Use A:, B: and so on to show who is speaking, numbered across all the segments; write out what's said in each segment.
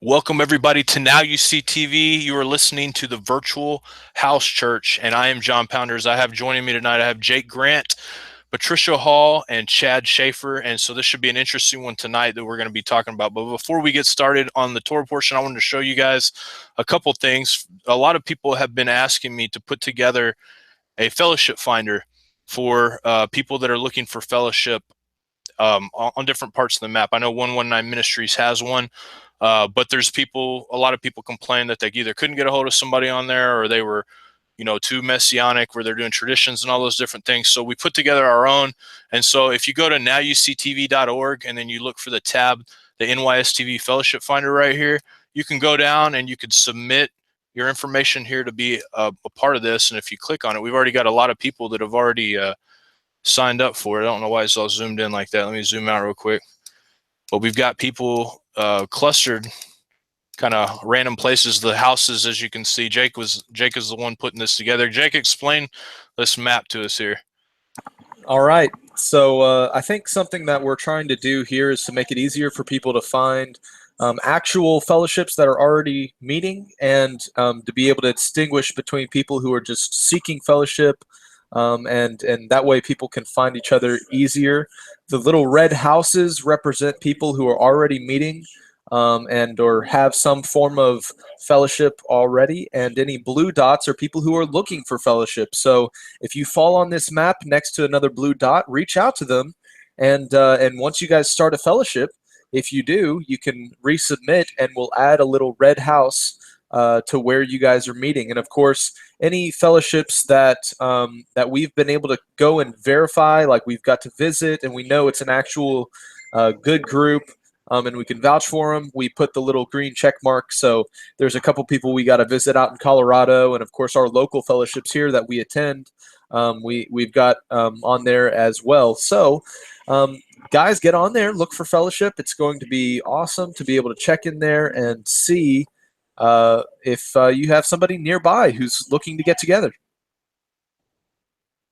A: Welcome everybody to Now You See TV. You are listening to the Virtual House Church, and I am John Pounders. I have joining me tonight, I have Jake Grant, Patricia Hall, and Chad Schaefer, and so this should be an interesting one tonight that we're going to be talking about. But before we get started on the Torah portion, I wanted to show you guys a couple things. A lot of people have been asking me to put together a fellowship finder for people that are looking for fellowship on different parts of the map. I know 119 Ministries has one. But there's a lot of people complain that they either couldn't get a hold of somebody on there or they were, too messianic where they're doing traditions and all those different things. So we put together our own. And so if you go to nowuctv.org and then you look for the tab, the NYSTV Fellowship Finder right here, you can go down and you could submit your information here to be a part of this. And if you click on it, we've already got a lot of people that have already signed up for it. I don't know why it's all zoomed in like that. Let me zoom out real quick. But we've got people clustered kind of random places. The houses, as you can see, Jake is the one putting this together. Jake, explain this map to us here.
B: All right. So I think something that we're trying to do here is to make it easier for people to find actual fellowships that are already meeting and to be able to distinguish between people who are just seeking fellowship, and that way people can find each other easier. The little red houses represent people who are already meeting and or have some form of fellowship already, and any blue dots are people who are looking for fellowship. So if you fall on this map next to another blue dot, reach out to them, and once you guys start a fellowship, if you do, you can resubmit and we'll add a little red house to where you guys are meeting. And of course, any fellowships that we've been able to go and verify, like we've got to visit and we know it's an actual good group, and we can vouch for them, we put the little green check mark. So there's a couple people we got to visit out in Colorado, and of course our local fellowships here that we attend, we've got on there as well. So guys, get on there, look for fellowship. It's going to be awesome to be able to check in there and see if you have somebody nearby who's looking to get together.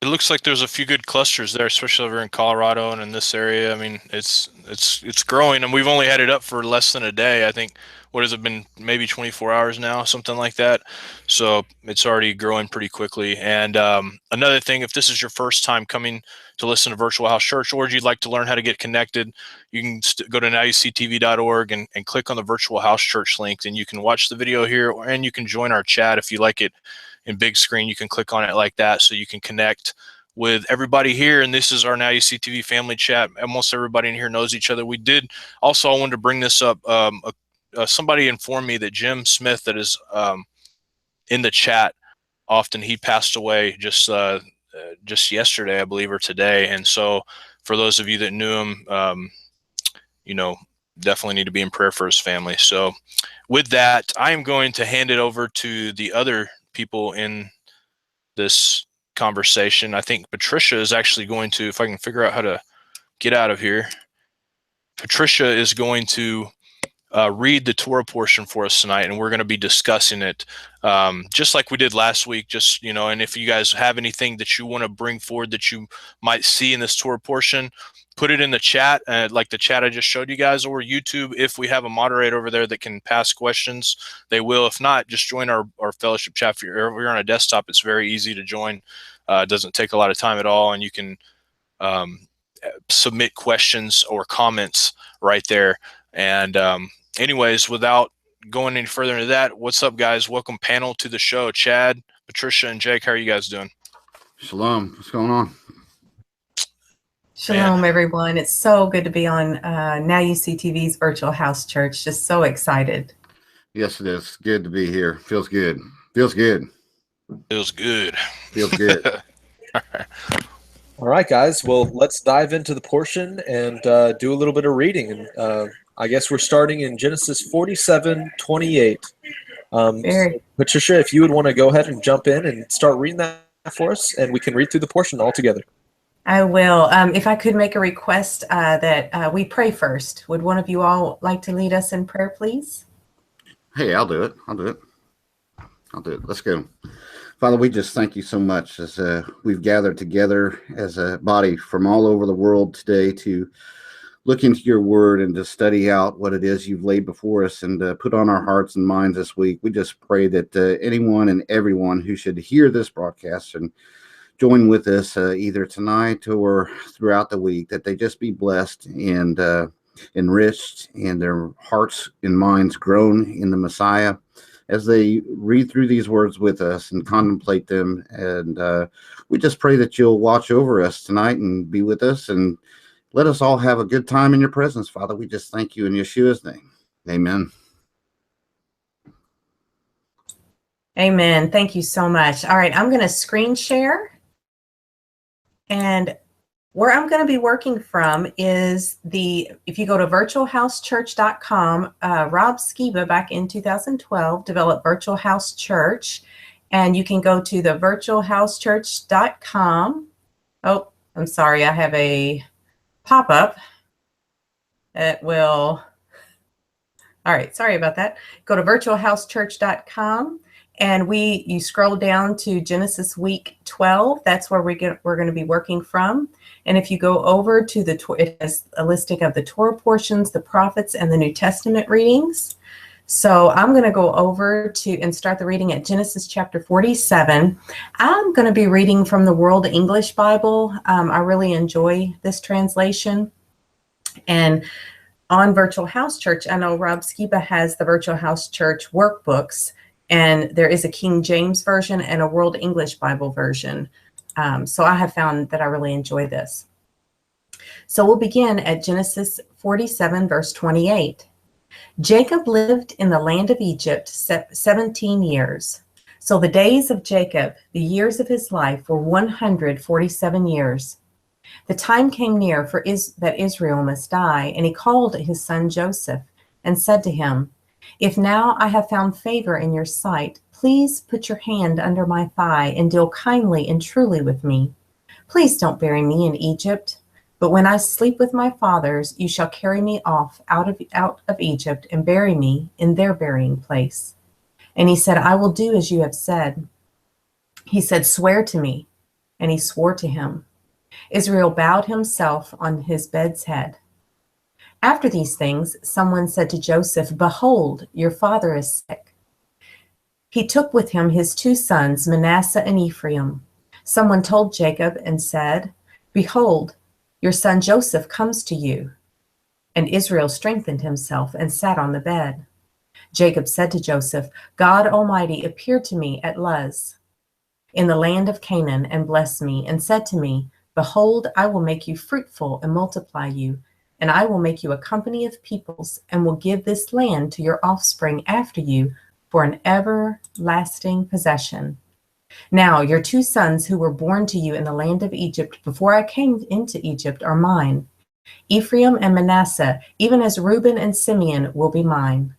A: It looks like there's a few good clusters there, especially over in Colorado and in this area. I mean, it's growing, and we've only had it up for less than a day. I think, what has it been, maybe 24 hours now, something like that. So it's already growing pretty quickly. And another thing, if this is your first time coming to listen to Virtual House Church, or you'd like to learn how to get connected, you can go to nowuctv.org and click on the Virtual House Church link, and you can watch the video here, and you can join our chat if you like it in big screen. You can click on it like that so you can connect with everybody here. And this is our Now You See TV family chat. Almost everybody in here knows each other. We did also, I wanted to bring this up. Somebody informed me that Jim Smith, that is in the chat often, he passed away just yesterday, I believe, or today. And so for those of you that knew him, definitely need to be in prayer for his family. So with that, I am going to hand it over to the other people in this conversation. I think Patricia is actually going to, if I can figure out how to get out of here, Patricia is going to read the Torah portion for us tonight, and we're going to be discussing it just like we did last week. Just, and if you guys have anything that you want to bring forward that you might see in this Torah portion, put it in the chat, like the chat I just showed you guys, or YouTube. If we have a moderator over there that can pass questions, they will. If not, just join our fellowship chat. If you're on a desktop, it's very easy to join. It doesn't take a lot of time at all, and you can submit questions or comments right there. And anyways, without going any further into that, what's up, guys? Welcome, panel, to the show. Chad, Patricia, and Jake, how are you guys doing?
C: Shalom. What's going on?
D: Shalom, everyone. It's so good to be on Now You See TV's Virtual House Church. Just so excited.
C: Yes, it is. Good to be here. Feels good. Feels good.
A: Feels good.
C: Feels good.
B: All right, guys. Well, let's dive into the portion and do a little bit of reading. And I guess we're starting in Genesis 47:28. Patricia, if you would want to go ahead and jump in and start reading that for us, and we can read through the portion all together.
D: I will. If I could make a request that we pray first. Would one of you all like to lead us in prayer, please?
C: Hey, I'll do it. Let's go. Father, we just thank you so much as we've gathered together as a body from all over the world today to look into your word and to study out what it is you've laid before us and put on our hearts and minds this week. We just pray that anyone and everyone who should hear this broadcast and join with us either tonight or throughout the week, that they just be blessed and enriched, and their hearts and minds grown in the Messiah as they read through these words with us and contemplate them. And we just pray that you'll watch over us tonight and be with us, and let us all have a good time in your presence, Father. We just thank you in Yeshua's name. Amen.
D: Amen. Thank you so much. All right, I'm going to screen share. And where I'm going to be working from is if you go to virtualhousechurch.com, Rob Skiba back in 2012 developed Virtual House Church, and you can go to the virtualhousechurch.com. Oh, I'm sorry, I have a pop-up that will, all right, sorry about that. Go to virtualhousechurch.com. And you scroll down to Genesis week 12. That's where we're going to be working from. And if you go over to it has a listing of the Torah portions, the prophets, and the New Testament readings. So I'm going to go over and start the reading at Genesis chapter 47. I'm going to be reading from the World English Bible. I really enjoy this translation. And on Virtual House Church, I know Rob Skiba has the Virtual House Church workbooks. And there is a King James version and a World English Bible version. So I have found that I really enjoy this. So we'll begin at Genesis 47, verse 28. Jacob lived in the land of Egypt 17 years. So the days of Jacob, the years of his life, were 147 years. The time came near that Israel must die, and he called his son Joseph and said to him, "If now I have found favor in your sight, please put your hand under my thigh and deal kindly and truly with me. Please don't bury me in Egypt, but when I sleep with my fathers, you shall carry me off out of Egypt and bury me in their burying place." And he said, "I will do as you have said." He said, "Swear to me." And he swore to him. Israel bowed himself on his bed's head. After these things, someone said to Joseph, "Behold, your father is sick." He took with him his two sons, Manasseh and Ephraim. Someone told Jacob and said, "Behold, your son Joseph comes to you." And Israel strengthened himself and sat on the bed. Jacob said to Joseph, "God Almighty appeared to me at Luz in the land of Canaan and blessed me and said to me, 'Behold, I will make you fruitful and multiply you, and I will make you a company of peoples, and will give this land to your offspring after you for an everlasting possession.' Now your two sons who were born to you in the land of Egypt before I came into Egypt are mine. Ephraim and Manasseh, even as Reuben and Simeon, will be mine.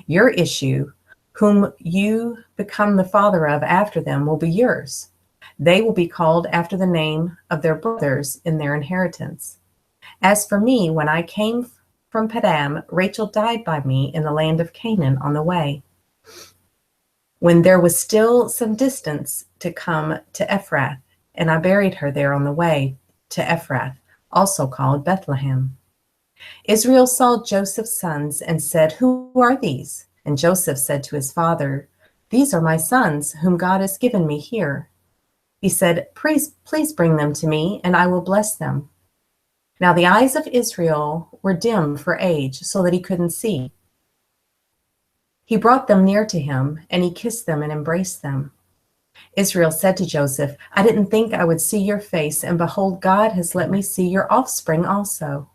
D: Your issue, whom you become the father of after them, will be yours. They will be called after the name of their brothers in their inheritance. As for me, when I came from Padam, Rachel died by me in the land of Canaan on the way, when there was still some distance to come to Ephrath, and I buried her there on the way to Ephrath, also called Bethlehem." Israel saw Joseph's sons and said, "Who are these?" And Joseph said to his father, "These are my sons, whom God has given me here." He said, Please bring them to me, and I will bless them." Now the eyes of Israel were dim for age, so that he couldn't see. He brought them near to him, and he kissed them and embraced them. Israel said to Joseph, "I didn't think I would see your face, and behold, God has let me see your offspring also."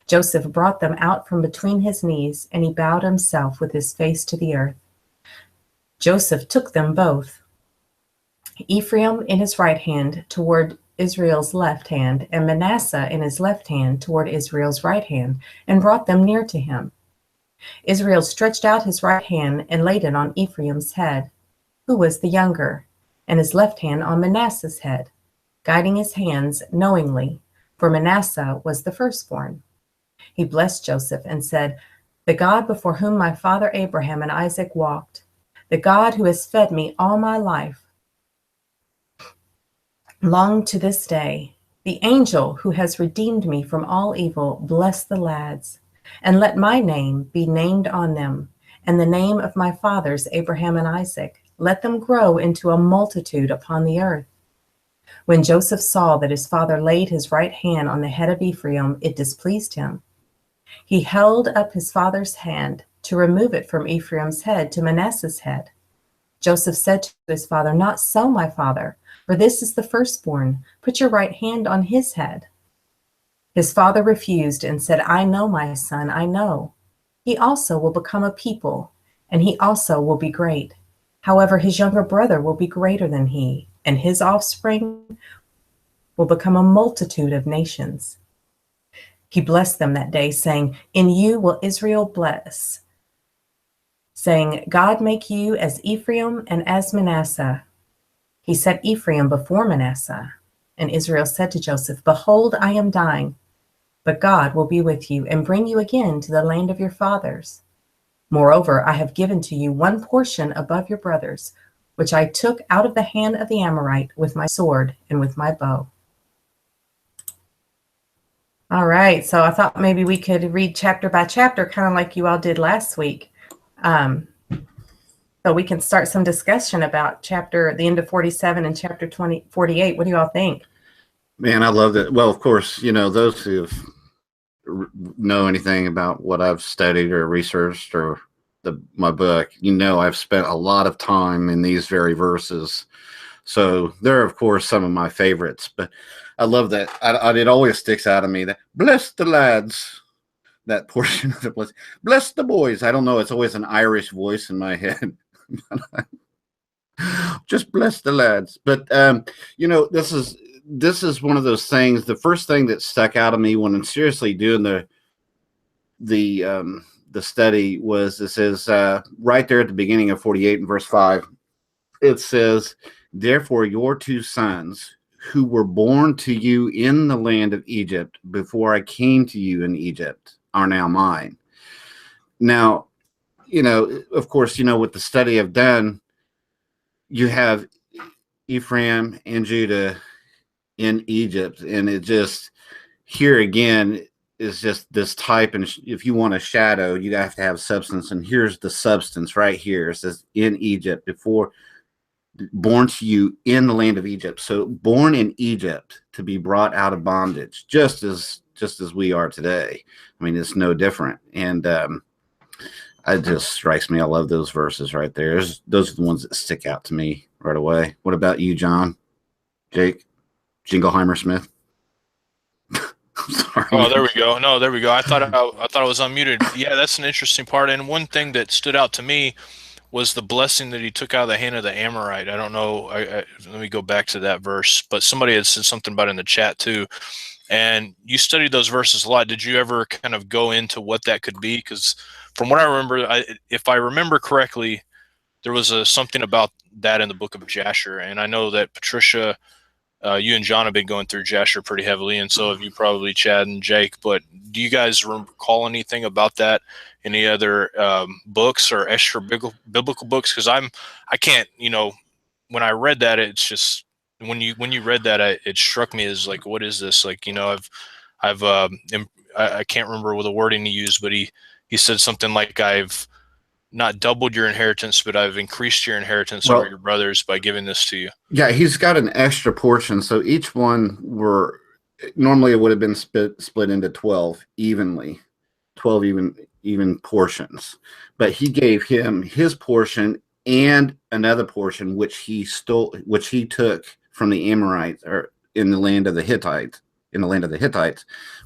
D: Joseph brought them out from between his knees, and he bowed himself with his face to the earth. Joseph took them both, Ephraim in his right hand toward Israel's left hand, and Manasseh in his left hand toward Israel's right hand, and brought them near to him. Israel stretched out his right hand and laid it on Ephraim's head, who was the younger, and his left hand on Manasseh's head, guiding his hands knowingly, for Manasseh was the firstborn. He blessed Joseph and said, "The God before whom my father Abraham and Isaac walked, the God who has fed me all my life, long to this day, The angel who has redeemed me from all evil, bless the lads, and let my name be named on them, and the name of my fathers Abraham and Isaac. Let them grow into a multitude upon the earth. When Joseph saw that his father laid his right hand on the head of Ephraim, it displeased him. He held up his father's hand to remove it from Ephraim's head to Manasseh's head. Joseph said to his father, "Not so, my father, for this is the firstborn. Put your right hand on his head." His father refused and said, "I know, my son, I know. He also will become a people, and he also will be great. However, his younger brother will be greater than he, and his offspring will become a multitude of nations." He blessed them that day, saying, "In you will Israel bless," saying, "God make you as Ephraim and as Manasseh." He set Ephraim before Manasseh. And Israel said to Joseph, "Behold, I am dying, but God will be with you and bring you again to the land of your fathers. Moreover, I have given to you one portion above your brothers, which I took out of the hand of the Amorite with my sword and with my bow." All right, so I thought maybe we could read chapter by chapter, kind of like you all did last week. So we can start some discussion about the end of 47 and chapter 48. What do you all think?
C: Man, I love that. Well, of course, those who know anything about what I've studied or researched or my book, I've spent a lot of time in these very verses. So they're, of course, some of my favorites. But I love that. It always sticks out of me that bless the lads, that portion of the bless the boys. I don't know. It's always an Irish voice in my head. Just bless the lads. But, this is one of those things. The first thing that stuck out of me when I'm seriously doing the study was, it says right there at the beginning of 48 and verse 5, it says, "Therefore your two sons who were born to you in the land of Egypt before I came to you in Egypt are now mine." Now, of course, with the study I've done, you have Ephraim and Judah in Egypt, and it just, here again, is just this type, and if you want a shadow, you have to have substance, and here's the substance right here. It says in Egypt, before born to you in the land of Egypt. So born in Egypt to be brought out of bondage, just as we are today. I mean, it's no different. And it just strikes me. I love those verses right there. Those are the ones that stick out to me right away. What about you, John? Jake? Jingleheimer Smith? Sorry.
A: Oh, there we go. No, there we go. I thought I was unmuted. Yeah, that's an interesting part. And one thing that stood out to me was the blessing that he took out of the hand of the Amorite. I don't know. Let me go back to that verse. But somebody had said something about it in the chat too. And you studied those verses a lot. Did you ever kind of go into what that could be? Because from what I remember, if I remember correctly, there was something about that in the book of Jasher. And I know that Patricia, you and John have been going through Jasher pretty heavily, and so have you probably, Chad and Jake. But do you guys recall anything about that? Any other books or extra biblical books? Because I can't, when I read that, it's just when you read that, it struck me as like, what is this? Like, I can't remember what the wording he used, but he said something like, "I've not doubled your inheritance, but I've increased your inheritance over your brothers by giving this to you."
C: Yeah, he's got an extra portion. So each one normally it would have been split into 12 evenly, 12 even portions. But he gave him his portion and another portion which he took from the Amorites, or in the land of the Hittites,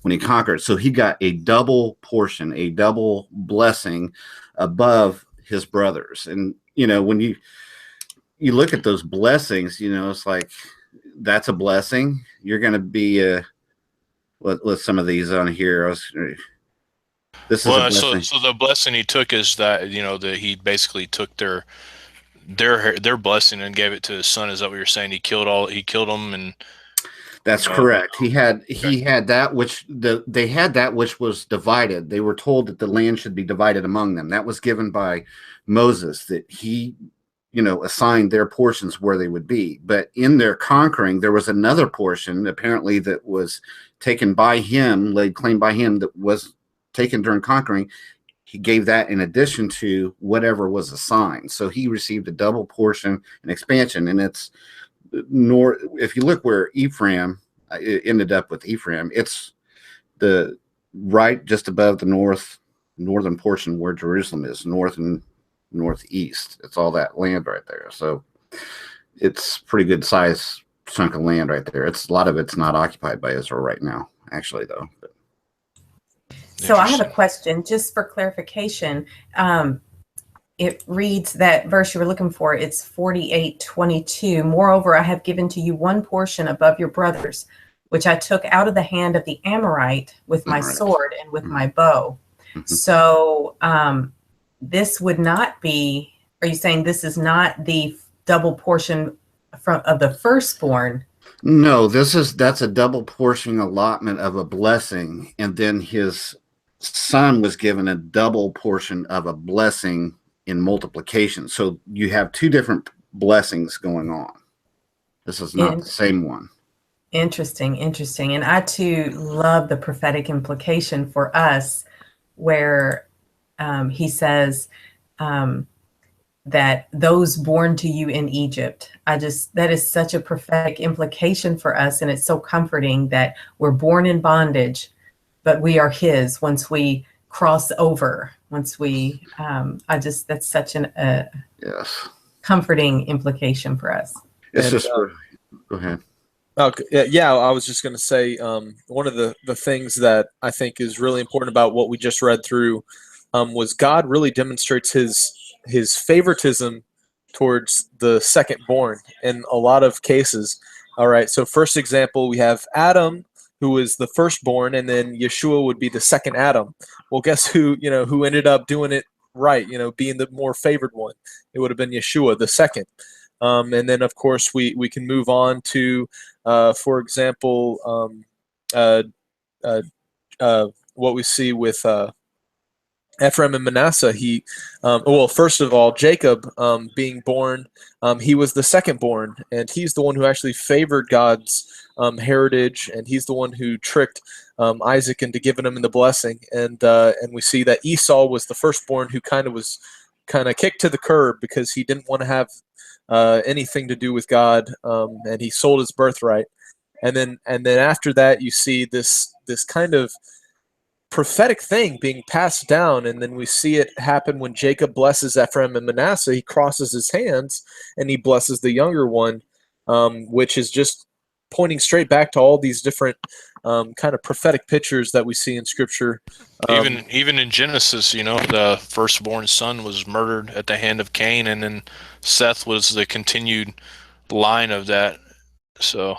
C: when he conquered. So he got a double portion, a double blessing above his brothers. And when you look at those blessings, it's like, that's a blessing. You're going to be with some of these on here. This is a blessing.
A: So the blessing he took is that that he basically took their blessing and gave it to his son. Is that what you're saying? He killed them, and
C: that's correct. He had that which they had that which was divided. They were told that the land should be divided among them. That was given by Moses, that he assigned their portions where they would be. But in their conquering, there was another portion apparently that was taken by him, laid claim by him, that was taken during conquering. He gave that in addition to whatever was assigned. So he received a double portion and expansion. And it's north. If you look where Ephraim, it ended up with Ephraim, it's the right just above the northern portion where Jerusalem is, north and northeast. It's all that land right there. So it's pretty good size chunk of land right there. A lot of it's not occupied by Israel right now, actually, though. But.
D: So I have a question just for clarification. It reads, that verse you were looking for, it's 48:22. Moreover, I have given to you one portion above your brothers, which I took out of the hand of the Amorite with my sword and with my bow. So this would not be, are you saying this is not the double portion of the firstborn?
C: No, that's a double portion allotment of a blessing, and then his son was given a double portion of a blessing in multiplication. So you have two different blessings going on. This is not the same one.
D: Interesting. And I too love the prophetic implication for us, where he says that those born to you in Egypt, that is such a prophetic implication for us. And it's so comforting that we're born in bondage, but we are his once we cross over, that's such an
C: yes,
D: comforting implication for us.
C: It's just, go ahead.
B: Yeah, I was just going to say, one of the things that I think is really important about what we just read through was God really demonstrates his favoritism towards the second born in a lot of cases. All right, so first example, we have Adam, who is the firstborn, and then Yeshua would be the second Adam. Well, guess who ended up doing it right, being the more favored one? It would have been Yeshua, the second. And then, of course, we can move on to, for example, what we see with Ephraim and Manasseh. First of all, Jacob being born, he was the second born, and he's the one who actually favored God's heritage, and he's the one who tricked Isaac into giving him the blessing. And we see that Esau was the firstborn, who kind of kicked to the curb because he didn't want to have anything to do with God, and he sold his birthright. And then after that, you see this kind of prophetic thing being passed down, and then we see it happen when Jacob blesses Ephraim and Manasseh. He crosses his hands and he blesses the younger one, which is just pointing straight back to all these different kind of prophetic pictures that we see in Scripture.
A: Even in Genesis, the firstborn son was murdered at the hand of Cain, and then Seth was the continued line of that. So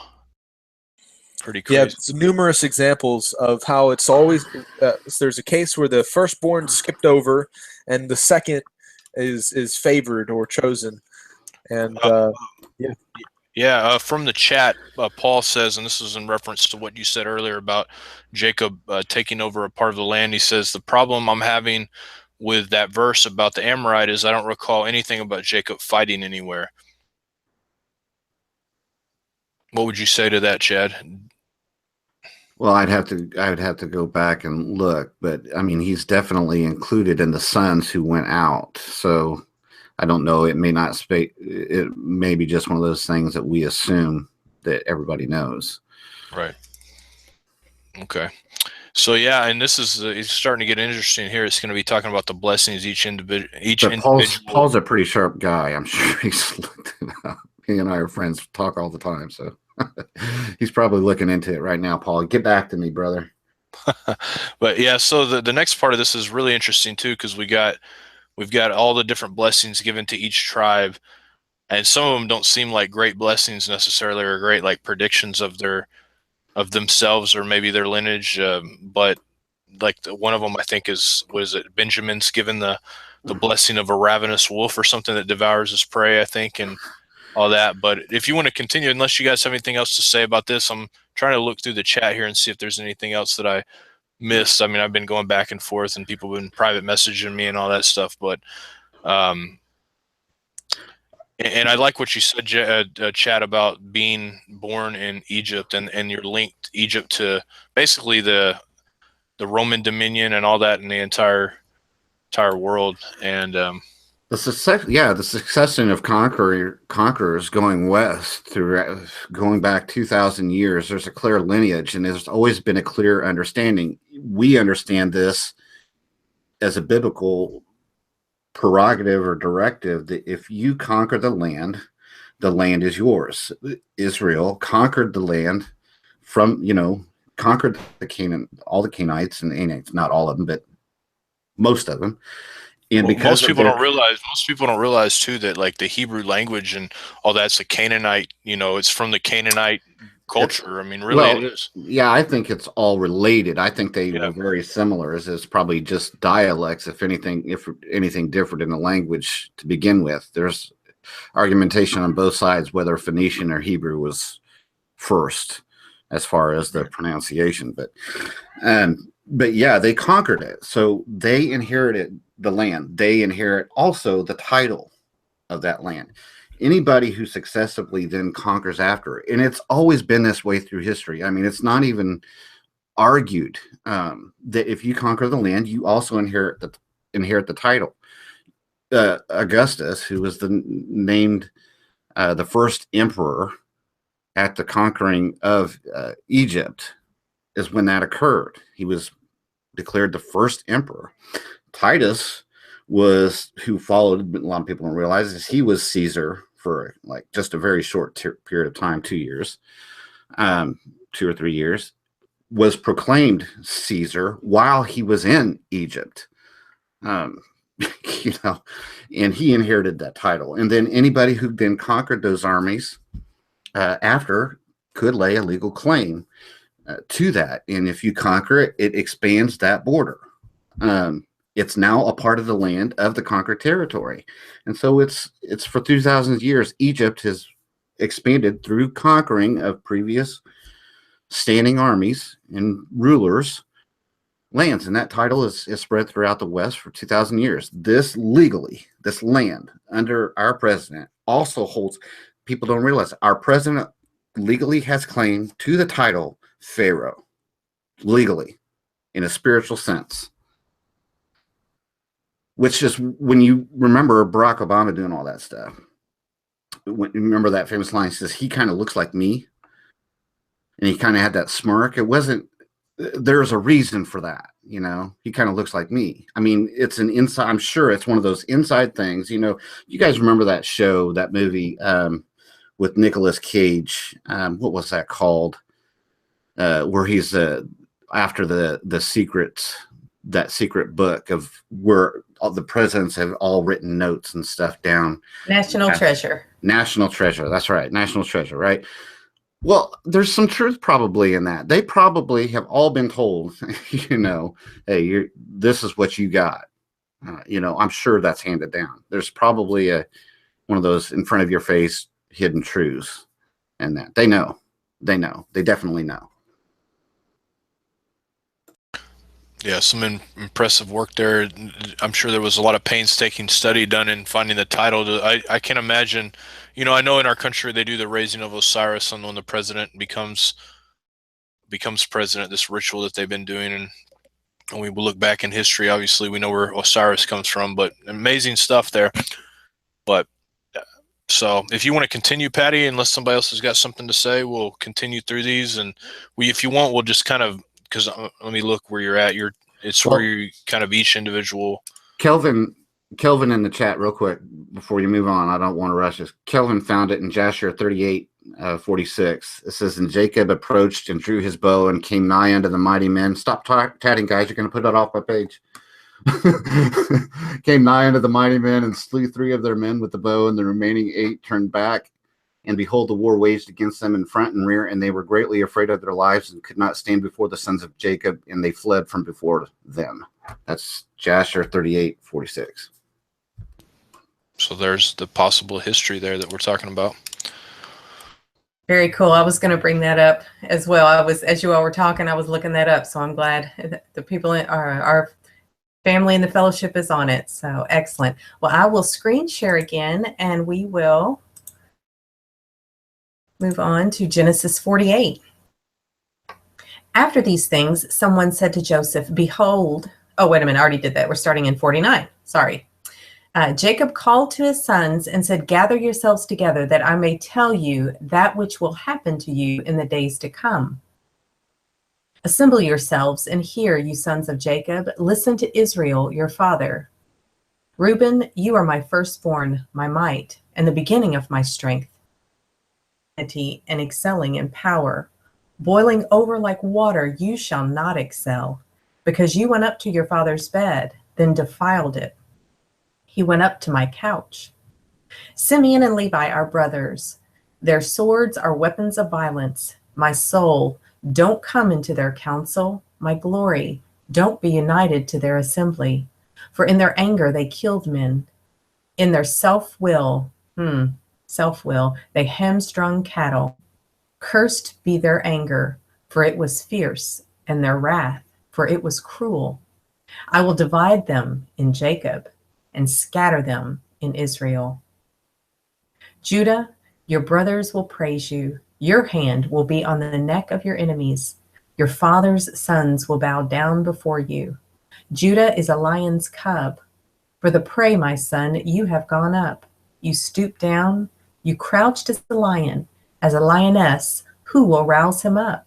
A: pretty crazy.
B: Yeah, it's numerous examples of how it's always there's a case where the firstborn skipped over, and the second is favored or chosen. And
A: from the chat, Paul says, and this is in reference to what you said earlier about Jacob taking over a part of the land. He says, the problem I'm having with that verse about the Amorite is I don't recall anything about Jacob fighting anywhere. What would you say to that, Chad?
C: Well, I would have to go back and look, but I mean, he's definitely included in the sons who went out. So I don't know. It may not it may be just one of those things that we assume that everybody knows.
A: Right. Okay. So yeah, and this is it's starting to get interesting here. It's going to be talking about the blessings each individual.
C: Paul's a pretty sharp guy. I'm sure he's looked it up. He and I are friends, talk all the time, so he's probably looking into it right now. Paul, get back to me, brother.
A: But yeah, so the next part of this is really interesting too, because we've got all the different blessings given to each tribe, and some of them don't seem like great blessings necessarily, or great like predictions of themselves or maybe their lineage. But like one of them, I think was it Benjamin's given the blessing of a ravenous wolf or something that devours his prey, I think, and all that. But if you want to continue, unless you guys have anything else to say about this, I'm trying to look through the chat here and see if there's anything else that I missed. I mean, I've been going back and forth, and people have been private messaging me and all that stuff. But And I like what you said, Chad, about being born in Egypt, and you're linked Egypt to basically the Roman dominion and all that in the entire world. And
C: The succession of conquerors going west through going back 2,000 years. There's a clear lineage, and there's always been a clear understanding. We understand this as a biblical prerogative or directive that if you conquer the land is yours. Israel conquered the land from, conquered all the Canaanites and Anaanites, not all of them, but most of them. And
A: well,
C: because
A: most people don't realize too that like the Hebrew language and all that's a Canaanite. It's from the Canaanite culture. I mean, really, it is.
C: Yeah, I think it's all related. I think they were very similar. It's probably just dialects, if anything different in the language to begin with. There's argumentation on both sides whether Phoenician or Hebrew was first as far as the pronunciation. But yeah, they conquered it. So they inherited the land. They inherit also the title of that land. Anybody who successively then conquers after it, and it's always been this way through history. I mean, it's not even argued that if you conquer the land, you also inherit the title. Augustus, who was named the first emperor at the conquering of Egypt, is when that occurred. He was declared the first emperor. Titus was who followed, a lot of people don't realize this, he was Caesar for like just a very short period of time, 2 years, 2 or 3 years, was proclaimed Caesar while he was in Egypt. And he inherited that title. And then anybody who then conquered those armies after could lay a legal claim to that. And if you conquer it, it expands that border. It's now a part of the land of the conquered territory. And so it's for 2,000 years, Egypt has expanded through conquering of previous standing armies and rulers lands. And that title is spread throughout the West for 2,000 years. This land under our president also holds, people don't realize, our president legally has claim to the title Pharaoh, legally, in a spiritual sense. Which is when you remember Barack Obama doing all that stuff. Remember that famous line, he says, he kind of looks like me. And he kind of had that smirk. There's a reason for that. He kind of looks like me. I mean, it's an inside, I'm sure it's one of those inside things. You guys remember that show, that movie with Nicolas Cage. What was that called? Where he's after the secret, that secret book of where all the presidents have all written notes and stuff down.
D: National Treasure. National
C: Treasure. That's right. National Treasure. Right. Well, there's some truth probably in that. They probably have all been told, hey, this is what you got. I'm sure that's handed down. There's probably one of those in front of your face hidden truths, and that they know. They definitely know.
A: Yeah, some impressive work there. I'm sure there was a lot of painstaking study done in finding the title. I can't imagine, I know in our country they do the raising of Osiris on when the president becomes president, this ritual that they've been doing. And when we look back in history, obviously we know where Osiris comes from, but amazing stuff there. But so if you want to continue, Patty, unless somebody else has got something to say, we'll continue through these. And if you want, we'll just kind of, because let me look where you're at. Where you kind of each individual.
C: Kelvin in the chat, real quick before you move on. I don't want to rush this. Kelvin found it in Joshua 38:46. It says, "And Jacob approached and drew his bow and came nigh unto the mighty men." Stop tatting, guys. You're going to put that off my page. Came nigh unto the mighty men and slew 3 of their men with the bow, and the remaining 8 turned back. And behold, the war waged against them in front and rear, and they were greatly afraid of their lives and could not stand before the sons of Jacob, and they fled from before them. That's Joshua 38:46.
A: So there's the possible history there that we're talking about.
D: Very cool. I was going to bring that up as well. As you all were talking, I was looking that up. So I'm glad that the people our Family and the fellowship is on it. So excellent. Well, I will screen share again, and we will move on to Genesis 48. After these things, someone said to Joseph, behold, oh, wait a minute, I already did that. We're starting in 49. Sorry. Jacob called to his sons and said, gather yourselves together that I may tell you that which will happen to you in the days to come. Assemble yourselves and hear, you sons of Jacob. Listen to Israel, your father. Reuben, you are my firstborn, my might, and the beginning of my strength, and excelling in power. Boiling over like water, you shall not excel, because you went up to your father's bed, then defiled it. He went up to my couch. Simeon and Levi are brothers. Their swords are weapons of violence. My soul, don't come into their council. My glory, don't be united to their assembly. For in their anger they killed men. In their self-will, they hamstrung cattle. Cursed be their anger, for it was fierce, and their wrath, for it was cruel. I will divide them in Jacob and scatter them in Israel. Judah, your brothers will praise you. Your hand will be on the neck of your enemies. Your father's sons will bow down before you. Judah is a lion's cub. For the prey, my son, you have gone up. You stooped down. You crouched as a lion, as a lioness. Who will rouse him up?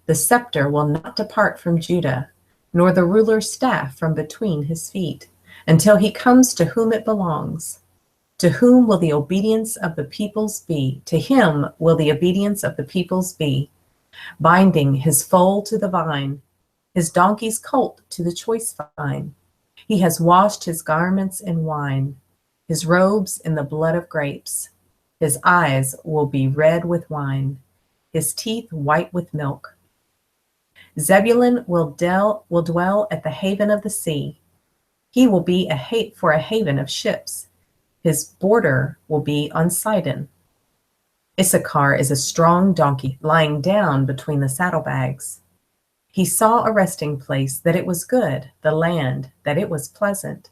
D: The scepter will not depart from Judah, nor the ruler's staff from between his feet, until he comes to whom it belongs. To whom will the obedience of the peoples be? To him will the obedience of the peoples be. Binding his foal to the vine, his donkey's colt to the choice vine. He has washed his garments in wine, his robes in the blood of grapes. His eyes will be red with wine, his teeth white with milk. Zebulun will dwell at the haven of the sea. He will be for a haven of ships. His border will be on Sidon. Issachar is a strong donkey lying down between the saddlebags. He saw a resting place, that it was good, the land, that it was pleasant.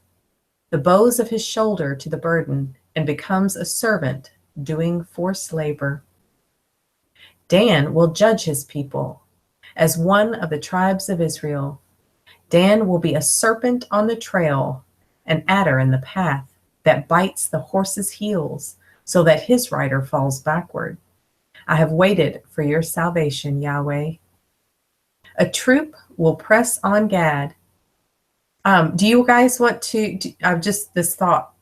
D: The bows of his shoulder to the burden, and becomes a servant, doing forced labor. Dan will judge his people as one of the tribes of Israel. Dan will be a serpent on the trail, an adder in the path that bites the horse's heels so that his rider falls backward. I have waited for your salvation, Yahweh. A troop will press on Gad. Do you guys want to, this thought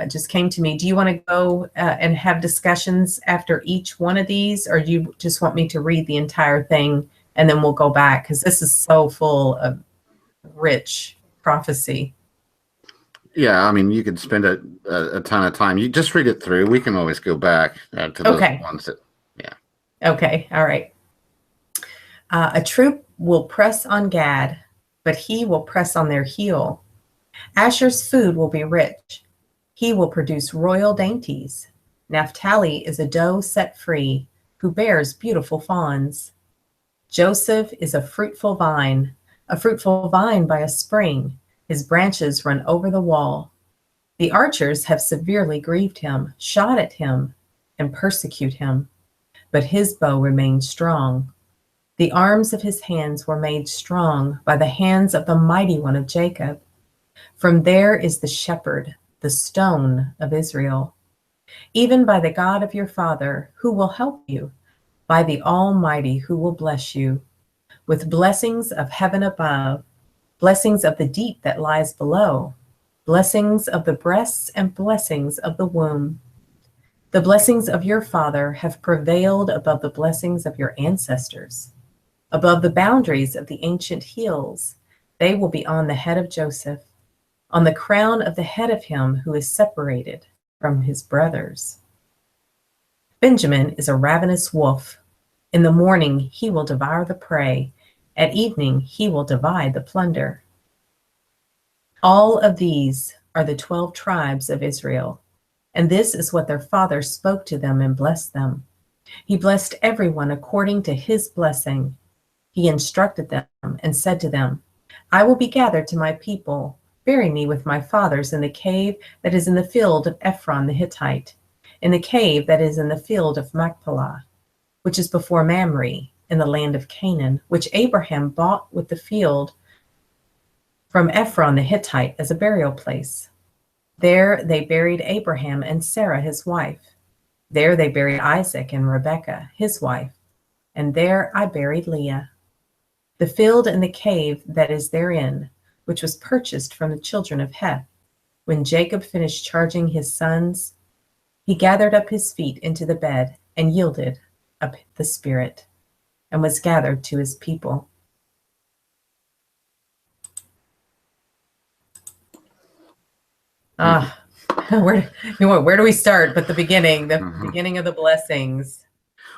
D: just came to me. Do you want to go and have discussions after each one of these, or do you just want me to read the entire thing and then we'll go back? Because this is so full of rich prophecy.
C: Yeah, I mean, you could spend a ton of time. You just read it through. We can always go back to those ones that, yeah.
D: Okay, all right. A troop will press on Gad, but he will press on their heel. Asher's food will be rich. He will produce royal dainties. Naphtali is a doe set free, who bears beautiful fawns. Joseph is a fruitful vine by a spring. His branches run over the wall. The archers have severely grieved him, shot at him, and persecute him. But his bow remained strong. The arms of his hands were made strong by the hands of the mighty one of Jacob. From there is the shepherd, the stone of Israel. Even by the God of your father, who will help you, by the Almighty who will bless you, with blessings of heaven above, blessings of the deep that lies below, blessings of the breasts and blessings of the womb. The blessings of your father have prevailed above the blessings of your ancestors. Above the boundaries of the ancient hills, they will be on the head of Joseph, on the crown of the head of him who is separated from his brothers. Benjamin is a ravenous wolf. In the morning he will devour the prey. At evening he will divide the plunder. All of these are the 12 tribes of Israel, and this is what their father spoke to them and blessed them. He blessed everyone according to his blessing. He instructed them and said to them, I will be gathered to my people. Bury me with my fathers in the cave that is in the field of Ephraim the Hittite, in the cave that is in the field of Machpelah, which is before Mamre, in the land of Canaan, which Abraham bought with the field from Ephraim the Hittite as a burial place. There they buried Abraham and Sarah his wife. There they buried Isaac and Rebekah his wife. And there I buried Leah. The field and the cave that is therein, which was purchased from the children of Heth. When Jacob finished charging his sons, he gathered up his feet into the bed and yielded up the spirit, and was gathered to his people. Where do we start? But the beginning of the blessings.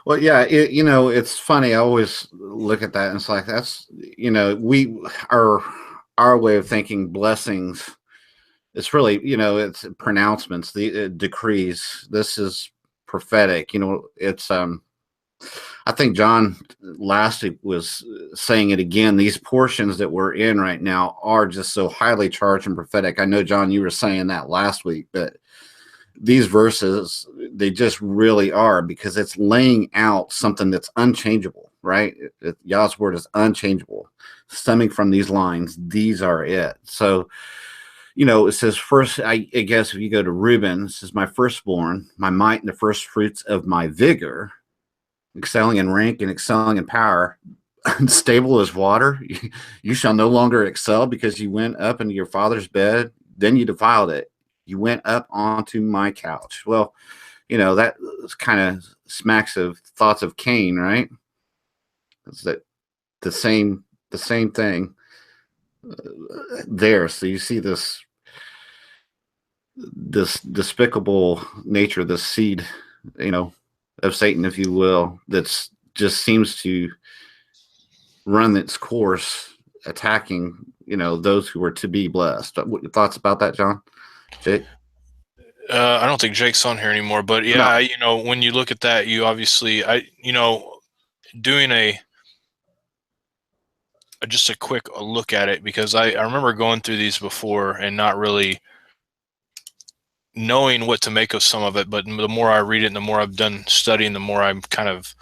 C: Well, yeah, it's funny. I always look at that and it's like, that's, our way of thinking blessings. It's really, it's pronouncements, the decrees. This is prophetic. It's, I think John last week was saying it again. These portions that we're in right now are just so highly charged and prophetic. I know, John, you were saying that last week, but these verses, they just really are, because it's laying out something that's unchangeable, right? Yah's word is unchangeable. Stemming from these lines, these are it. So, it says first, I guess if you go to Reuben, it says, my firstborn, my might, and the first fruits of my vigor, excelling in rank and excelling in power, unstable as water. You shall no longer excel, because you went up into your father's bed, then you defiled it. You went up onto my couch. Well, that kind of smacks of thoughts of Cain, right? It's that the same thing there. So you see this despicable nature, this seed, of Satan, if you will, that's just seems to run its course, attacking, those who are to be blessed. What your thoughts about that, John? Jake?
A: I don't think Jake's on here anymore, but yeah, no. When you look at that, you obviously, doing just a quick look at it, because I remember going through these before and not really knowing what to make of some of it, but the more I read it and the more I've done studying, the more I'm kind of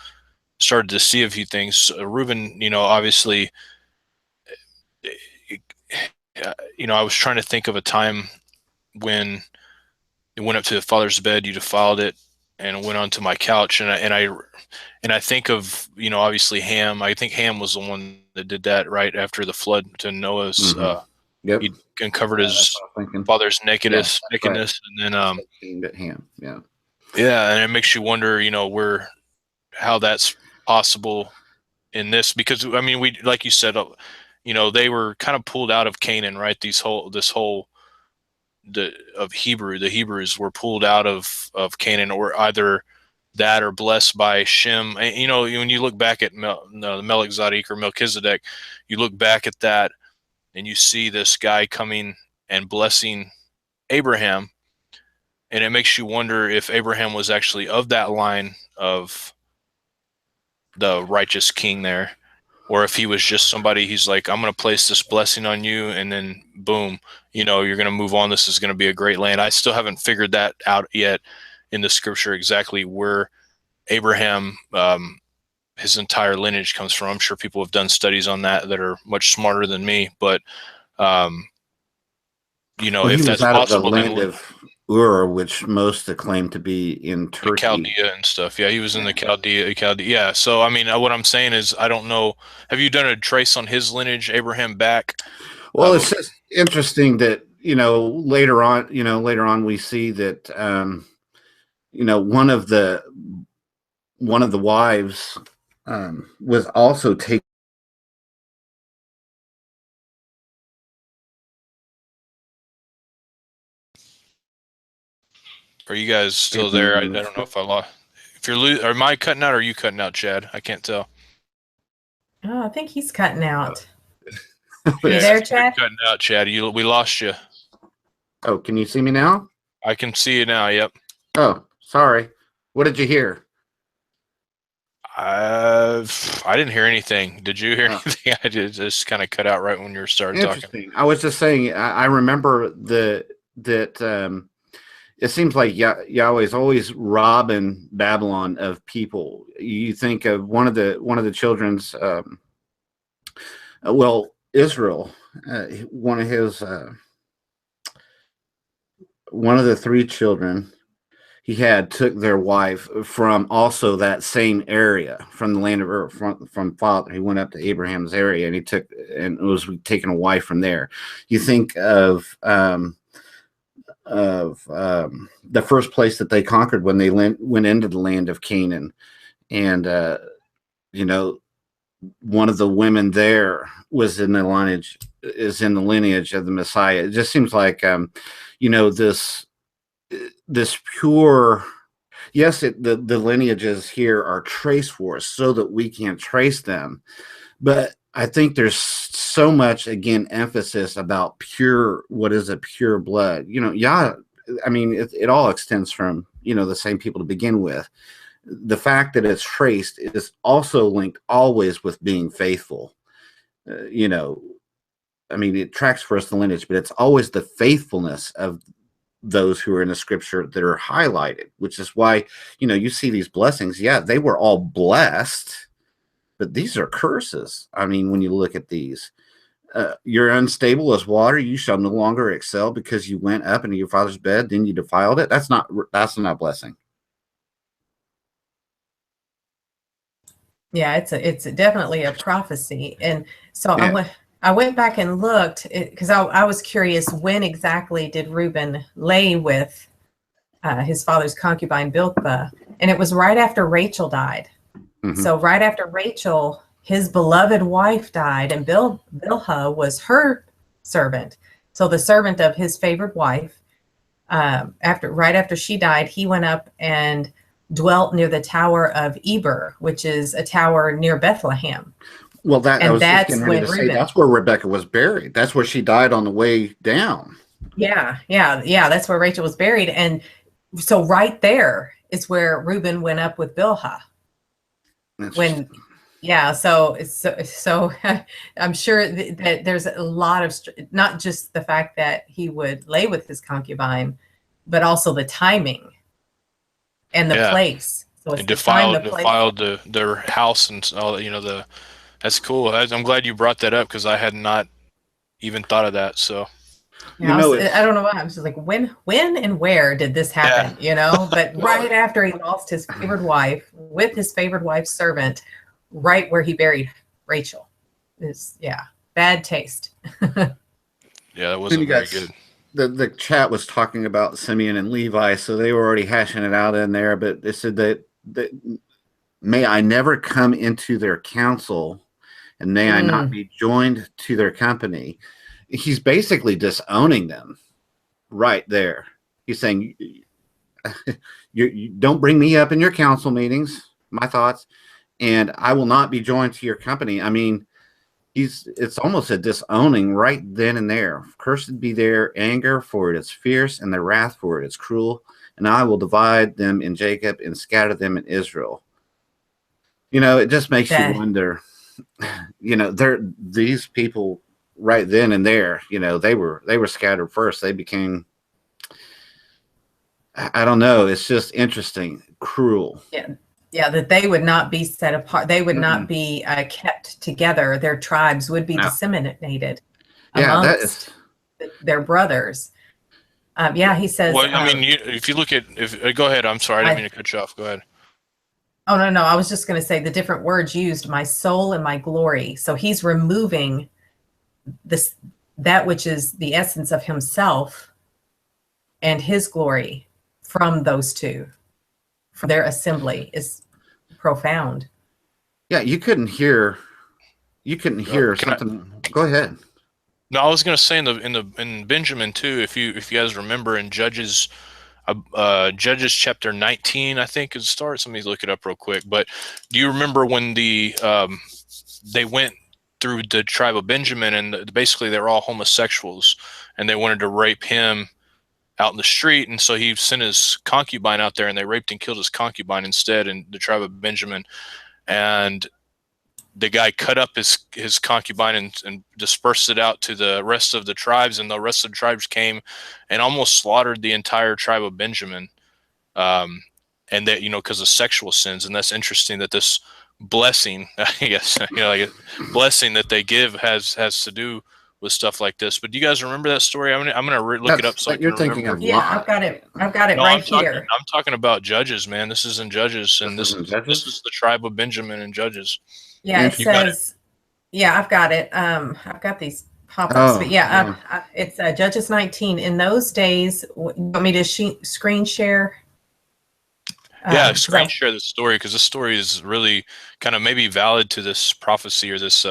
A: started to see a few things. Reuben, obviously, I was trying to think of a time when it went up to the father's bed, you defiled it, and went onto my couch, and I think of, obviously Ham. I think Ham was the one that did that right after the flood to Noah's.
C: Yep.
A: He uncovered his father's nakedness,
C: right.
A: and then
C: aimed at Ham. Yeah,
A: and it makes you wonder, how that's possible in this, because we, like you said, they were kind of pulled out of Canaan, right? The Hebrews were pulled out of Canaan, or either that or blessed by Shem. And, when you look back at Melchizedek or Melchizedek, you look back at that and you see this guy coming and blessing Abraham, and it makes you wonder if Abraham was actually of that line of the righteous king there, or if he was just somebody, he's like, I'm going to place this blessing on you, and then boom, you're going to move on. This is going to be a great land. I still haven't figured that out yet in the scripture, exactly where Abraham, his entire lineage comes from. I'm sure people have done studies on that are much smarter than me, but if that's possible,
C: the land of Ur, which most claim to be in Turkey,
A: Chaldea and stuff. Yeah, he was in the Chaldea. Yeah. So what I'm saying is, I don't know. Have you done a trace on his lineage, Abraham, back?
C: Well, it's just interesting that later on we see that one of the wives was also taken.
A: Are you guys still there? I don't know if I lost. If you're am I cutting out, or are you cutting out, Chad? I can't tell.
D: Oh, I think he's cutting out.
A: You
D: there, Chad?
A: You're cutting out, Chad. We lost you.
C: Oh, can you see me now?
A: I can see you now. Yep.
C: Oh, sorry. What did you hear?
A: I didn't hear anything. Did you hear anything? I did just kind of cut out right when you started talking.
C: Interesting. I was just saying, I remember that it seems like Yahweh's always robbing Babylon of people. You think of one of the children's, Israel, one of his, one of the three children he had took their wife from also that same area, from the land of Ur, from father. He went up to Abraham's area and was taking a wife from there. You think of the first place that they conquered when they went into the land of Canaan, and one of the women there was in the lineage of the Messiah. It just seems like this pure, yes, the lineages here are traced for us so that we can trace them, but I think there's so much, again, emphasis about pure, what is a pure blood. I mean, it all extends from the same people to begin with. The fact that it's traced is also linked always with being faithful. I mean, it tracks for us the lineage, but it's always the faithfulness of those who are in the scripture that are highlighted, which is why, you see these blessings. Yeah, they were all blessed, but these are curses. I mean, when you look at these, you're unstable as water. You shall no longer excel because you went up into your father's bed, then you defiled it. That's not a blessing.
D: Yeah, it's definitely a prophecy. And so
C: Yeah.
D: I went back and looked because I was curious, when exactly did Reuben lay with his father's concubine Bilhah? And it was right after Rachel died.
C: Mm-hmm.
D: So right after Rachel, his beloved wife died, and Bilhah was her servant. So the servant of his favored wife, right after she died, he went up and dwelt near the Tower of Eber, which is a tower near Bethlehem.
C: Well, I was just getting ready to say,
D: Reuben,
C: that's where Rebecca was buried. That's where she died on the way down.
D: Yeah. That's where Rachel was buried. And so right there is where Reuben went up with Bilhah. So I'm sure that there's a lot of, not just the fact that he would lay with his concubine, but also the timing and the place. So it's
A: defiled their house and all that. That's cool. I'm glad you brought that up because I had not even thought of that. So,
D: I don't know why. I'm just like, when and where did this happen? But right after he lost his favored wife with his favored wife's servant, right where he buried Rachel, is bad taste.
A: Yeah, that wasn't very good.
C: The chat was talking about Simeon and Levi, so they were already hashing it out in there. But they said that may I never come into their council, and may I not be joined to their company. He's basically disowning them right there. He's saying, you don't bring me up in your council meetings, my thoughts, and I will not be joined to your company. I mean, it's almost a disowning right then and there. Cursed be their anger, for it is fierce, and their wrath, for it is cruel. And I will divide them in Jacob and scatter them in Israel. It just makes you wonder. These people right then and there, they were scattered first. They became, I don't know. It's just interesting, cruel.
D: Yeah, that they would not be set apart. They would not be kept together. Their tribes would be disseminated amongst their brothers. He says.
A: Well, I mean, if you look at, go ahead. I'm sorry, I didn't mean to cut you off. Go ahead.
D: Oh, no. I was just going to say the different words used, my soul and my glory. So he's removing that which is the essence of himself and his glory from those two. From their assembly is profound.
C: Yeah, you couldn't hear something. Go ahead.
A: No, I was going to say in Benjamin too. If you guys remember in Judges chapter 19, I think it starts. Let me look it up real quick. But do you remember when they went through the tribe of Benjamin, and basically they're all homosexuals, and they wanted to rape him out in the street, and so he sent his concubine out there, and they raped and killed his concubine instead in the tribe of Benjamin. and the guy cut up his concubine and dispersed it out to the rest of the tribes, and the rest of the tribes came and almost slaughtered the entire tribe of Benjamin, and that, because of sexual sins. And that's interesting that this blessing, I guess, like a blessing that they give has to do with stuff like this. But do you guys remember that story? I'm gonna look it up so I can remember.
D: Yeah, I've got it right here.
A: I'm talking about Judges, man. This is in Judges, and this is the tribe of Benjamin in Judges.
D: Yeah, it says. Yeah, I've got it. I've got these pop-ups, but it's Judges 19. In those days, you want me to screen share?
A: Yeah, screen share the story, because this story is really kind of maybe valid to this prophecy or this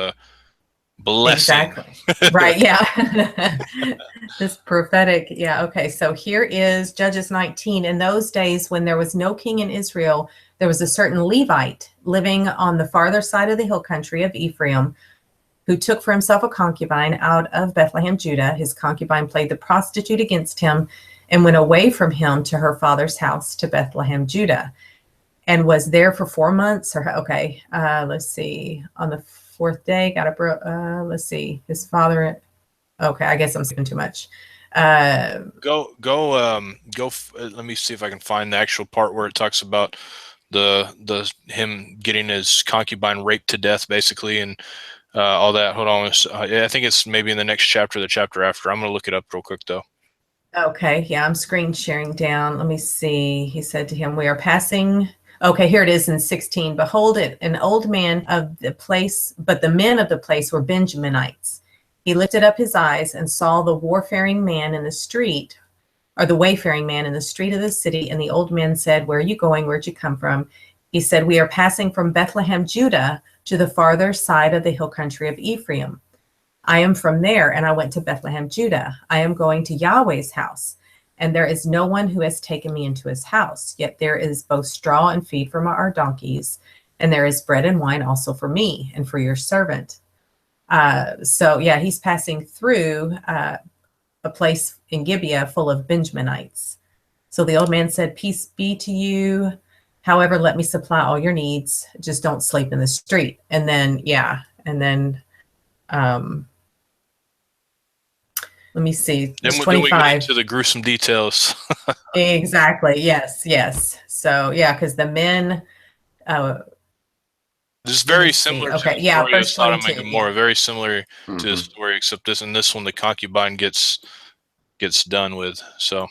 A: blessing.
D: Exactly. Right. Yeah. This prophetic. Yeah. Okay. So here is Judges 19. In those days, when there was no king in Israel, there was a certain Levite living on the farther side of the hill country of Ephraim, who took for himself a concubine out of Bethlehem, Judah. His concubine played the prostitute against him and went away from him to her father's house to Bethlehem, Judah, and was there for 4 months. Let's see. On the fourth day, let's see. His father. Okay, I guess I'm skipping too much.
A: Go. Let me see if I can find the actual part where it talks about the him getting his concubine raped to death, basically, and all that. Hold on. I think it's maybe in the next chapter, the chapter after. I'm gonna look it up real quick though.
D: Okay, yeah, I'm screen sharing down. Let me see. He said to him, "We are passing." Okay, here it is in 16. Behold, an old man of the place, but the men of the place were Benjaminites. He lifted up his eyes and saw the wayfaring man in the street of the city. And the old man said, "Where are you going? Where'd you come from?" He said, "We are passing from Bethlehem, Judah, to the farther side of the hill country of Ephraim. I am from there, and I went to Bethlehem, Judah. I am going to Yahweh's house, and there is no one who has taken me into his house. Yet there is both straw and feed for our donkeys, and there is bread and wine also for me and for your servant." So yeah, he's passing through a place in Gibeah full of Benjaminites. So the old man said, "Peace be to you. However, let me supply all your needs. Just don't sleep in the street." And then, let me see.
A: Then we get into the gruesome details.
D: Exactly. Yes. So yeah, because the men.
A: This is very similar to the story of Sodom and Gomorrah.
D: Yeah.
A: Very similar to the story, except in this one, the concubine gets done with. So.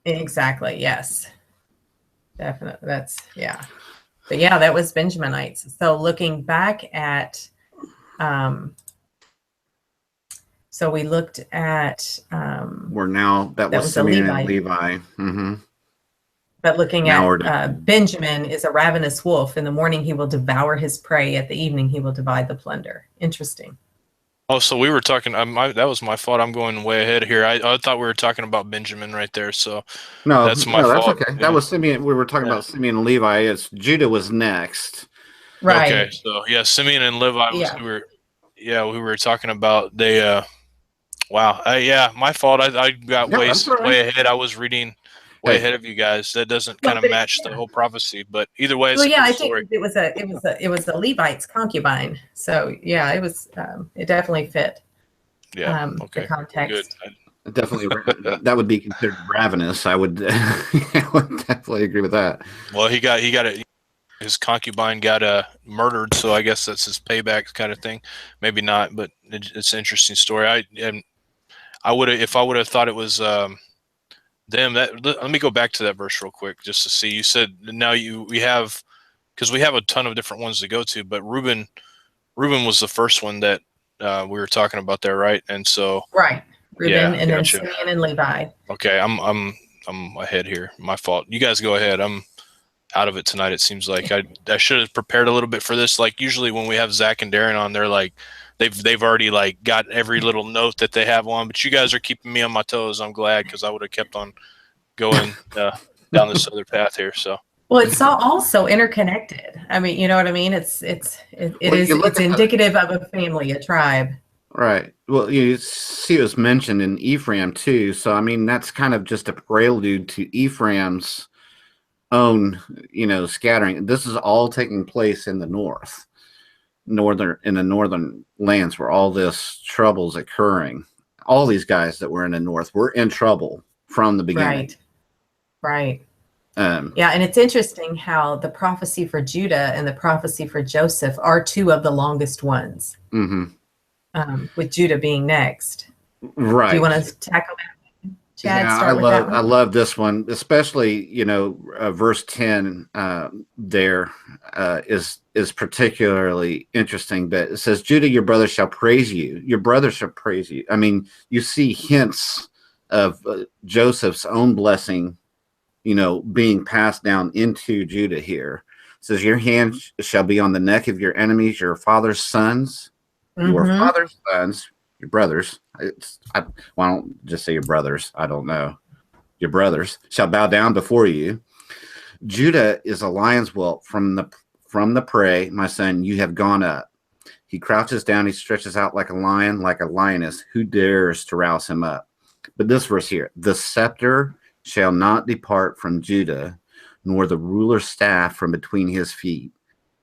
D: Exactly. Yes. Definitely. But yeah, that was Benjaminites. So looking back at. So we looked at
C: that was Simeon and Levi. Mm-hmm.
D: But looking at Benjamin is a ravenous wolf. In the morning he will devour his prey. At the evening he will divide the plunder. Interesting.
A: Oh, so we were talking. That was my fault. I'm going way ahead here. I thought we were talking about Benjamin right there. So that's my fault.
C: That's okay. Yeah. That was Simeon. We were talking about Simeon and Levi. Judah was next.
D: Right.
A: Okay. So yeah, Simeon and Levi. We were talking about they. Wow. My fault. I got way ahead. I was reading way ahead of you guys. That doesn't kind of match the whole prophecy, but either way, it's a good story.
D: Think it was the Levite's concubine. So yeah, it was. It definitely fit.
A: Yeah. Okay.
D: The context.
C: Good. Definitely, that would be considered ravenous. I would definitely agree with that.
A: Well, he got it. His concubine got murdered, so I guess that's his payback kind of thing. Maybe not, but it's an interesting story. I would have, if I would have thought it was them. Let me go back to that verse real quick just to see. You said now we have, because we have a ton of different ones to go to, but Reuben was the first one that we were talking about there, right? And so
D: right, Reuben, and then Simeon and Levi.
A: Okay, I'm ahead here. My fault. You guys go ahead. I'm out of it tonight. It seems like I should have prepared a little bit for this. Like usually when we have Zach and Darren on, they're like they've already like got every little note that they have on. But you guys are keeping me on my toes. I'm glad, because I would have kept on going down this other path here. So.
D: Well, it's also interconnected. I mean, you know what I mean? It's indicative of a family, a tribe.
C: Right. Well, you see it was mentioned in Ephraim too. So I mean, that's kind of just a prelude to Ephraim's own, scattering. This is all taking place in the northern lands where all this trouble's occurring. All these guys that were in the north were in trouble from the beginning.
D: Right. Yeah, and it's interesting how the prophecy for Judah and the prophecy for Joseph are two of the longest ones, with Judah being next.
C: Right.
D: Do you want to tackle that, Chad?
C: Yeah, I love this one, especially verse 10 there is particularly interesting. But it says, Judah, your brothers shall praise you. Your brothers shall praise you. I mean, you see hints of Joseph's own blessing, being passed down into Judah here. It says, your hand shall be on the neck of your enemies, your father's sons, your father's sons, your brothers. Why don't just say your brothers? I don't know. Your brothers shall bow down before you. Judah is a lion's whelp from the prey. My son, you have gone up. He crouches down. He stretches out like a lion, like a lioness. Who dares to rouse him up? But this verse here, the scepter shall not depart from Judah, nor the ruler's staff from between his feet,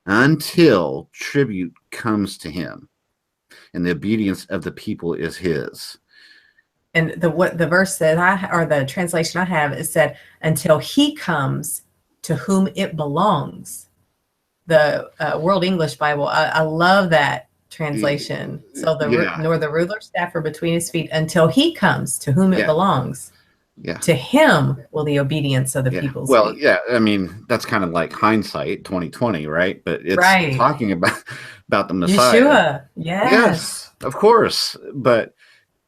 C: until tribute comes to him, and the obedience of the people is his.
D: And what the verse said, or the translation I have, is said, until he comes to whom it belongs. The World English Bible, I love that translation. So nor the ruler's staff are between his feet until he comes to whom it belongs. Yeah. To him will the obedience of the people speak.
C: Yeah, I mean, that's kind of like hindsight 2020, right? But it's talking about the Messiah.
D: Yeshua, yes,
C: of course. But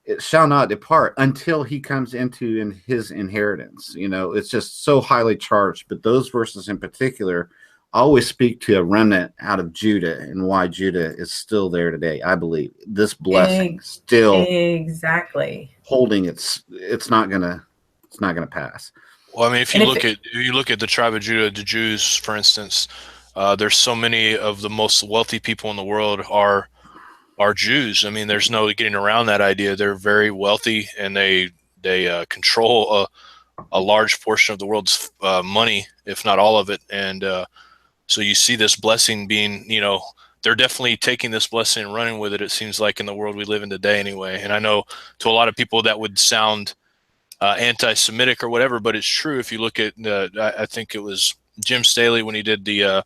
C: it shall not depart until he comes into his inheritance. It's just so highly charged. But those verses in particular always speak to a remnant out of Judah and why Judah is still there today. I believe this blessing still holding it's not gonna pass.
A: Well, I mean, if you look at the tribe of Judah, the Jews, for instance, there's so many of the most wealthy people in the world are Jews. I mean, there's no getting around that idea. They're very wealthy, and they control a large portion of the world's money, if not all of it. And so you see this blessing being, they're definitely taking this blessing and running with it. It seems like in the world we live in today, anyway. And I know to a lot of people that would sound anti-Semitic or whatever, but it's true. If you look at I think it was Jim Staley when he did the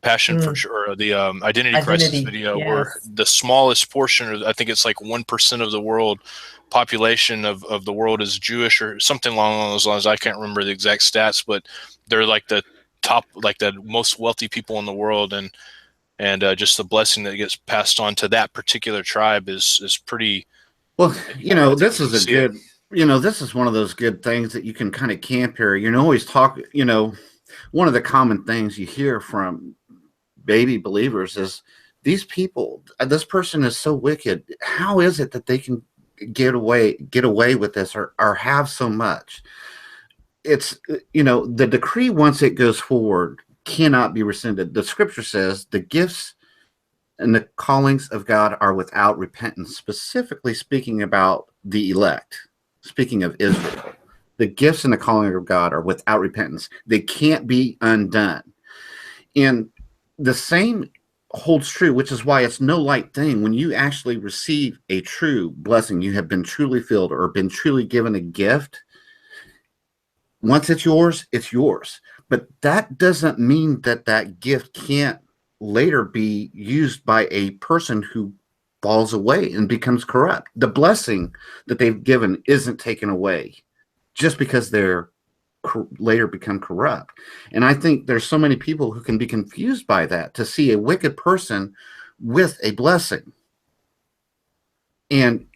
A: Passion for Sure, the Identity Crisis video, where the smallest portion, I think it's like 1% of the world population of the world is Jewish or something along those lines. I can't remember the exact stats, but they're like the top, like the most wealthy people in the world, and just the blessing that gets passed on to that particular tribe is pretty.
C: Well, this is a good. This is one of those good things that you can kind of camp here. Always talk, one of the common things you hear from baby believers is these people, this person is so wicked. How is it that they can get away with this or have so much? It's, the decree, once it goes forward, cannot be rescinded. The scripture says the gifts and the callings of God are without repentance, specifically speaking about the elect. Speaking of Israel, the gifts and the calling of God are without repentance. They can't be undone. And the same holds true, which is why it's no light thing when you actually receive a true blessing. You have been truly filled or been truly given a gift. Once it's yours, it's yours. But that doesn't mean that gift can't later be used by a person who falls away and becomes corrupt. The blessing that they've given isn't taken away just because they're later become corrupt. And I think there's so many people who can be confused by that, to see a wicked person with a blessing. And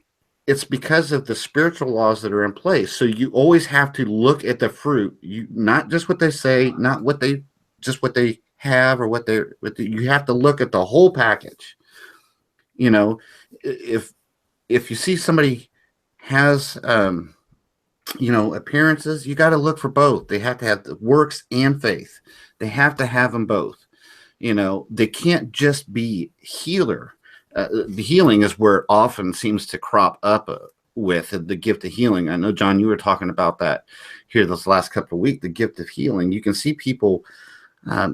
C: it's because of the spiritual laws that are in place. So you always have to look at the fruit, not just what they say, not what they have or you have to look at the whole package. If you see somebody has appearances, you got to look for both. They have to have the works and faith. They have to have them both. They can't just be healer. The healing is where it often seems to crop up with the gift of healing. I know, John, you were talking about that here this last couple of weeks, the gift of healing. You can see people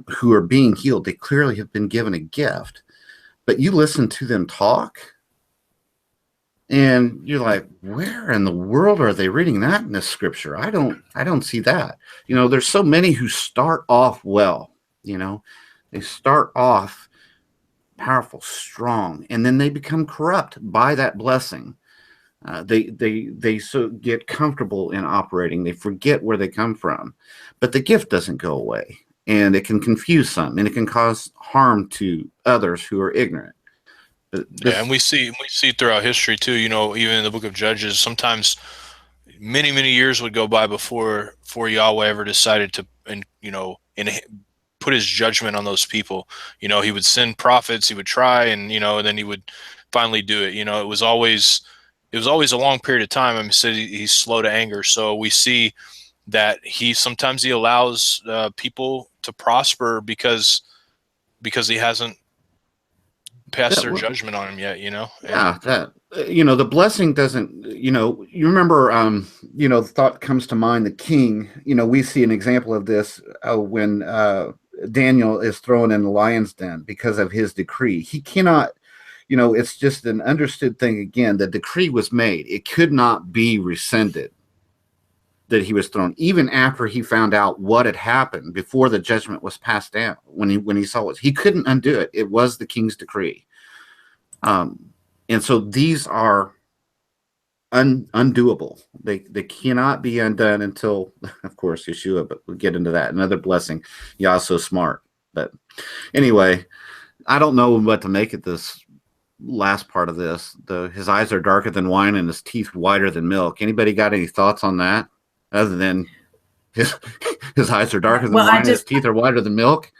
C: who are being healed. They clearly have been given a gift, but you listen to them talk and you're like, where in the world are they reading that in this scripture? I don't see that. There's so many who start off well, they start off powerful, strong, and then they become corrupt by that blessing. They so get comfortable in operating. They forget where they come from, but the gift doesn't go away, and it can confuse some, and it can cause harm to others who are ignorant.
A: And we see throughout history too. Even in the book of Judges, sometimes many years would go by before Yahweh ever decided to, put his judgment on those people. He would send prophets, he would try, and then he would finally do it. It was always a long period of time. I mean, said he's slow to anger. So we see that sometimes he allows people to prosper because he hasn't passed their judgment on him yet.
C: Yeah, that the blessing doesn't. You remember. The thought comes to mind. The king. We see an example of this when Daniel is thrown in the lion's den because of his decree. He cannot. It's just an understood thing. Again, the decree was made. It could not be rescinded. That he was thrown, even after he found out what had happened before the judgment was passed down. When he saw it, he couldn't undo it. It was the king's decree. And so these are undoable. They cannot be undone until, of course, Yeshua. But we'll get into that. Another blessing. Yah's so smart. But anyway, I don't know what to make of this last part of this. His eyes are darker than wine and his teeth whiter than milk. Anybody got any thoughts on that? Other than his eyes are darker than wine, his teeth are whiter than milk.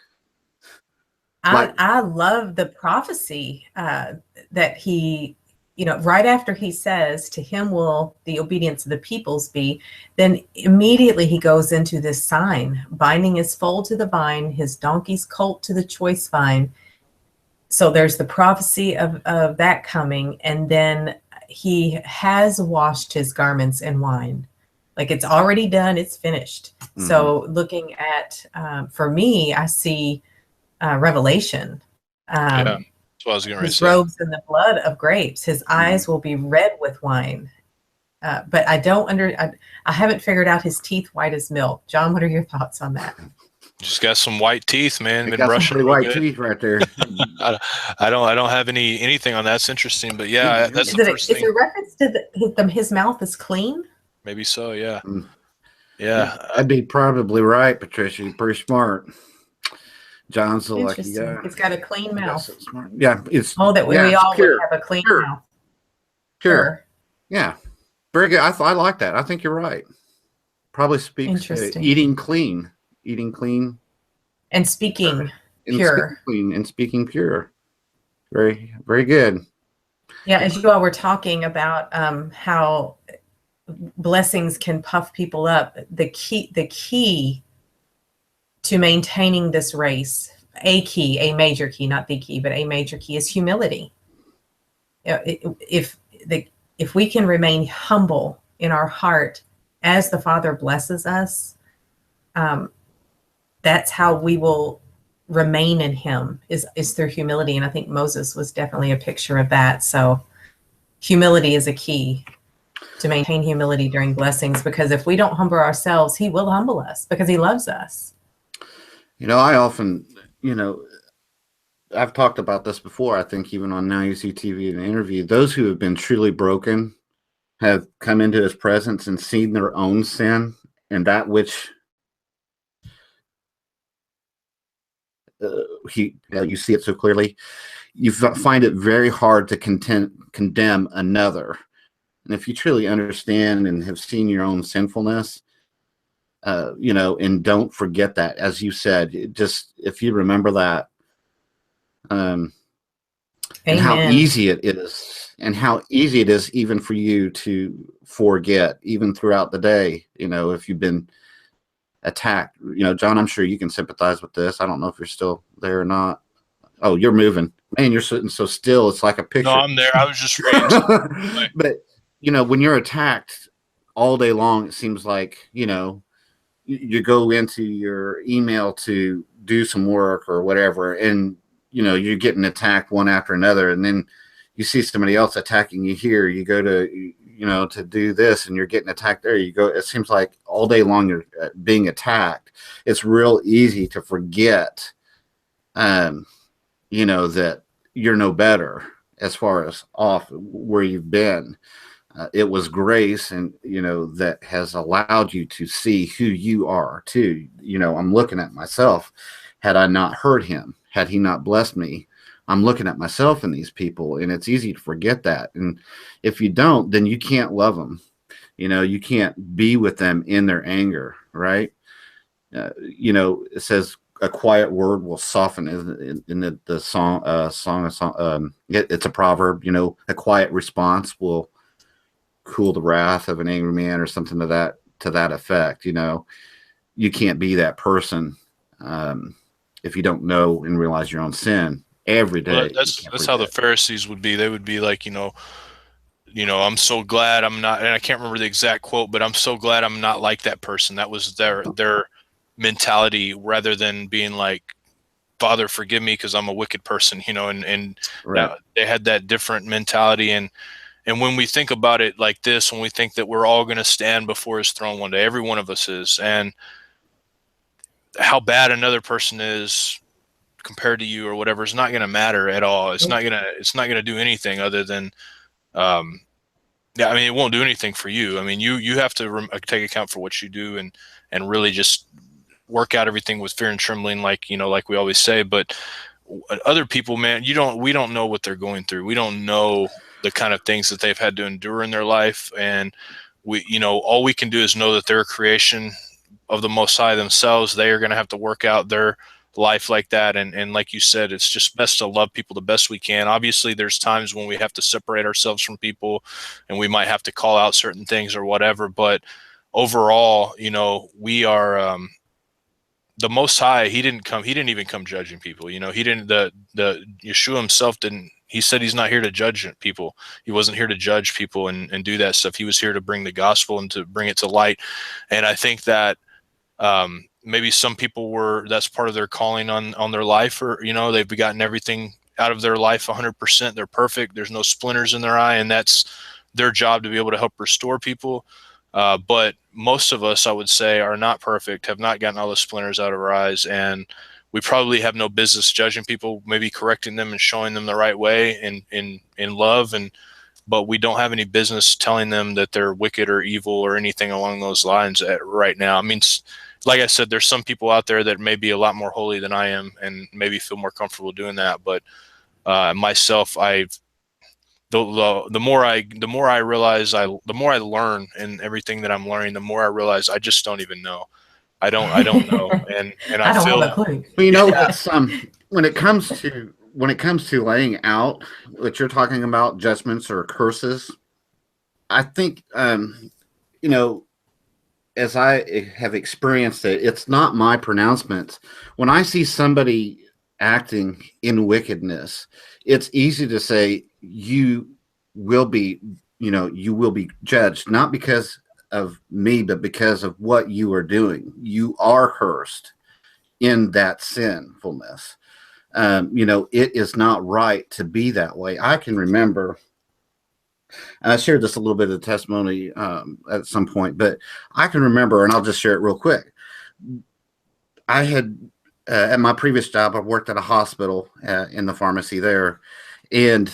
D: I love the prophecy that he, right after he says, to him will the obedience of the peoples be, then immediately he goes into this sign, binding his foal to the vine, his donkey's colt to the choice vine. So there's the prophecy of that coming. And then he has washed his garments in wine. Like, it's already done. It's finished. Mm-hmm. So looking at, for me, I see Revelation.
A: That's what I was going to say.
D: His robes in the blood of grapes. His eyes will be red with wine. But I haven't figured out his teeth white as milk. John, what are your thoughts on that?
A: Just got some white teeth, man.
C: Been brushing some white teeth right there.
A: I don't have anything on that. That's interesting, but yeah, that's the first thing.
D: Is it a reference to his mouth is clean?
A: Maybe so, yeah. Yeah.
C: I'd be probably right, Patricia. You're pretty smart. John's the lucky guy.
D: It's got a clean mouth.
C: So smart. Yeah, it's
D: that we all would have a clean mouth.
C: Sure. Yeah. Very good. I like that. I think you're right. Probably speaks eating clean.
D: And speaking pure.
C: And speaking pure. Very, very good.
D: Yeah, as you all were talking about how blessings can puff people up, the key to maintaining this race, a major key, not the key, but a major key, is humility. If we can remain humble in our heart as the Father blesses us, that's how we will remain in him, is through humility. And I think Moses was definitely a picture of that. So humility is a key to maintain humility during blessings, because if we don't humble ourselves, he will humble us because he loves us.
C: I often, I've talked about this before, I think even on Now You See TV in an interview, those who have been truly broken have come into his presence and seen their own sin and that which you see it so clearly. You find it very hard to condemn another. And if you truly understand and have seen your own sinfulness, and don't forget that, as you said, just if you remember that, and how easy it is, even for you to forget, even throughout the day, if you've been attacked. John, I'm sure you can sympathize with this. I don't know if you're still there or not. Oh, you're moving. Man, you're sitting so still. It's like a picture.
A: No, I'm there. I was just reading.
C: But when you're attacked all day long, it seems like, you go into your email to do some work or whatever, and, you're getting attacked one after another. And then you see somebody else attacking you here. You go to, to do this, and you're getting attacked there. You go, it seems like all day long you're being attacked. It's real easy to forget, that you're no better as far as off where you've been. It was grace, and that has allowed you to see who you are too. I'm looking at myself. Had I not heard him, had he not blessed me, I'm looking at myself in these people, and it's easy to forget that. And if you don't, then you can't love them. You can't be with them in their anger, right? It says a quiet word will soften. In the song, it's a proverb. A quiet response will cool the wrath of an angry man, or something to that effect. You can't be that person if you don't know and realize your own sin every day.
A: Well, that's how the Pharisees would be. They would be like, I'm so glad I'm not, and I can't remember the exact quote, but I'm so glad I'm not like that person. That was their mentality, rather than being like, Father, forgive me because I'm a wicked person, and
C: Right.
A: they had that different mentality. And when we think about it like this, when we think that we're all going to stand before his throne one day, every one of us is, and how bad another person is compared to you or whatever is not going to matter at all. It's not going to do anything other than, it won't do anything for you. I mean, you have to take account for what you do, and really just work out everything with fear and trembling, like we always say. But other people, man, we don't know what they're going through. We don't know the kind of things that they've had to endure in their life. And all we can do is know that they're a creation of the Most High themselves. They are going to have to work out their life like that. And like you said, it's just best to love people the best we can. Obviously, there's times when we have to separate ourselves from people, and we might have to call out certain things or whatever. But overall, we are, the Most High. He didn't even come judging people. He didn't, the Yeshua himself didn't. He said he's not here to judge people. He wasn't here to judge people and do that stuff. He was here to bring the gospel and to bring it to light. And I think that maybe some people that's part of their calling on their life, or, they've gotten everything out of their life 100%. They're perfect. There's no splinters in their eye. And that's their job, to be able to help restore people. But most of us, I would say, are not perfect, have not gotten all the splinters out of our eyes. And we probably have no business judging people, maybe correcting them and showing them the right way in love. But we don't have any business telling them that they're wicked or evil or anything along those lines right now. I mean, like I said, there's some people out there that may be a lot more holy than I am and maybe feel more comfortable doing that. But myself, the more I realize, the more I learn, and everything that I'm learning, the more I realize I just don't even know. I don't know. And I
D: don't
A: feel,
D: have a clue.
C: Well, that's when it comes to laying out what you're talking about, judgments or curses. I think, as I have experienced it, it's not my pronouncements. When I see somebody acting in wickedness, it's easy to say you will be judged, not because of me, but because of what you are doing. You are cursed in that sinfulness. It is not right to be that way. I can remember, and I shared this a little bit of the testimony at some point, but I can remember, and I'll just share it real quick. I had, at my previous job, I worked at a hospital in the pharmacy there, and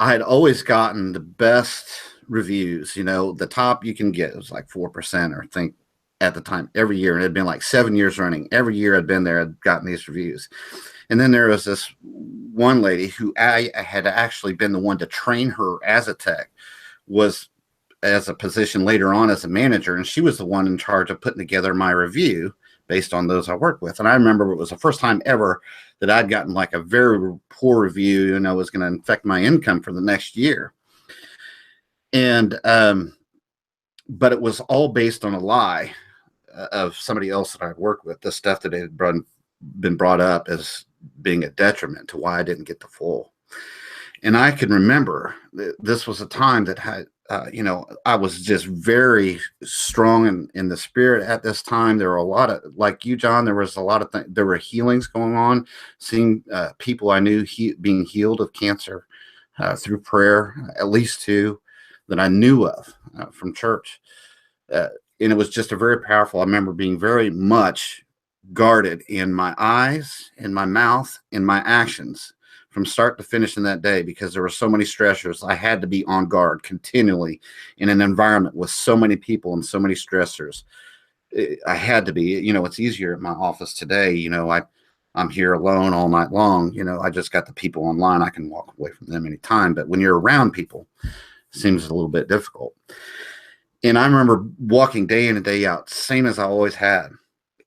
C: I had always gotten the best reviews. The top you can get was like 4%, or I think at the time, every year. And it had been like 7 years running. Every year I'd been there, I'd gotten these reviews. And then there was this one lady who I had actually been the one to train her as a tech, was as a position later on as a manager. And she was the one in charge of putting together my review based on those I worked with. And I remember it was the first time ever that I'd gotten like a very poor review, and I was going to affect my income for the next year. And, but it was all based on a lie of somebody else that I'd worked with, the stuff that had been brought up as being a detriment to why I didn't get the full. And I can remember this was a time that I was just very strong in the spirit at this time. There were a lot of, like you, John, there was a lot of there were healings going on, seeing people I knew being healed of cancer through prayer, at least two that I knew of from church. And it was just a very powerful. I remember being very much guarded in my eyes, in my mouth, in my actions from start to finish in that day, because there were so many stressors. I had to be on guard continually in an environment with so many people and so many stressors. I had to be. It's easier at my office today. I'm here alone all night long. I just got the people online. I can walk away from them anytime. But when you're around people, it seems a little bit difficult. And I remember walking day in and day out, same as I always had.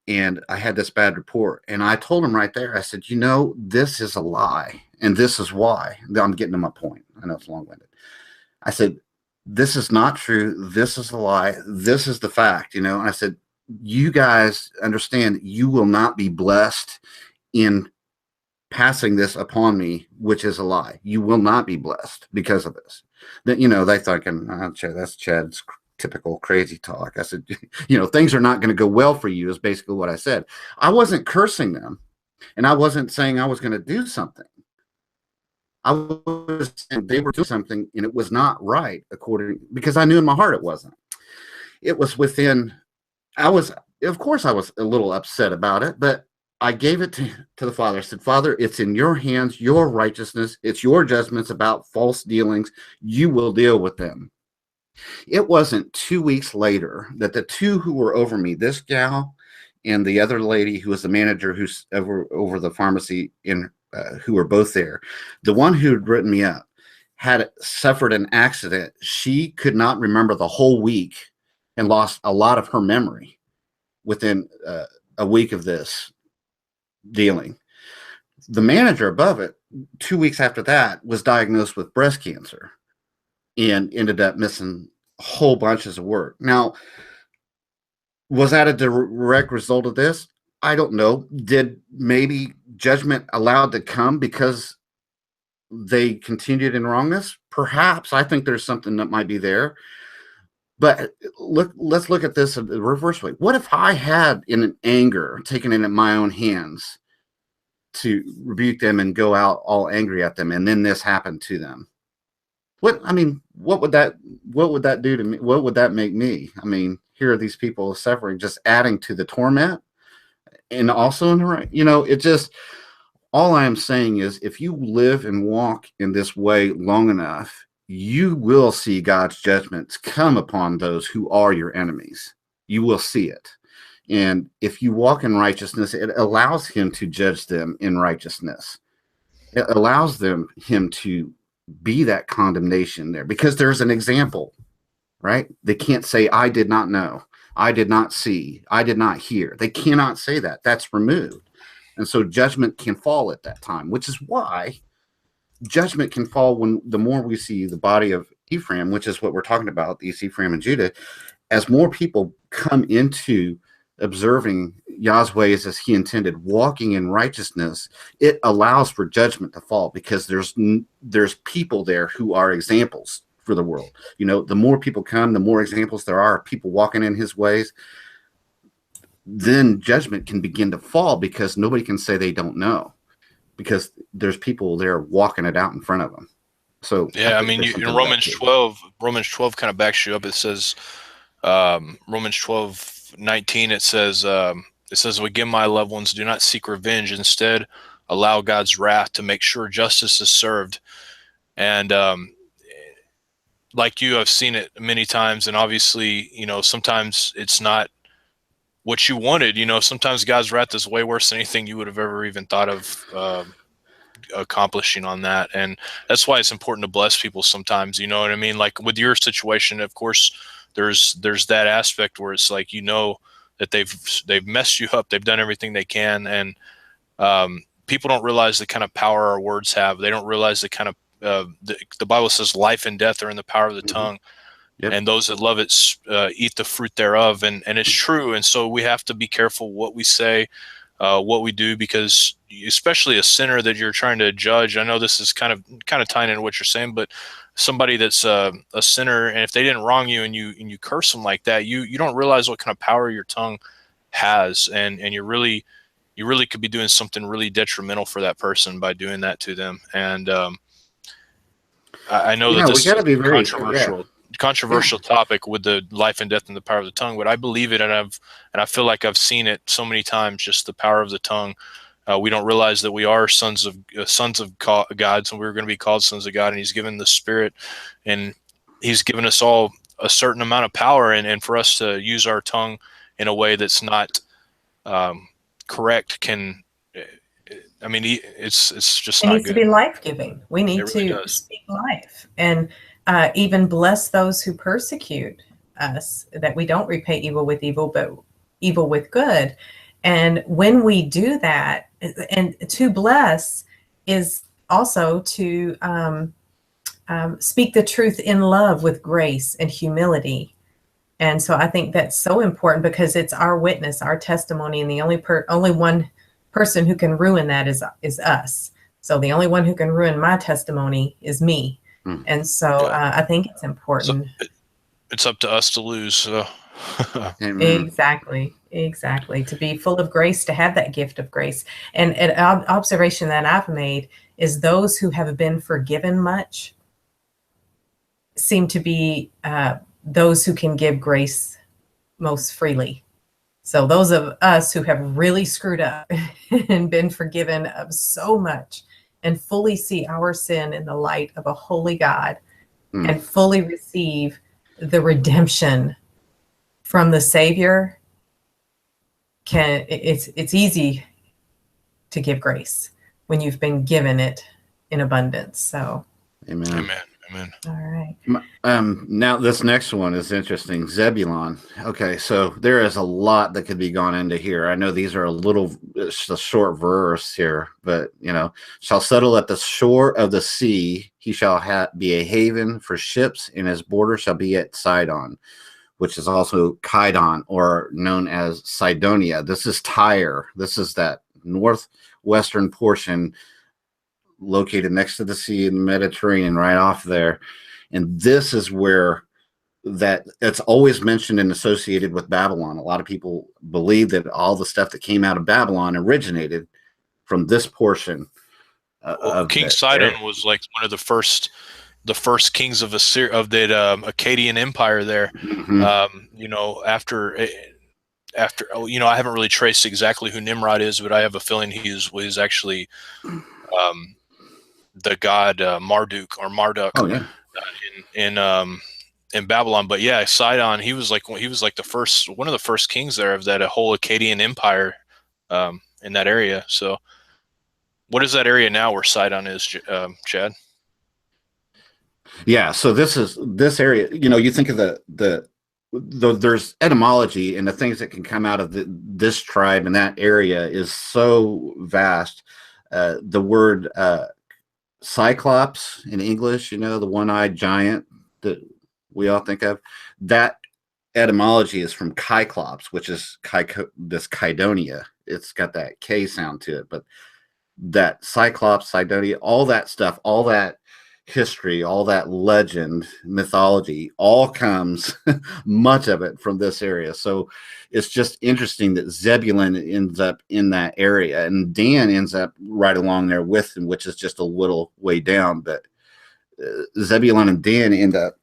C: And I had this bad report. And I told him right there, I said, this is a lie. And this is why. I'm getting to my point. I know it's long-winded. I said, this is not true. This is a lie. This is the fact, And I said, you guys understand you will not be blessed in passing this upon me, which is a lie. You will not be blessed because of this. That, they thinking, that's Chad's typical crazy talk. I said, things are not going to go well for you is basically what I said. I wasn't cursing them, and I wasn't saying I was going to do something. I was saying they were doing something, and it was not right because I knew in my heart it wasn't. It was within. Of course, I was a little upset about it, but I gave it to the Father. I said, Father, it's in your hands, your righteousness. It's your judgments about false dealings. You will deal with them. It wasn't 2 weeks later that the two who were over me, this gal and the other lady who was the manager who's over the pharmacy, who were both there, the one who had written me up had suffered an accident. She could not remember the whole week and lost a lot of her memory within a week of this dealing. The manager above it, 2 weeks after that, was diagnosed with breast cancer and ended up missing whole bunches of work. Now, was that a direct result of this? I don't know. Did maybe judgment allowed to come because they continued in wrongness? Perhaps. I think there's something that might be there. But let's look at this in the reverse way. What if I had, in an anger, taken it in my own hands to rebuke them and go out all angry at them, and then this happened to them? What would that do to me? What would that make me? Here are these people suffering, just adding to the torment, and also in the right. It just, all I am saying is, if you live and walk in this way long enough, you will see God's judgments come upon those who are your enemies. You will see it. And if you walk in righteousness, it allows him to judge them in righteousness. It allows him to be that condemnation there, because there's an example, right? They can't say, I did not know, I did not see, I did not hear. They cannot say that. That's removed. And so judgment can fall at that time, which is why judgment can fall when the more we see the body of Ephraim, which is what we're talking about, these Ephraim and Judah, as more people come into observing Yah's ways as he intended, walking in righteousness, it allows for judgment to fall, because there's people there who are examples for the world. The more people come, the more examples there are of people walking in his ways. Then judgment can begin to fall, because nobody can say they don't know, because there's people there walking it out in front of them. So
A: yeah, in Romans 12 kind of backs you up. It says, Romans 12:19, it says, again, my loved ones, do not seek revenge. Instead, allow God's wrath to make sure justice is served. And like you, I've seen it many times. And obviously, sometimes it's not what you wanted. Sometimes God's wrath is way worse than anything you would have ever even thought of accomplishing on that. And that's why it's important to bless people sometimes. You know what I mean? Like with your situation, of course, there's that aspect where it's like, that they've messed you up. They've done everything they can. And people don't realize the kind of power our words have. They don't realize the kind of, the Bible says life and death are in the power of the tongue. Yep. And those that love it eat the fruit thereof. And it's true. And so we have to be careful what we say. what we do, because especially a sinner that you're trying to judge. I know this is kind of tying into what you're saying, but somebody that's a sinner, and if they didn't wrong you and you curse them like that, you don't realize what kind of power your tongue has, and you really could be doing something really detrimental for that person by doing that to them. And I know that
C: We
A: this
C: got to
A: is
C: be
A: a
C: very
A: controversial topic with the life and death and the power of the tongue, but I believe it, and I feel like I've seen it so many times, just the power of the tongue. We don't realize that we are sons of God, so we're going to be called sons of God, and He's given the Spirit, and He's given us all a certain amount of power, and for us to use our tongue in a way that's not correct can, I mean, it's just
D: It
A: not
D: needs to
A: good.
D: be life-giving. We need
A: It really
D: to
A: does.
D: speak life, and even bless those who persecute us, that we don't repay evil with evil, but evil with good. And when we do that, and to bless is also to speak the truth in love with grace and humility. And so I think that's so important, because it's our witness, our testimony, and the only one person who can ruin that is us. So the only one who can ruin my testimony is me. And so I think it's important.
A: So it's up to us to lose. So.
D: Exactly. To be full of grace, to have that gift of grace. And an observation that I've made is those who have been forgiven much seem to be those who can give grace most freely. So those of us who have really screwed up and been forgiven of so much, and fully see our sin in the light of a holy God, and fully receive the redemption from the Savior, it's easy to give grace when you've been given it in abundance. So
C: Amen.
D: All right.
C: Now this next one is interesting. Zebulon. Okay, so there is a lot that could be gone into here. I know these are a short verse here, but shall settle at the shore of the sea. He shall be a haven for ships, and his border shall be at Sidon, which is also Kidon, or known as Sidonia. This is Tyre. This is that northwestern portion located next to the sea in the Mediterranean, right off there. And this is where that it's always mentioned and associated with Babylon. A lot of people believe that all the stuff that came out of Babylon originated from this portion.
A: King Sidon was like one of the first kings of Assyria, of that Akkadian Empire there. After I haven't really traced exactly who Nimrod is, but I have a feeling he's actually the god Marduk or Marduk.
C: Oh, yeah.
A: In Babylon. But yeah, Sidon, he was like one of the first kings there of that whole Akkadian Empire in that area. So what is that area now where Sidon is, Chad?
C: Yeah, so this area, you think of there's etymology, and the things that can come out of this tribe and that area is so vast. The word Cyclops in English, the one-eyed giant that we all think of, that etymology is from Cyclops, which is this Kydonia. It's got that K sound to it, but that Cyclops, Cydonia, all that stuff, all that history, all that legend, mythology, all comes, much of it, from this area. So it's just interesting that Zebulun ends up in that area, and Dan ends up right along there with him, which is just a little way down. But Zebulun and Dan end up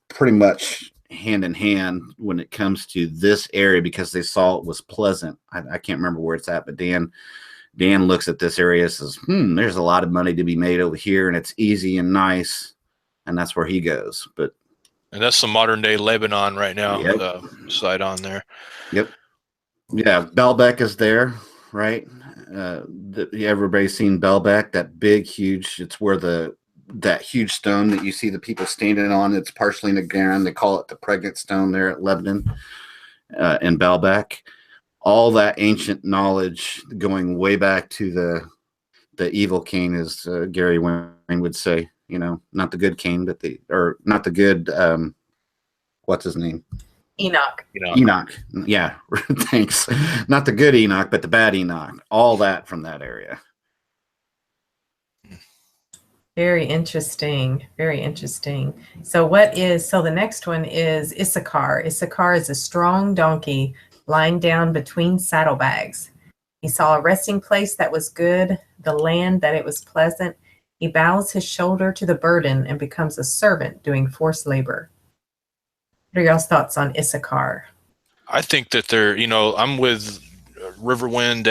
C: pretty much hand in hand when it comes to this area, because they saw it was pleasant. I can't remember where it's at, but Dan looks at this area and says, there's a lot of money to be made over here, and it's easy and nice, and that's where he goes.
A: And that's the modern day Lebanon right now.
C: Yep.
A: Sidon there.
C: Yep. Yeah, Baalbek is there, right? Everybody's seen Baalbek, that big, huge. It's where that huge stone that you see the people standing on. It's partially in the ground. They call it the pregnant stone there at Lebanon, in Baalbek. All that ancient knowledge going way back to the evil king, as Gary Wayne would say. Not the good king, but not the good. What's his name?
D: Enoch.
C: Enoch. Yeah, thanks. Not the good Enoch, but the bad Enoch. All that from that area.
D: Very interesting. Very interesting. So the next one is Issachar. Issachar is a strong donkey lying down between saddlebags. He saw a resting place that was good, the land that it was pleasant. He bows his shoulder to the burden and becomes a servant doing forced labor. What are y'all's thoughts on Issachar?
A: I think that I'm with Riverwind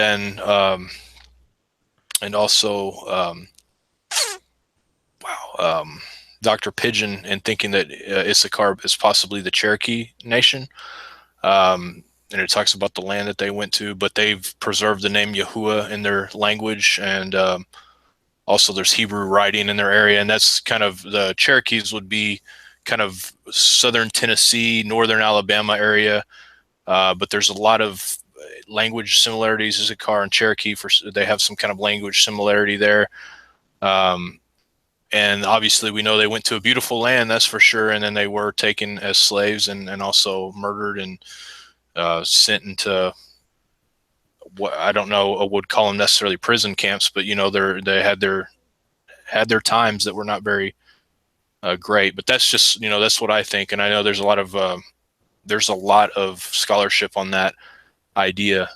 A: and also Dr. Pigeon, and thinking that Issachar is possibly the Cherokee nation. And it talks about the land that they went to, but they've preserved the name Yahuwah in their language, and also there's Hebrew writing in their area, and that's kind of, the Cherokees would be kind of southern Tennessee, northern Alabama area, but there's a lot of language similarities. Issachar and Cherokee, they have some kind of language similarity there. And obviously we know they went to a beautiful land, that's for sure, and then they were taken as slaves and also murdered and sent into what I don't know I would call them necessarily prison camps, but they had their times that were not very great. But that's just that's what I think, and I know there's a lot of scholarship on that idea.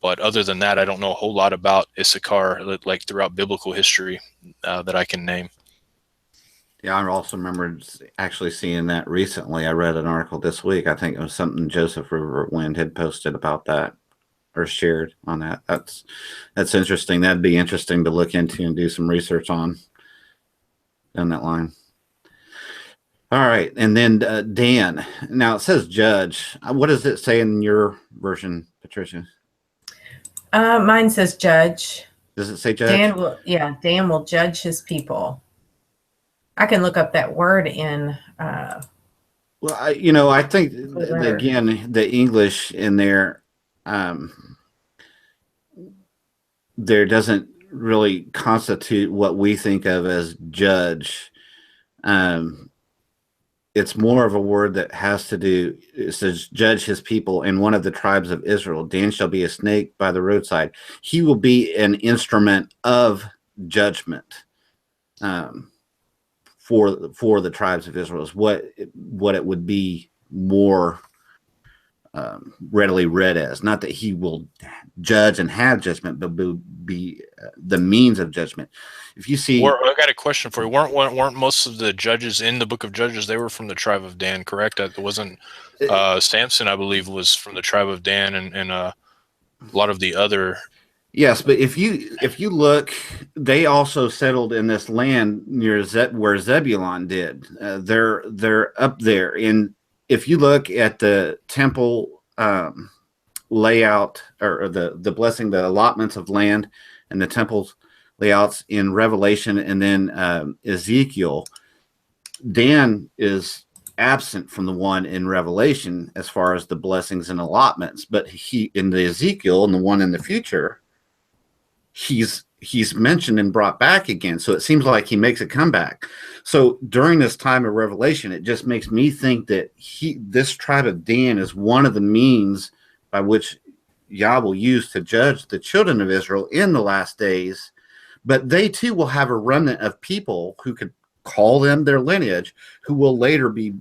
A: But other than that, I don't know a whole lot about Issachar, like throughout biblical history, that I can name.
C: Yeah, I also remember actually seeing that recently. I read an article this week. I think it was something Joseph Riverwind had posted about that or shared on that. That's interesting. That'd be interesting to look into and do some research on down that line. All right. And then Dan. Now it says judge. What does it say in your version, Patricia?
D: Mine says judge.
C: Does it say judge?
D: Dan will judge his people. I can look up that word in.
C: Well, I think again the English in there, there doesn't really constitute what we think of as judge. It's more of a word that has to do. It says judge his people in one of the tribes of Israel. Dan shall be a snake by the roadside. He will be an instrument of judgment. For the tribes of Israel is what it would be more readily read as. Not that he will judge and have judgment, but be the means of judgment. If you see,
A: I got a question for you. Weren't most of the judges in the book of Judges, they were from the tribe of Dan, correct? It wasn't Samson, I believe, was from the tribe of Dan, and a lot of the other.
C: Yes, but if you look, they also settled in this land near where Zebulon did. They're up there, and if you look at the temple layout or the blessing, the allotments of land, and the temple layouts in Revelation, and then Ezekiel, Dan is absent from the one in Revelation as far as the blessings and allotments, but he in the Ezekiel and the one in the future, he's mentioned and brought back again. So it seems like he makes a comeback. So during this time of Revelation, it just makes me think that this tribe of Dan is one of the means by which Yah will use to judge the children of Israel in the last days. But they too will have a remnant of people who could call them their lineage, who will later be,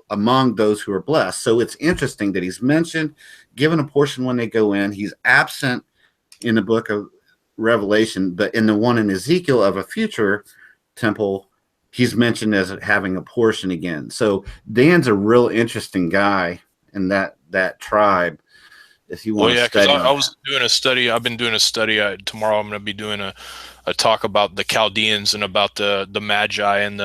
C: among those who are blessed. So it's interesting that he's mentioned, given a portion when they go in. He's absent in the book of Revelation, but in the one in Ezekiel of a future temple, he's mentioned as having a portion again. So Dan's a real interesting guy in that tribe. If you want to study,
A: I was doing a study. I've been doing a study. Tomorrow I'm going to be doing a talk about the Chaldeans and about the Magi and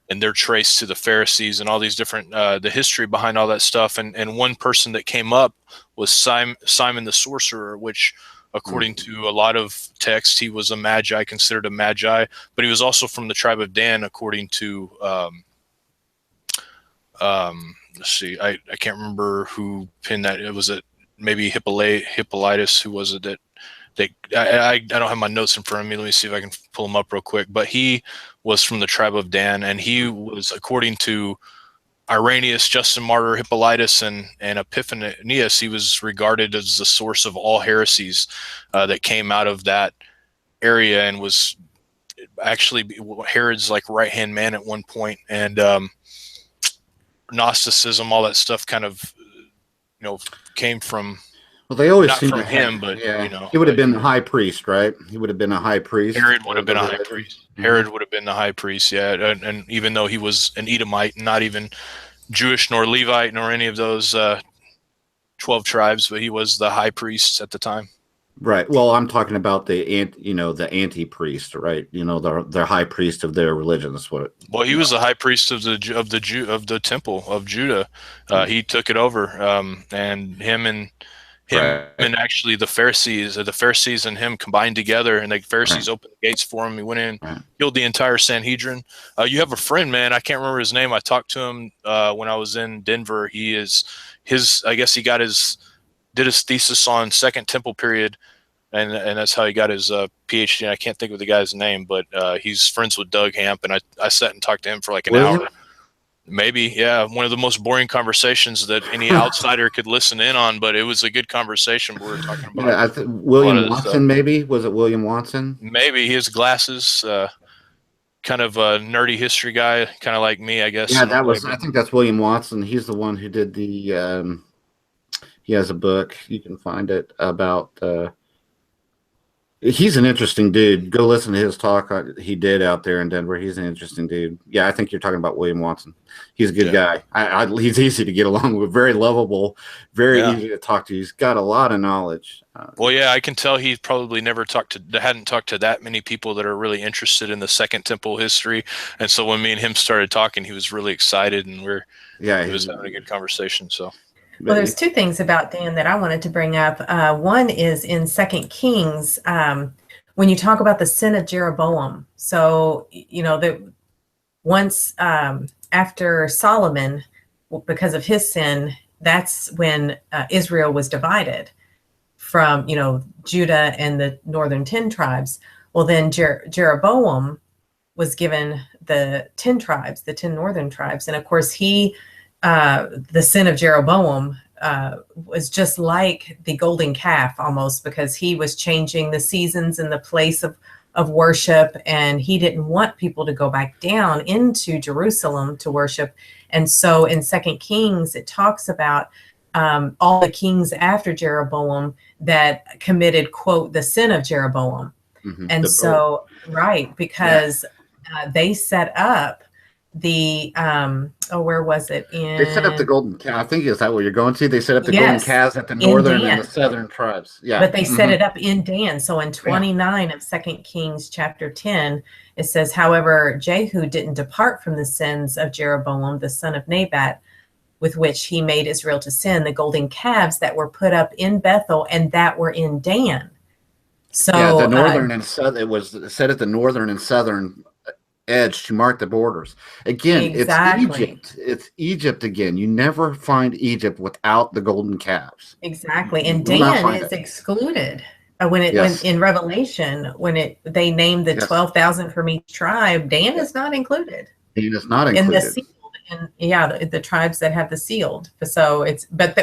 A: their trace to the Pharisees and all these different the history behind all that stuff. And one person that came up was Simon the Sorcerer, which, according to a lot of texts, he was a Magi, considered a Magi, but he was also from the tribe of Dan, according to, let's see, I can't remember who pinned that. Was it maybe Hippolytus? Who was it that I don't have my notes in front of me. Let me see if I can pull them up real quick. But he was from the tribe of Dan, and he was, according to Irenaeus, Justin Martyr, Hippolytus, and Epiphanius, he was regarded as the source of all heresies that came out of that area, and was actually Herod's like right-hand man at one point. And Gnosticism, all that stuff kind of, came from,
C: Well, they always
A: not
C: seem
A: from
C: to
A: him,
C: have,
A: but,
C: he would have been the high priest, right? He would have been a high priest.
A: Herod would have been a high
C: religion.
A: priest.
C: Mm-hmm.
A: Herod would have been the high priest, yeah. And even though he was an Edomite, not even Jewish nor Levite nor any of those 12 tribes, but he was the high priest at the time.
C: Right. Well, I'm talking about the anti-priest, right? The high priest of their religion. That's what.
A: Well, he was the high priest of the temple of Judah. He took it over, and him and actually the Pharisees and him combined together, and the Pharisees opened the gates for him. He went in, killed the entire Sanhedrin. You have a friend, man. I can't remember his name. I talked to him when I was in Denver. I guess he did his thesis on Second Temple period, and that's how he got his PhD. And I can't think of the guy's name, but he's friends with Doug Hamp, and I sat and talked to him for like an hour. Maybe, yeah. One of the most boring conversations that any outsider could listen in on, but it was a good conversation. We were talking about
C: William Watson, maybe? Was it William Watson?
A: Maybe. His glasses, kind of a nerdy history guy, kind of like me, I guess.
C: Yeah, I think that's William Watson. He's the one who did he has a book. You can find it about he's an interesting dude. Go listen to his talk he did out there in Denver. He's an interesting dude. Yeah, I think you're talking about William Watson. He's a good guy. He's easy to get along with, very lovable, very easy to talk to. He's got a lot of knowledge.
A: Well, yeah, I can tell he probably hadn't talked to that many people that are really interested in the Second Temple history. And so when me and him started talking, he was really excited, and he was having a good conversation. So.
D: Well, there's two things about Dan that I wanted to bring up. One is in 2 Kings, when you talk about the sin of Jeroboam. So, once after Solomon, because of his sin, that's when Israel was divided from, Judah and the northern 10 tribes. Well, then Jeroboam was given the 10 tribes, the 10 northern tribes. And of course, the sin of Jeroboam was just like the golden calf almost, because he was changing the seasons and the place of worship, and he didn't want people to go back down into Jerusalem to worship. And so in 2 Kings, it talks about all the kings after Jeroboam that committed, quote, the sin of Jeroboam. Mm-hmm. And because they set up the where was it?
C: They set up the golden calf. I think is that what you're going to? They set up the golden calves at the northern and the southern tribes. Yeah,
D: but they set it up in Dan. So in 29 of 2 Kings chapter 10, it says, however, Jehu didn't depart from the sins of Jeroboam, the son of Nebat, with which he made Israel to sin, the golden calves that were put up in Bethel and that were in Dan. So
C: the northern and southern, it was set at the northern and southern edge to mark the borders. Again, exactly. It's Egypt. It's Egypt again. You never find Egypt without the golden calves.
D: Exactly. And Dan is excluded. When in Revelation, they name the 12,000 from each tribe, Dan is not included.
C: Dan is not included.
D: In the sealed, the tribes that have the sealed. So but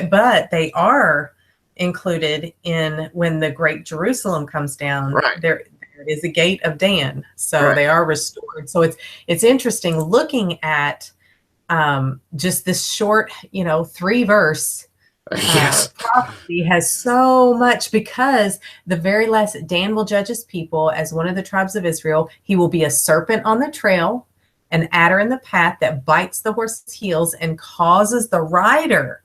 D: they are included in when the Great Jerusalem comes down.
C: Right.
D: There is a gate of Dan, so they are restored. So it's interesting looking at just this short, 3-verse prophecy has so much, because the very last, Dan will judge his people as one of the tribes of Israel. He will be a serpent on the trail, an adder in the path that bites the horse's heels and causes the rider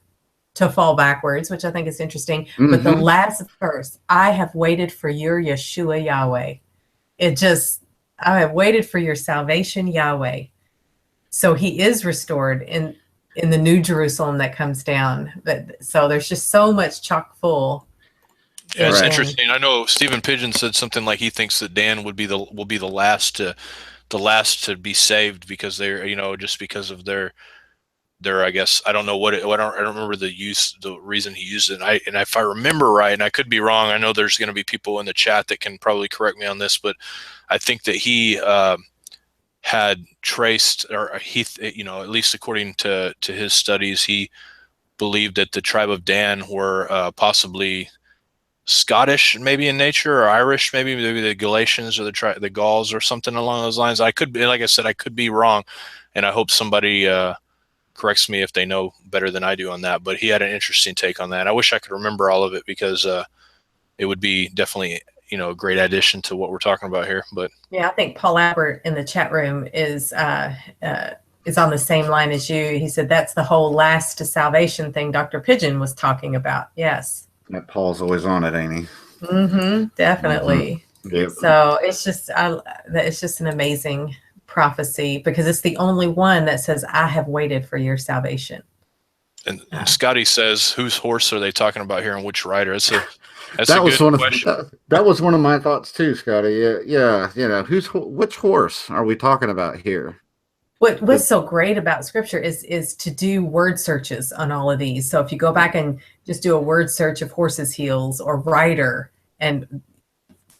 D: to fall backwards, which I think is interesting. Mm-hmm. But the last verse, I have waited for your Yeshua Yahweh. I have waited for your salvation Yahweh. So he is restored in the new Jerusalem that comes down. But so there's just so much chock full.
A: Yeah, it's interesting. I know Stephen Pigeon said something like he thinks that Dan will be the last to be saved, because they're just because of their I guess I don't know I don't remember the reason he used it. And if I remember right, and I could be wrong, I know there's going to be people in the chat that can probably correct me on this, but I think that he had traced, or he, at least according to his studies, he believed that the tribe of Dan were possibly Scottish, maybe in nature, or Irish, maybe the Galatians or the Gauls or something along those lines. I could be, like I said, I could be wrong, and I hope somebody corrects me if they know better than I do on that. But he had an interesting take on that. I wish I could remember all of it, because it would be definitely a great addition to what we're talking about here. But
D: yeah, I think Paul Albert in the chat room is on the same line as you. He said that's the whole last to salvation thing Dr. Pigeon was talking about. Yes.
C: That Paul's always on it, ain't he?
D: Definitely.
C: Yep.
D: So it's just an amazing prophecy, because it's the only one that says, I have waited for your salvation.
A: And Scotty says, whose horse are they talking about here, and which rider? That's a
C: that was
A: good question.
C: That was one of my thoughts too, Scotty. Yeah. Which horse are we talking about here?
D: What's so great about scripture is to do word searches on all of these. So if you go back and just do a word search of horse's heels or rider, and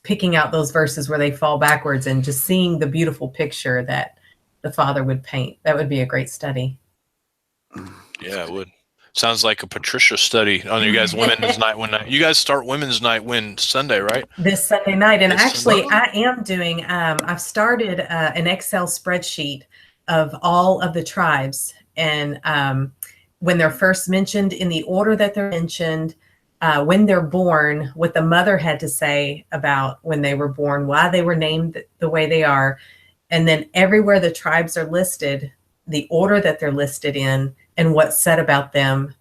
D: picking out those verses where they fall backwards, and just seeing the beautiful picture that the Father would paint, that would be a great study.
A: Yeah, it would. Sounds like a Patricia study on you guys' women's night. When you guys start women's night, Sunday, right?
D: This Sunday night. And
A: this
D: actually,
A: Sunday?
D: I am doing, I've started an Excel spreadsheet of all of the tribes, and when they're first mentioned, in the order that they're mentioned, when they're born, what the mother had to say about when they were born, why they were named the way they are, and then everywhere the tribes are listed, the order that they're listed in, and what's said about them,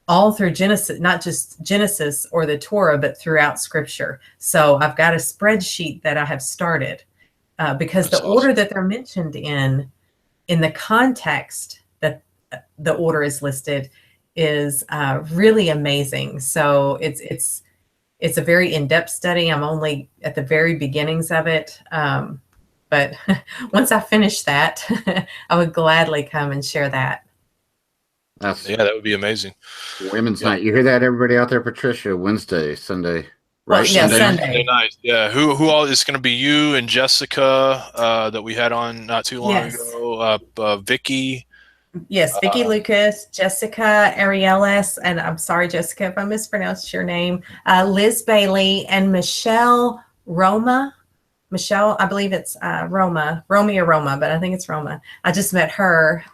D: all through Genesis, not just Genesis or the Torah, but throughout Scripture. So I've got a spreadsheet that I have started, because
A: That's
D: the order
A: awesome.
D: that they're mentioned in the context that the order is listed, is really amazing. So it's a very in-depth study. I'm only at the very beginnings of it. But once I finish that, I would gladly come and share that.
A: That would be amazing.
C: Women's night. You hear that, everybody out there? Patricia, Wednesday, Sunday, right?
D: Well, yeah,
A: Sunday night. Yeah. Who all is going to be? You and Jessica that we had on not too long ago. Vicky.
D: Yes, Vicky Lucas, Jessica Arielis, and I'm sorry, Jessica, if I mispronounced your name, Liz Bailey, and Michelle Roma. Michelle, I believe it's Roma, but I think it's Roma. I just met her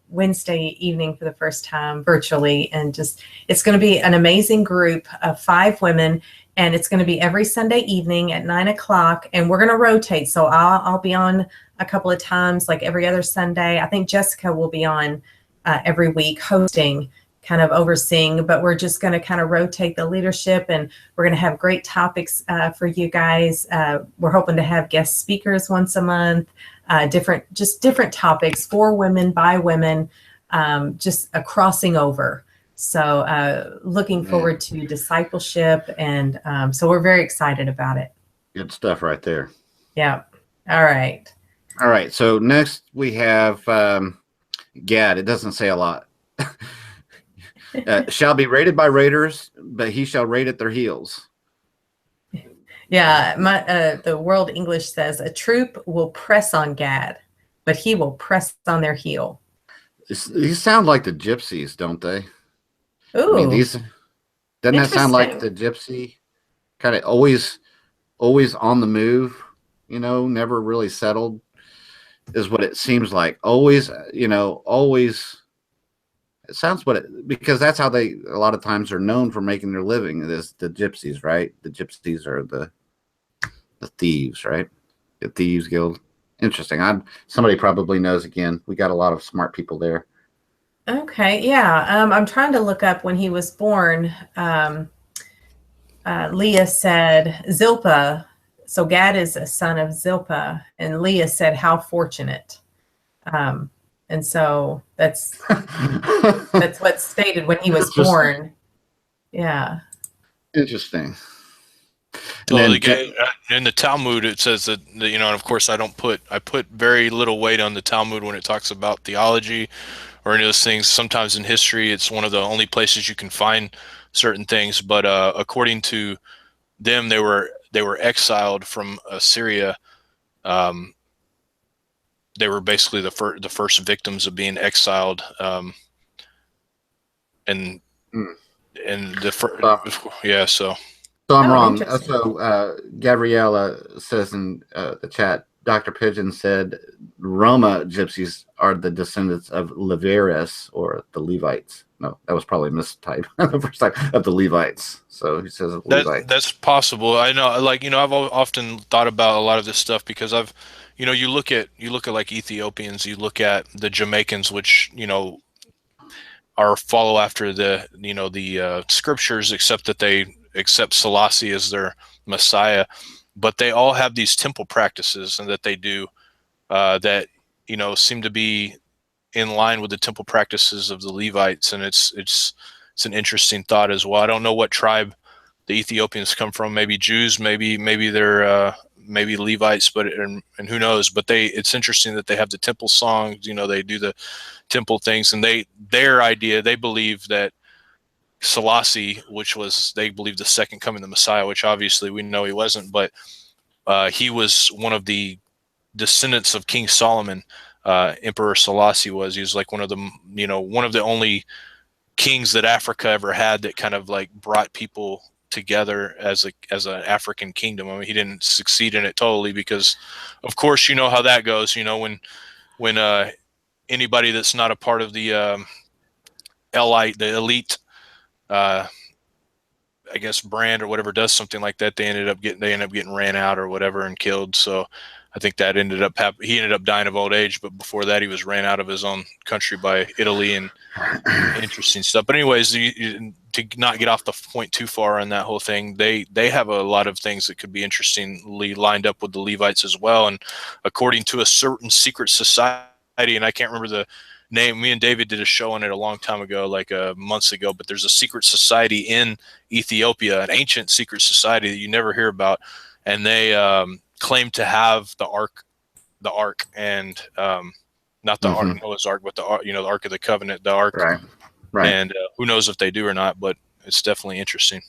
D: Wednesday evening for the first time virtually, and it's going to be an amazing group of 5 women, and it's going to be every Sunday evening at 9:00, and we're going to rotate. So I'll be on a couple of times, like every other Sunday. I think Jessica will be on every week hosting, kind of overseeing, but we're just going to kind of rotate the leadership, and we're going to have great topics for you guys. We're hoping to have guest speakers once a month, different topics for women, by women, just a crossing over. So looking forward to discipleship, and so we're very excited about it.
C: Good stuff right there.
D: Yeah. All right.
C: So next we have Gad. It doesn't say a lot. Shall be rated by raiders, but he shall rate at their heels.
D: Yeah, the World English says a troop will press on Gad, but he will press on their heel.
C: These sound like the gypsies, don't they?
D: Ooh,
C: I mean, doesn't that sound like the gypsy? Kind of always on the move, never really settled, is what it seems like. Always. It sounds because that's how they a lot of times are known for making their living, is the gypsies, right? The gypsies are the thieves, right? The Thieves Guild. Interesting. Somebody probably knows. Again, we got a lot of smart people there.
D: Okay, yeah. I'm trying to look up when he was born. Leah said Zilpah. So Gad is a son of Zilpah, and Leah said, "How fortunate." And so that's what's stated when he was born. Yeah.
C: Interesting.
A: Well, in the Talmud, it says that, and of course I put very little weight on the Talmud when it talks about theology or any of those things. Sometimes in history, it's one of the only places you can find certain things. But according to them, they were exiled from Assyria they were basically the first victims of being exiled, and yeah. So
C: I'm wrong.
D: Interesting.
C: So Gabriella says in the chat, Dr. Pigeon said Roma gypsies are the descendants of Leveris, or the Levites. No, that was probably a mistype. The first time of the Levites. So he says Levites.
A: that's possible. I know, like, I've often thought about a lot of this stuff because I've, you look at like Ethiopians, you look at the Jamaicans, which are follow after the the scriptures, except that they accept Selassie as their Messiah, but they all have these temple practices and that they do that seem to be in line with the temple practices of the Levites, and it's an interesting thought as well. I don't know what tribe the Ethiopians come from. Maybe Jews, maybe they're maybe Levites, but and who knows? But it's interesting that they have the temple songs. They do the temple things, and their idea, they believe that Selassie, which was, they believe, the second coming of the Messiah, which obviously we know he wasn't, but he was one of the descendants of King Solomon. Emperor Selassie was. He was like one of the only kings that Africa ever had that kind of like brought people together as an African kingdom. I mean, he didn't succeed in it totally because, of course, you know how that goes. When anybody that's not a part of the elite, I guess, brand or whatever does something like that, they end up getting ran out or whatever and killed. So I think that he ended up dying of old age, but before that he was ran out of his own country by Italy, and interesting stuff. But anyways, to not get off the point too far on that whole thing, they have a lot of things that could be interestingly lined up with the Levites as well. And according to a certain secret society, and I can't remember the name, me and David did a show on it a long time ago, like months ago, but there's a secret society in Ethiopia, an ancient secret society that you never hear about, and they claim to have the ark, and not the ark, Noah's ark, but the Ark of the Covenant, the ark.
C: Right.
A: And who knows if they do or not, but it's definitely interesting.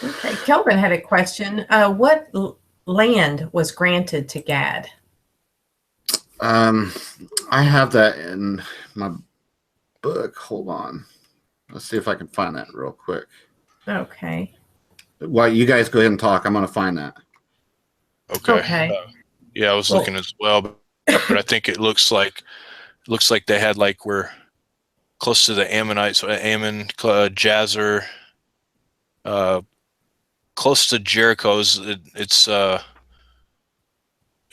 D: Okay, Kelvin had a question. What land was granted to Gad?
C: I have that in my book. Hold on. Let's see if I can find that real quick.
D: Okay.
C: While you guys go ahead and talk, I'm going to find that.
A: Okay. Yeah, I was looking as well, but I think it looks like they had, like, we're close to the Ammonites, so Ammon, Jazer, close to Jericho's. It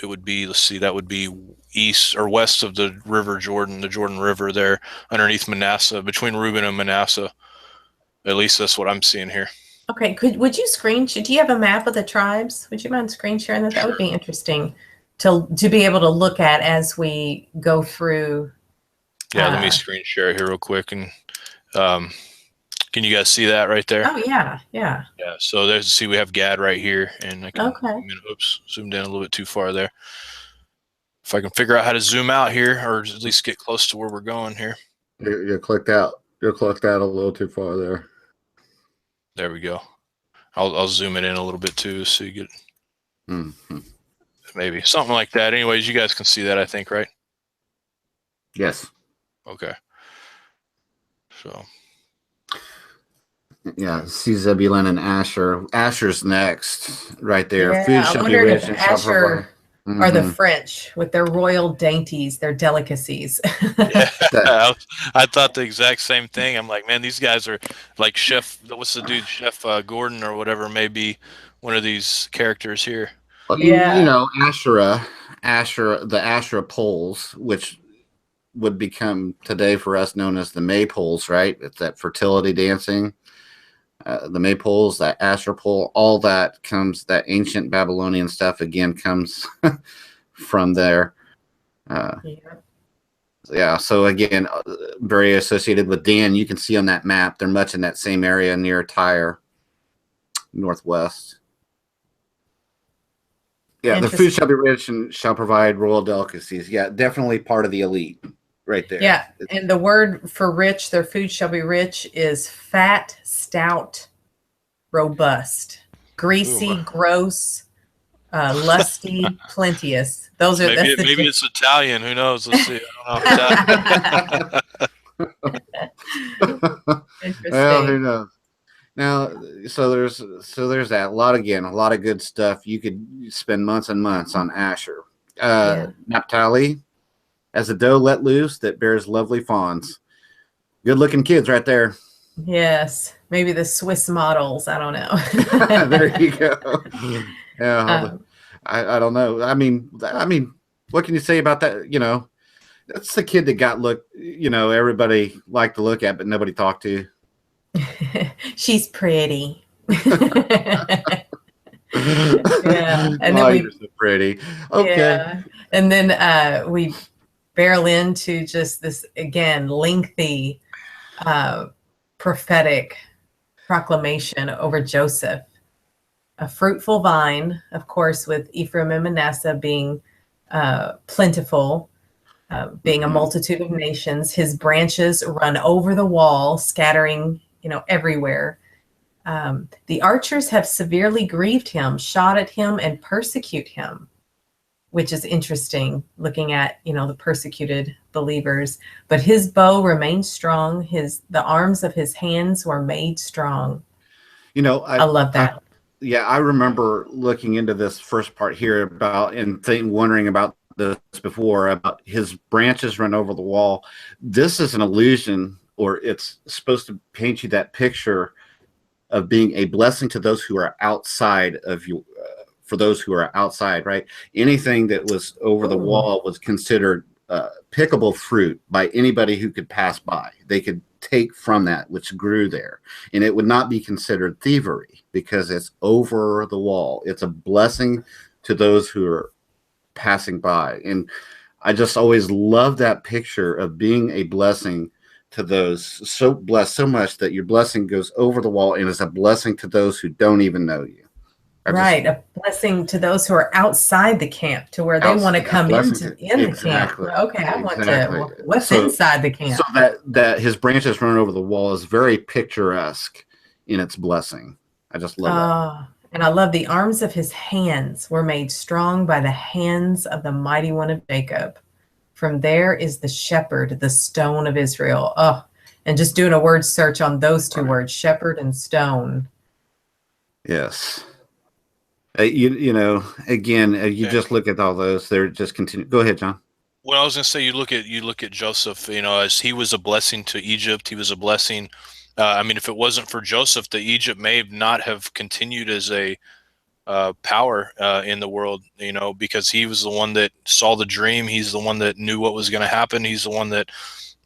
A: would be, let's see, that would be east or west of the River Jordan, the Jordan River there, underneath Manasseh, between Reuben and Manasseh. At least that's what I'm seeing here.
D: Okay, would you do you have a map of the tribes? Would you mind screen sharing that? That would be interesting to be able to look at as we go through.
A: Yeah, let me screen share it here real quick. And can you guys see that right there?
D: Oh, yeah. Yeah.
A: So see, we have Gad right here, and I can, oops, zoomed in a little bit too far there. If I can figure out how to zoom out here, or at least get close to where we're going here.
C: You clicked out. You clicked out a little too far there.
A: There we go. I'll zoom it in a little bit too, so you get maybe something like that. Anyways, you guys can see that, I think, right?
C: Yes.
A: Okay. So.
C: Yeah, see Zebulon and Asher. Asher's next, right there.
D: Yeah,
C: Food shall be rich and shall provide.
D: Are the French with their royal dainties, their delicacies.
A: Yeah, I thought the exact same thing. I'm like, man, these guys are like what's the dude, Chef Gordon or whatever, may be one of these characters here.
C: Well, you know, Asherah, the Asherah poles, which would become today for us known as the maypoles, right? It's that fertility dancing. The maypoles, that Asher pole, all that ancient Babylonian stuff again comes from there. Yeah, so again, very associated with Dan. You can see on that map, they're much in that same area near Tyre, northwest. Yeah, the food shall be rich and shall provide royal delicacies. Yeah, definitely part of the elite right there.
D: Yeah, and the word for rich, their food shall be rich, is fat, stout, robust, greasy, gross, lusty, plenteous. That's the
A: Maybe it's Italian. Who knows? Let's see. I don't know.
D: Interesting.
C: Well, who knows? Now, so there's that a lot of good stuff. You could spend months and months on Asher. Naphtali, as a doe let loose that bears lovely fawns. Good looking kids right there.
D: Yes, maybe the Swiss models. I don't know.
C: There you go. Yeah, I don't know. I mean, what can you say about that? You know, that's the kid that got everybody liked to look at, but nobody talked to.
D: She's pretty. Yeah, and then
C: you're so pretty. Okay,
D: yeah. And then we barrel into just this again lengthy prophetic proclamation over Joseph. A fruitful vine, of course, with Ephraim and Manasseh being plentiful, being a multitude of nations. His branches run over the wall, scattering, everywhere. The archers have severely grieved him, shot at him, and persecute him, which is interesting, looking at, the persecuted believers. But his bow remained strong. The arms of his hands were made strong. I love that.
C: I remember looking into this first part here wondering about this before, about his branches run over the wall. This is an illusion, or it's supposed to paint you that picture of being a blessing to those who are outside of you. For those who are outside, right? Anything that was over the wall was considered pickable fruit by anybody who could pass by. They could take from that which grew there, and it would not be considered thievery because it's over the wall. It's a blessing to those who are passing by. And I just always love that picture of being a blessing to those so blessed so much that your blessing goes over the wall and is a blessing to those who don't even know you.
D: A blessing to those who are outside the camp, to where they want to come in the camp. Okay, I want to. What's inside the camp?
C: So that his branches run over the wall is very picturesque in its blessing. I just love that.
D: And I love the arms of his hands were made strong by the hands of the mighty one of Jacob. From there is the shepherd, the stone of Israel. And just doing a word search on those two words, shepherd and stone.
C: Yes. You just look at all those. They're just continue. Go ahead, John.
A: Well, I was going to say, you look at Joseph. As he was a blessing to Egypt, he was a blessing. If it wasn't for Joseph, Egypt may not have continued as a power in the world. Because he was the one that saw the dream. He's the one that knew what was going to happen. He's the one that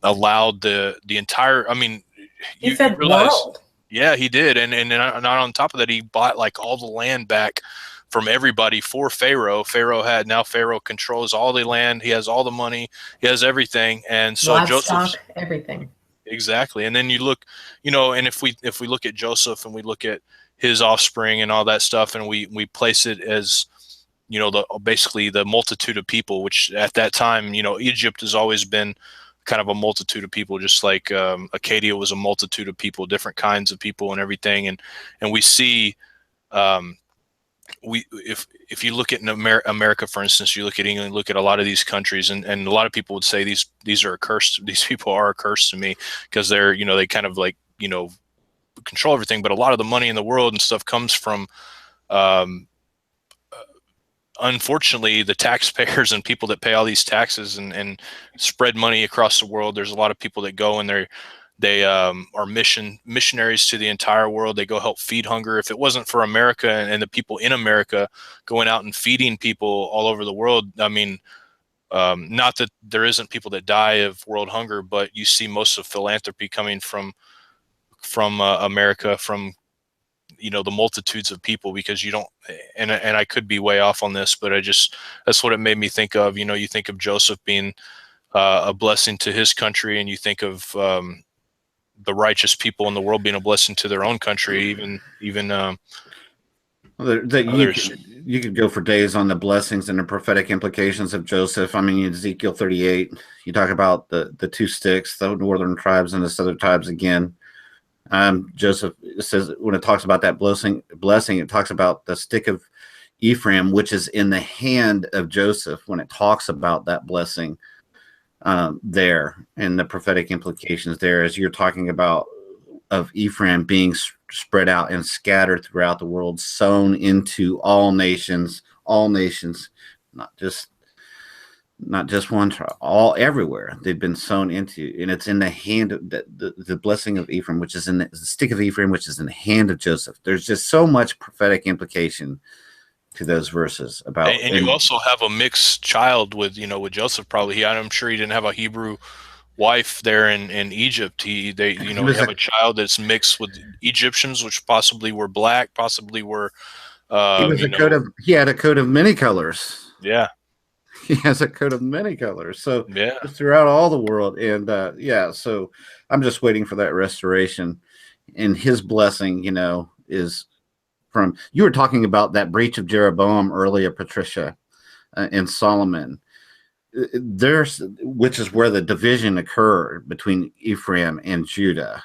A: allowed the entire.
D: He fed the world.
A: Yeah, he did, and not on top of that, he bought like all the land back from everybody for Pharaoh. Pharaoh controls all the land. He has all the money. He has everything, and so Joseph,
D: everything.
A: Exactly, and then you look, and if we look at Joseph and we look at his offspring and all that stuff, and we place it as, basically the multitude of people, which at that time, Egypt has always been kind of a multitude of people, just like Acadia was a multitude of people, different kinds of people and everything. And we see, if you look at America, for instance, you look at England, look at a lot of these countries, and a lot of people would say these are a curse. These people are a curse to me because they're, they kind of like, control everything. But a lot of the money in the world and stuff comes from, unfortunately, the taxpayers and people that pay all these taxes and spread money across the world. There's a lot of people that go and they are missionaries to the entire world. They go help feed hunger. If it wasn't for America and the people in America going out and feeding people all over the world, not that there isn't people that die of world hunger, but you see most of philanthropy coming from America, from the multitudes of people, because you don't, and I could be way off on this, but that's what it made me think of. You think of Joseph being a blessing to his country, and you think of the righteous people in the world being a blessing to their own country, even others.
C: You could go for days on the blessings and the prophetic implications of Joseph. Ezekiel 38, you talk about the two sticks, the northern tribes and the southern tribes again. Joseph says, when it talks about that blessing, it talks about the stick of, Ephraim, which is in the hand of Joseph, when it talks about that blessing there, and the prophetic implications there, as you're talking about of Ephraim being spread out and scattered throughout the world, sown into all nations, not just one tribe, all everywhere. They've been sown into, and it's in the hand of the blessing of Ephraim, which is in the stick of Ephraim, which is in the hand of Joseph. There's just so much prophetic implication to those verses about,
A: and you also have a mixed child with Joseph. Probably, I'm sure he didn't have a Hebrew wife there in Egypt. You have a child that's mixed with Egyptians, which possibly were black, possibly were.
C: He had a coat of many colors.
A: Yeah.
C: He has a coat of many colors. So
A: yeah,
C: throughout all the world. And so I'm just waiting for that restoration, and his blessing, is from, you were talking about that breach of Jeroboam earlier, Patricia, and Solomon. Which is where the division occurred between Ephraim and Judah,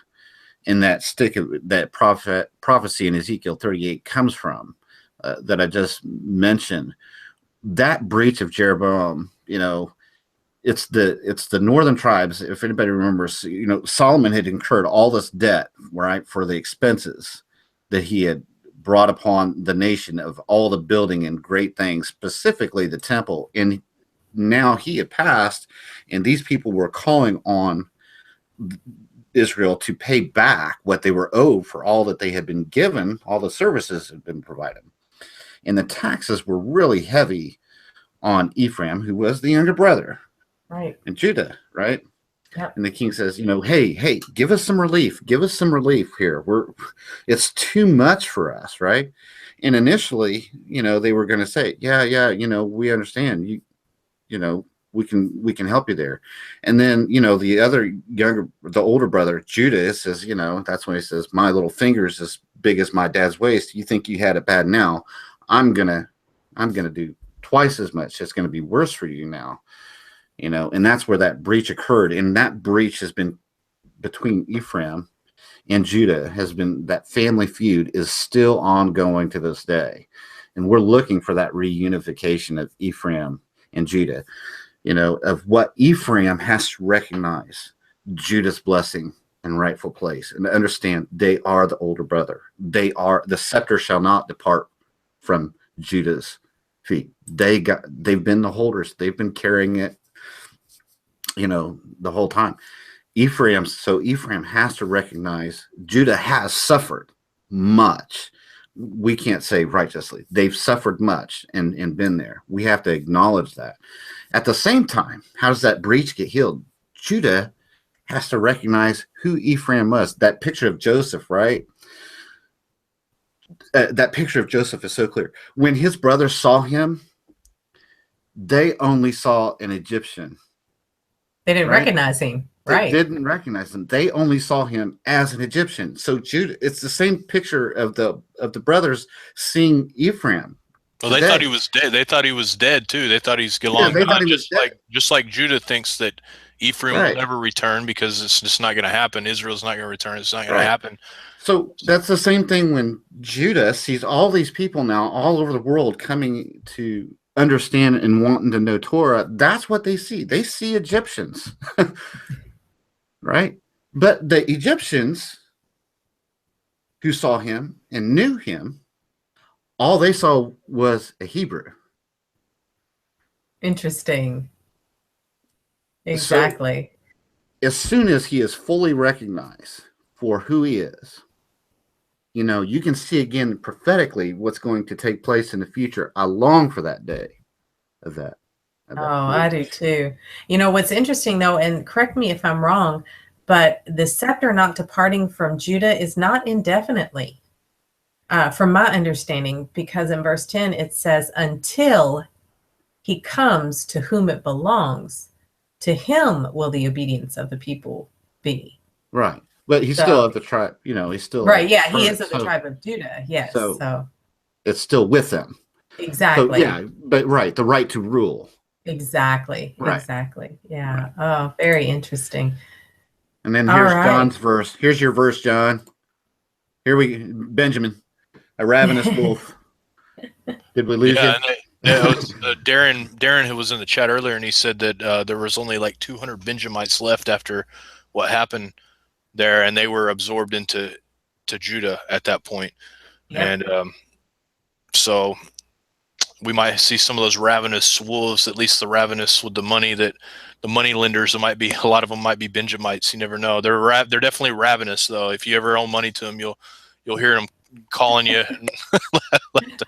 C: and that prophecy in Ezekiel 38 comes from, that I just mentioned. That breach of Jeroboam, it's the northern tribes. If anybody remembers, Solomon had incurred all this debt, right, for the expenses that he had brought upon the nation of all the building and great things, specifically the temple. And now he had passed, and these people were calling on Israel to pay back what they were owed for all that they had been given, all the services had been provided. And the taxes were really heavy on Ephraim, who was the younger brother,
D: right,
C: and Judah, right?
D: Yep.
C: And the king says, hey, give us some relief. Give us some relief here. It's too much for us, right? And initially, they were going to say, yeah, we understand. We can help you there. And then, the older brother, Judah, says, that's when he says, my little finger is as big as my dad's waist. You think you had it bad now? I'm gonna do twice as much. It's going to be worse for you now. And that's where that breach occurred. And that breach has been between Ephraim and Judah, that family feud is still ongoing to this day. And we're looking for that reunification of Ephraim and Judah, of what Ephraim has to recognize Judah's blessing and rightful place, and to understand they are the older brother. The scepter shall not depart from Judah's feet. They've been the holders. They've been carrying it, the whole time. Ephraim has to recognize Judah has suffered much. We can't say righteously. They've suffered much and been there. We have to acknowledge that. At the same time, how does that breach get healed? Judah has to recognize who Ephraim was. That picture of Joseph, right? That picture of Joseph is so clear. When his brothers saw him, they only saw an Egyptian.
D: They didn't recognize him. Right.
C: They didn't recognize him. They only saw him as an Egyptian. So Judah, it's the same picture of the brothers seeing Ephraim.
A: Well, they thought he was dead. They thought he was dead too. They thought he's gone. Just like Judah thinks that Ephraim will never return, because it's just not going to happen. Israel's not going to return. It's not going to happen.
C: So that's the same thing when Judah sees all these people now all over the world coming to understand and wanting to know Torah. That's what they see. They see Egyptians, right? But the Egyptians who saw him and knew him, all they saw was a Hebrew.
D: Interesting. Exactly.
C: So, as soon as he is fully recognized for who he is, you can see again prophetically what's going to take place in the future. I long for that day of that.
D: I do too. What's interesting though, and correct me if I'm wrong, but the scepter not departing from Judah is not indefinitely, from my understanding, because in verse 10 it says, until he comes to whom it belongs, to him will the obedience of the people be.
C: Right. But he's still of the tribe, he's still
D: right. Yeah, he is of the tribe of Judah. Yes. So
C: it's still with them.
D: Exactly.
C: So, yeah, but right, the right to rule.
D: Exactly.
C: Right.
D: Exactly. Yeah. Right. Oh, very interesting.
C: And then here's John's verse. Here's your verse, John. Benjamin, a ravenous wolf. Did we lose
A: Yeah,
C: you?
A: and that was Darren, who was in the chat earlier, and he said that there was only like 200 Benjamites left after what happened there, and they were absorbed into Judah at that point.
D: Yep.
A: And so we might see some of those ravenous wolves, at least the ravenous with the money, that the money lenders, might be, a lot of them might be Benjamites. You never know. They're definitely ravenous, though. If you ever owe money to them, you'll hear them calling you.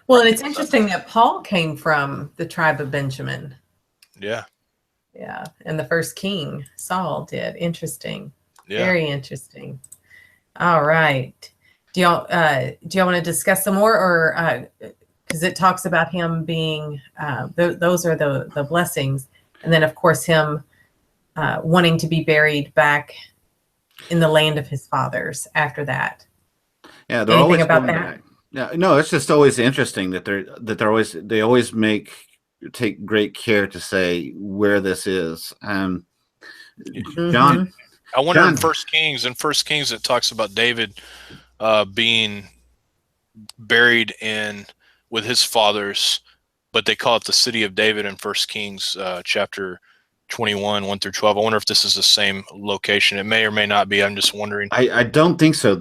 D: Well, and it's interesting that Paul came from the tribe of Benjamin.
A: Yeah.
D: Yeah, and the first king, Saul, did. Interesting.
A: Yeah.
D: Very interesting. All right. Do y'all want to discuss some more, or because it talks about him being those are the blessings, and then of course him wanting to be buried back in the land of his fathers after that.
C: Yeah, they're
D: Anything
C: always
D: about
C: going
D: that?
C: back. Yeah, no, it's just always interesting that they always take great care to say where this is. John,
A: I wonder
C: John,
A: in First Kings it talks about David being buried with his fathers, but they call it the city of David in First Kings chapter 21, 1 through 12. I wonder if this is the same location. It may or may not be. I'm just wondering.
C: I don't think so.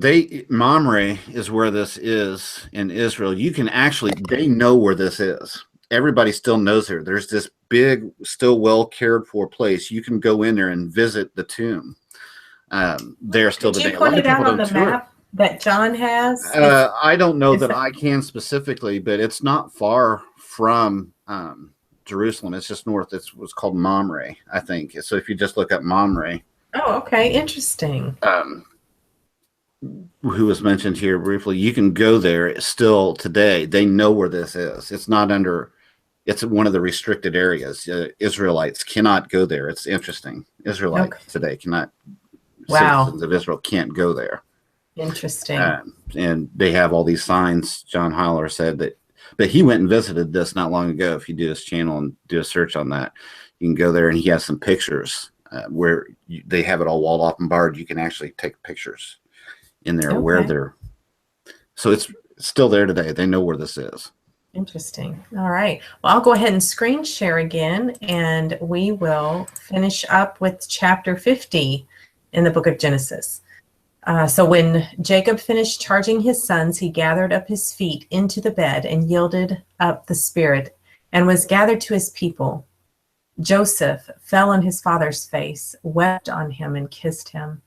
C: Mamre is where this is in Israel. They know where this is. Everybody still knows her. There's this big, still well cared for place. You can go in there and visit the tomb. There still today.
D: Did you point it out on the map that John has?
C: I don't know that I can specifically, but it's not far from Jerusalem. It's just north. It was called Mamre, I think. So if you just look up Mamre.
D: Oh, okay. Interesting.
C: Who was mentioned here briefly, you can go there still today. They know where this is. It's one of the restricted areas. Israelites cannot go there. It's interesting. Israelites today cannot.
D: Wow.
C: Citizens of Israel can't go there.
D: Interesting.
C: And they have all these signs. John Holler said that, but he went and visited this not long ago. If you do his channel and do a search on that, you can go there, and he has some pictures where they have it all walled off and barred. You can actually take pictures in there where they're. So it's still there today. They know where this is.
D: Interesting. All right. Well, I'll go ahead and screen share again, and we will finish up with chapter 50 in the book of Genesis. So when Jacob finished charging his sons, he gathered up his feet into the bed and yielded up the spirit and was gathered to his people. Joseph fell on his father's face, wept on him, and kissed him.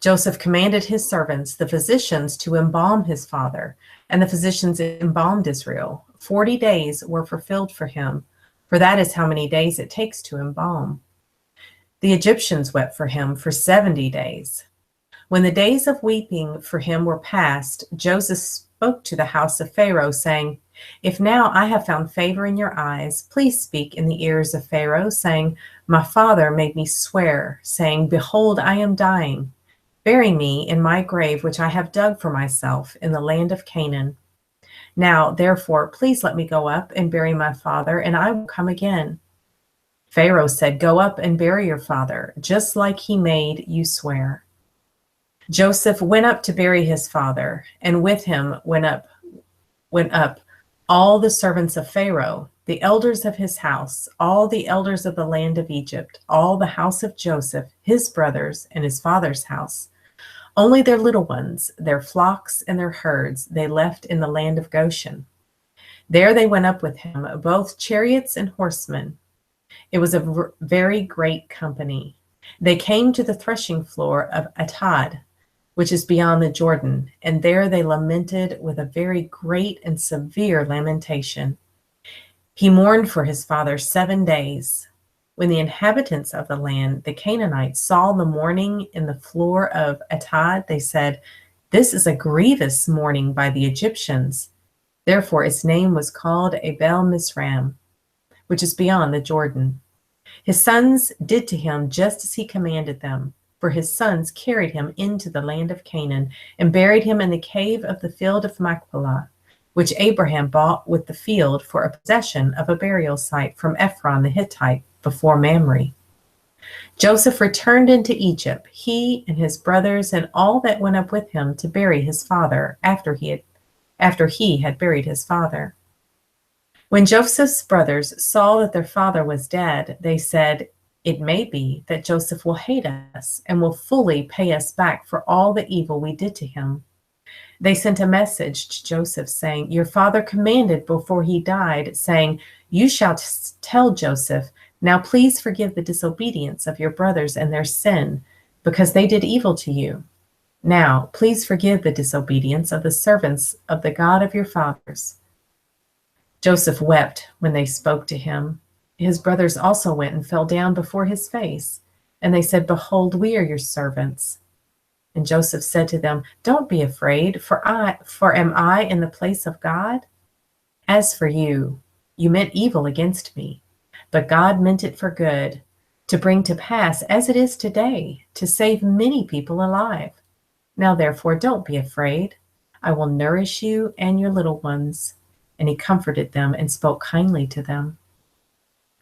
D: Joseph commanded his servants, the physicians, to embalm his father, and the physicians embalmed Israel. 40 days were fulfilled for him, for that is how many days it takes to embalm. The Egyptians wept for him for 70 days. When the days of weeping for him were past, Joseph spoke to the house of Pharaoh, saying, "If now I have found favor in your eyes, please speak in the ears of Pharaoh, saying, my father made me swear, saying, behold, I am dying. Bury me in my grave, which I have dug for myself in the land of Canaan. Now, therefore, please let me go up and bury my father, and I will come again." Pharaoh said, "Go up and bury your father, just like he made you swear." Joseph went up to bury his father, and with him went up all the servants of Pharaoh, the elders of his house, all the elders of the land of Egypt, all the house of Joseph, his brothers, and his father's house. Only their little ones, their flocks and their herds, they left in the land of Goshen. There they went up with him, both chariots and horsemen. It was a very great company. They came to the threshing floor of Atad, which is beyond the Jordan, and there they lamented with a very great and severe lamentation. He mourned for his father 7 days. When the inhabitants of the land, the Canaanites, saw the mourning in the floor of Atad, they said, "This is a grievous mourning by the Egyptians." Therefore its name was called Abel Mizraim, which is beyond the Jordan. His sons did to him just as he commanded them, for his sons carried him into the land of Canaan and buried him in the cave of the field of Machpelah, which Abraham bought with the field for a possession of a burial site from Ephraim the Hittite before Mamre. Joseph returned into Egypt, he and his brothers and all that went up with him to bury his father after he had buried his father. When Joseph's brothers saw that their father was dead, they said, "It may be that Joseph will hate us and will fully pay us back for all the evil we did to him." They sent a message to Joseph saying, "Your father commanded before he died, saying, 'You shall tell Joseph, now please forgive the disobedience of your brothers and their sin, because they did evil to you. Now please forgive the disobedience of the servants of the God of your fathers.'" Joseph wept when they spoke to him. His brothers also went and fell down before his face, and they said, "Behold, we are your servants." And Joseph said to them, "Don't be afraid, for am I in the place of God? As for you, you meant evil against me, but God meant it for good, to bring to pass, as it is today, to save many people alive. Now therefore, don't be afraid. I will nourish you and your little ones." And he comforted them and spoke kindly to them.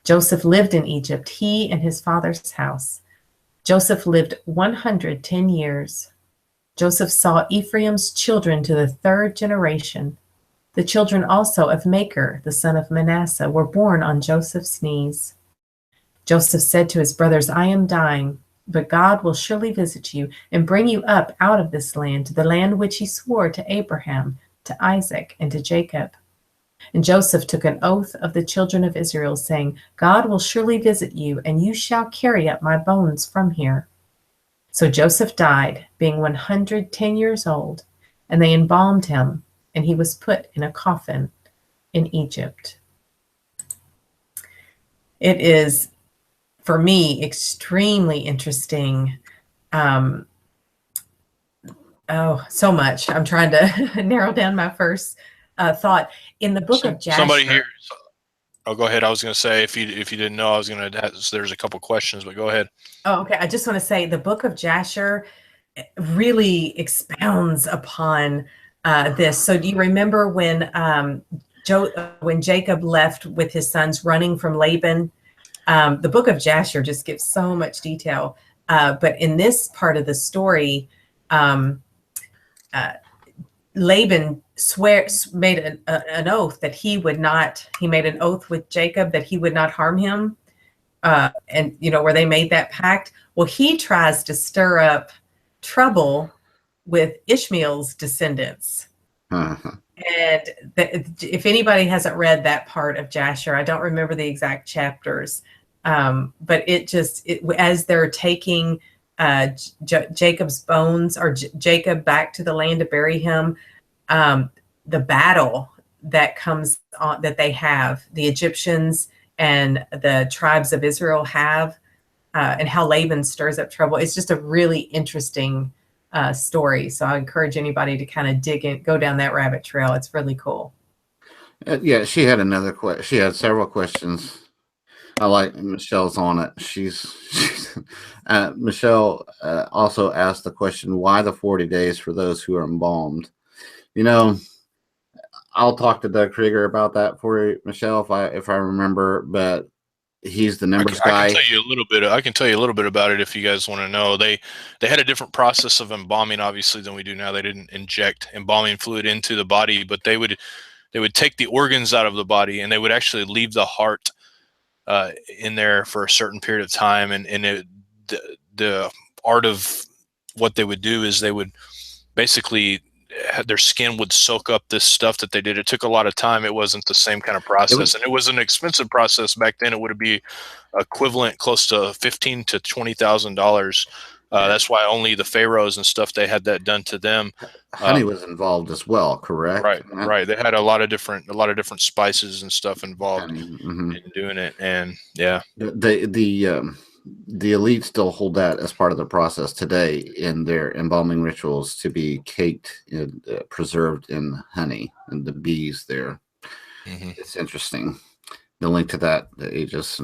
D: Joseph lived in Egypt, he and his father's house. Joseph lived 110 years. Joseph saw Ephraim's children to the third generation. The children also of Machir, the son of Manasseh, were born on Joseph's knees. Joseph said to his brothers, "I am dying, but God will surely visit you and bring you up out of this land to the land which he swore to Abraham, to Isaac, and to Jacob." And Joseph took an oath of the children of Israel, saying, "God will surely visit you, and you shall carry up my bones from here." So Joseph died, being 110 years old, and they embalmed him, and he was put in a coffin in Egypt. It is, for me, extremely interesting. So much. I'm trying to narrow down my first thought. In the book of Jasher.
A: Somebody here. Oh, go ahead. I was going to say, if you didn't know, I was going to. There's a couple questions, but go ahead.
D: Oh, okay. I just want to say the book of Jasher really expounds upon this. So, do you remember when Jacob left with his sons running from Laban? The book of Jasher just gives so much detail. But in this part of the story, Laban made an oath that he made an oath with Jacob that he would not harm him. And, where they made that pact. Well, he tries to stir up trouble with Ishmael's descendants.
C: Uh-huh.
D: And if anybody hasn't read that part of Jasher, I don't remember the exact chapters, but as they're taking Jacob's bones, or Jacob, back to the land to bury him, the battle that comes on, that they have, the Egyptians and the tribes of Israel have, and how Laban stirs up trouble. It's just a really interesting story. So I encourage anybody to kind of dig in, go down that rabbit trail. It's really cool.
C: Yeah, she had another question. She had several questions. I like Michelle's on it. Michelle also asked the question, why the 40 days for those who are embalmed? I'll talk to Doug Krieger about that for you, Michelle, if I remember, but he's the numbers guy.
A: I can tell you a little bit about it if you guys want to know. They had a different process of embalming, obviously, than we do now. They didn't inject embalming fluid into the body, but they would take the organs out of the body, and they would actually leave the heart in there for a certain period of time. And the art of what they would do is they would basically, their skin would soak up this stuff that they did. It took a lot of time. It wasn't the same kind of process, and it was an expensive process back then. It would be equivalent close to $15,000 to $20,000. That's why only the pharaohs and stuff, they had that done to them.
C: Honey was involved as well, correct?
A: Right. They had a lot of different spices and stuff involved in doing it, and yeah,
C: the elite still hold that as part of the process today in their embalming rituals, to be caked and preserved in honey and the bees there. Mm-hmm. It's interesting. The link to that, the ages,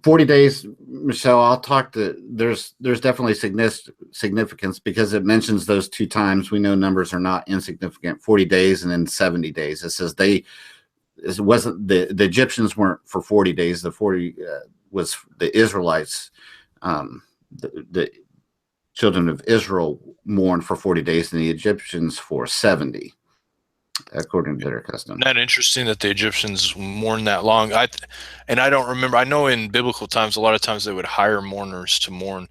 C: 40 days, Michelle, I'll talk to, there's definitely significance, because it mentions those two times. We know numbers are not insignificant, 40 days and then 70 days. It says the Egyptians weren't for 40 days. The 40 was the Israelites, the children of Israel mourned for 40 days, and the Egyptians for 70. according to their custom.
A: Isn't that interesting that the Egyptians mourn that long? I don't remember. I know in biblical times, a lot of times they would hire mourners to mourn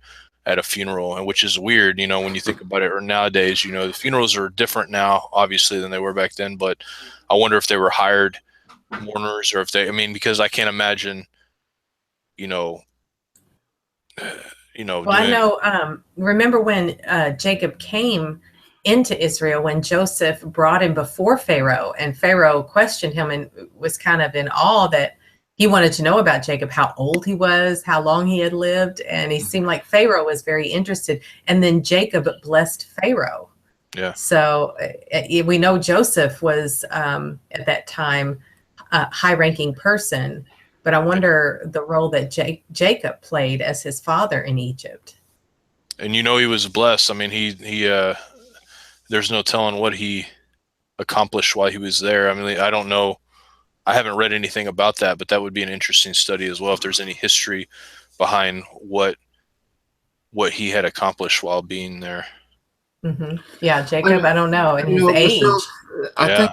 A: at a funeral, and which is weird, when you think about it. Or nowadays, the funerals are different now, obviously, than they were back then. But I wonder if they were hired mourners, or if they. I mean, because I can't imagine,
D: Well, I know. Remember when Jacob came into Israel, when Joseph brought him before Pharaoh, and Pharaoh questioned him and was kind of in awe that he wanted to know about Jacob, how old he was, how long he had lived. And he seemed like Pharaoh was very interested. And then Jacob blessed Pharaoh.
A: Yeah.
D: So we know Joseph was at that time a high-ranking person, but I wonder the role that Jacob played as his father in Egypt.
A: And he was blessed. I mean, he there's no telling what he accomplished while he was there. I mean, I don't know. I haven't read anything about that, but that would be an interesting study as well, if there's any history behind what he had accomplished while being there.
D: Mm-hmm. Yeah, Jacob, I don't know. And his age.
C: I think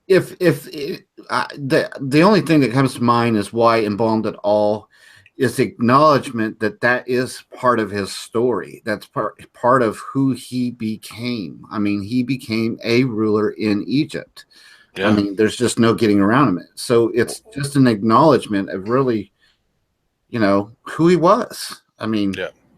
C: if the only thing that comes to mind is why embalmed at all is acknowledgement that is part of his story. That's part of who he became. I mean, he became a ruler in Egypt. Yeah. I mean, there's just no getting around it. So it's just an acknowledgement of really, who he was. I mean,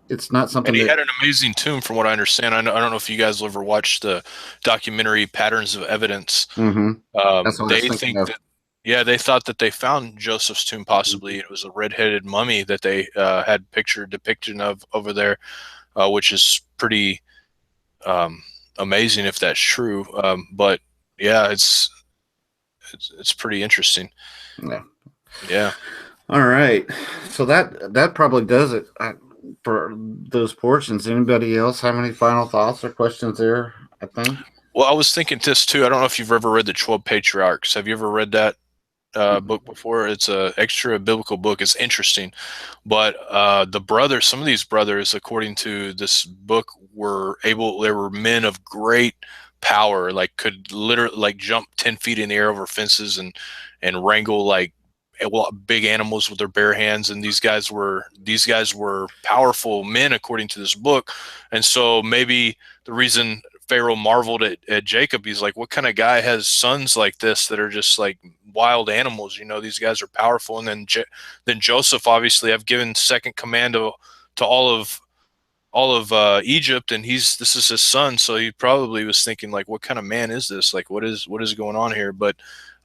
C: it's not something.
A: And he had an amazing tomb, from what I understand. I don't know if you guys ever watched the documentary Patterns of Evidence.
C: Mm-hmm.
A: They think that. Yeah, they thought that they found Joseph's tomb possibly. It was a red-headed mummy that they had depiction of over there, which is pretty amazing if that's true. But yeah, it's pretty interesting. Yeah.
C: All right. So that probably does it for those portions. Anybody else have any final thoughts or questions there? I think.
A: Well, I was thinking this too. I don't know if you've ever read the 12 Patriarchs. Have you ever read that book before? It's a extra biblical book. It's interesting, but some of these brothers, according to this book, they were men of great power, like could literally jump 10 feet in the air over fences and wrangle big animals with their bare hands. And these guys were powerful men according to this book. And so maybe the reason Pharaoh marveled at Jacob, he's like, what kind of guy has sons like this that are just like wild animals? These guys are powerful. And then Joseph, obviously, I've given second command to all of Egypt, and this is his son. So he probably was thinking, like, what kind of man is this? Like, what is going on here? But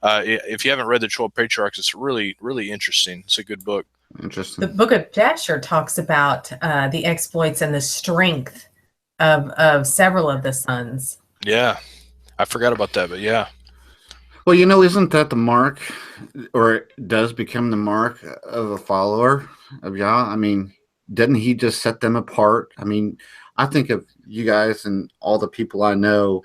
A: if you haven't read the 12 Patriarchs, it's really, really interesting. It's a good book.
C: Interesting.
D: The book of Jasher talks about the exploits and the strength of several of the sons.
A: Yeah, I forgot about that, but yeah.
C: Well, isn't that the mark, or it does become the mark of a follower of Yah? I mean, didn't he just set them apart? I mean, I think of you guys and all the people I know.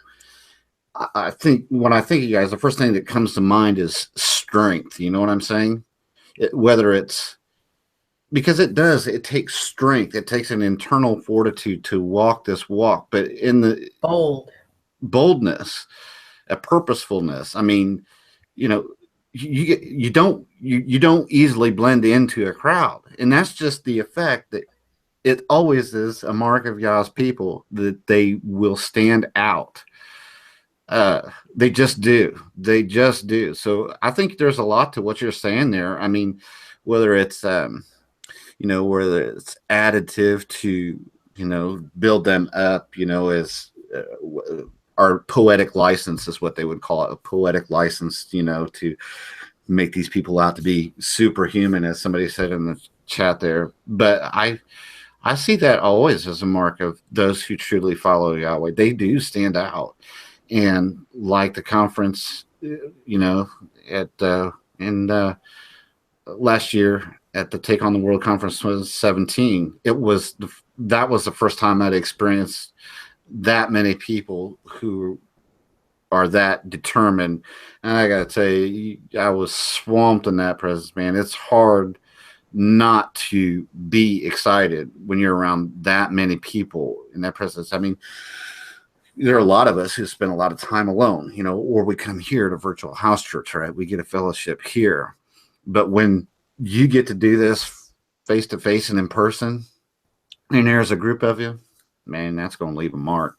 C: I think when I think of you guys, the first thing that comes to mind is strength. You know what I'm saying? Whether it's because it takes strength. It takes an internal fortitude to walk this walk, but in the boldness, a purposefulness. I mean, you don't easily blend into a crowd, and that's just the effect that it always is a mark of Yah's people, that they will stand out. They just do. So I think there's a lot to what you're saying there. I mean, whether it's whether it's additive to build them up, as our poetic license is what they would call it, a poetic license, to make these people out to be superhuman, as somebody said in the chat there. But I see that always as a mark of those who truly follow Yahweh. They do stand out. And like the conference, last year at the Take on the World Conference 2017, that was the first time I'd experienced that many people who are that determined. And I got to tell you, I was swamped in that presence, man. It's hard not to be excited when you're around that many people in that presence. I mean, there are a lot of us who spend a lot of time alone, or we come here to virtual house church, right? We get a fellowship here. But when you get to do this face to face and in person, and there's a group of you, man, that's going to leave a mark.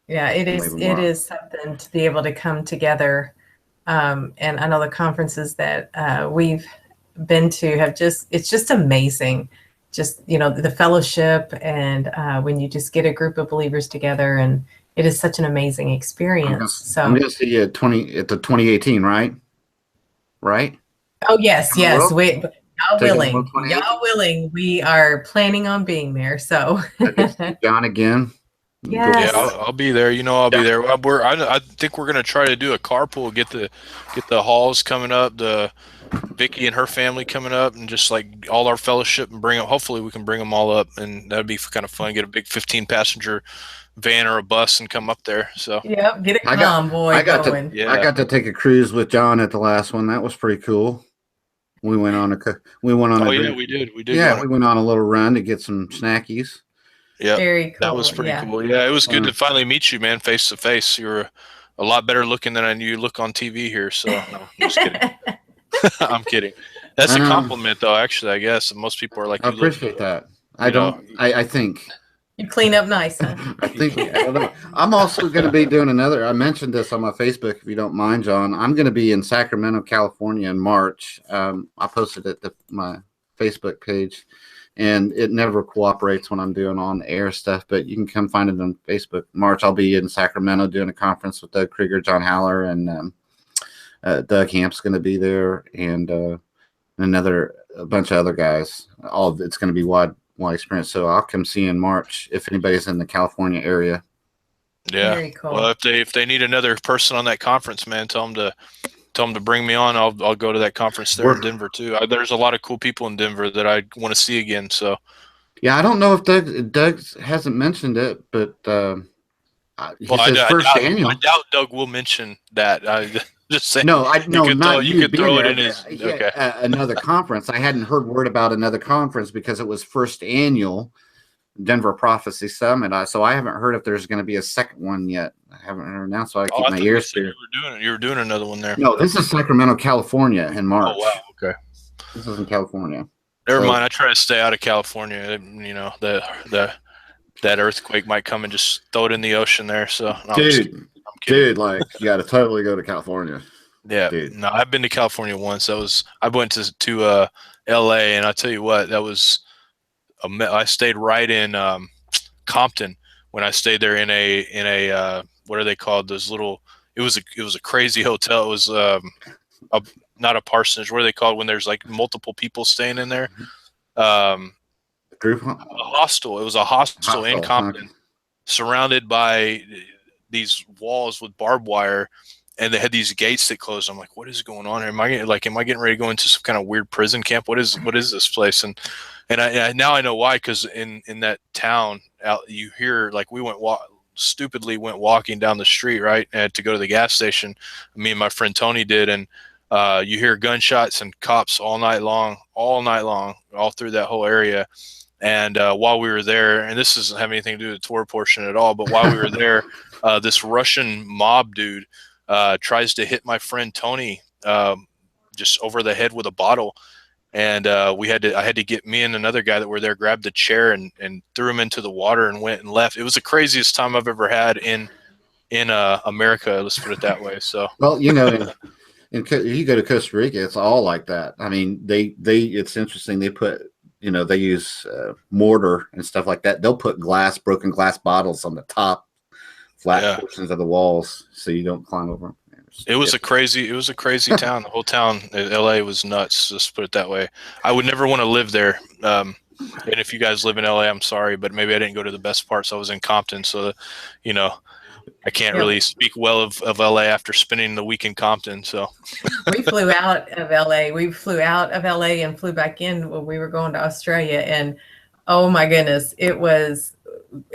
D: Yeah, it is. It is something to be able to come together. And I know the conferences that we've been to it's just amazing. Just, the fellowship and when you just get a group of believers together, and it is such an amazing experience.
C: I'm going to see you at the 2018, right? Right?
D: Oh, yes. Y'all willing. We are planning on being there. So
C: John again.
D: Yes.
A: Yeah, I'll be there. I'll be there. I think we're gonna try to do a carpool. Get the Halls coming up, the Vicky and her family coming up, and just like all our fellowship, and hopefully we can bring them all up, and that'd be kind of fun. Get a big 15-passenger van or a bus and come up there. So
D: yeah, get a convoy going.
C: I got to take a cruise with John at the last one. That was pretty cool. We went on
A: we did.
C: Yeah, we went on a little run to get some snackies.
A: Yeah,
D: very cool.
A: That was pretty cool. Yeah, it was good to finally meet you, man, face to face. You're a lot better looking than I knew you look on TV here. So no, I'm just kidding. I'm kidding. That's a compliment, though. Actually, I guess most people are like,
C: I appreciate that. I think
D: you clean up nice, huh?
C: I don't know. I'm also going to be doing I mentioned this on my Facebook, if you don't mind, John. I'm going to be in Sacramento, California in March. I posted it to my Facebook page. And it never cooperates when I'm doing on-air stuff, but you can come find it on Facebook. March, I'll be in Sacramento doing a conference with Doug Krieger, John Haller, and Doug Hamp's going to be there, and a bunch of other guys. It's going to be wide experience. So I'll come see you in March if anybody's in the California area.
A: Yeah.
D: Very cool.
A: Well, if they need another person on that conference, man, tell them to bring me on. I'll go to that conference there in Denver too. There's a lot of cool people in Denver that I want to see again. So,
C: yeah, I don't know if Doug hasn't mentioned it, but
A: I doubt Doug will mention that. I just say
C: not
A: you could throw it in his
C: another conference. I hadn't heard word about another conference because it was first annual Denver Prophecy Summit. So I haven't heard if there's going to be a second one yet. I haven't heard now, so I keep my ears clear.
A: You were doing another one there.
C: No, this is Sacramento, California in March.
A: Oh, wow. Okay.
C: This is in California.
A: Never mind. I try to stay out of California. That earthquake might come and just throw it in the ocean there. So,
C: dude, like you got to totally go to California.
A: Yeah. Dude. No, I've been to California once. I went to L.A. and I tell you what, that was. I stayed right in Compton when I stayed there in a what are they called? Those little. It was a crazy hotel. It was not a parsonage. What are they called when there's like multiple people staying in there?
C: Group
A: a hostel. It was a hostel in Compton, surrounded by these walls with barbed wire, and they had these gates that closed. I'm like, what is going on here? Am I getting ready to go into some kind of weird prison camp? What is this place? And now I know why, because in that town, you hear like we stupidly went walking down the street, right, to go to the gas station. Me and my friend Tony did, and you hear gunshots and cops all night long, all through that whole area. And while we were there, and this doesn't have anything to do with the tour portion at all, but while we were there, this Russian mob dude tries to hit my friend Tony just over the head with a bottle. And I had to get me and another guy that were there, grabbed the chair and threw him into the water and went and left. It was the craziest time I've ever had in America. Let's put it that way. So,
C: well, you go to Costa Rica, it's all like that. I mean, it's interesting. They put, they use mortar and stuff like that. They'll put broken glass bottles on the top flat portions of the walls so you don't climb over them.
A: It was a crazy town. The whole town, LA, was nuts. Let's put it that way. I would never want to live there. And if you guys live in LA, I'm sorry, but maybe I didn't go to the best parts. I was in Compton, so I can't really speak well of LA after spending the week in Compton. So
D: we flew out of LA. We flew out of LA and flew back in when we were going to Australia. And oh my goodness, it was,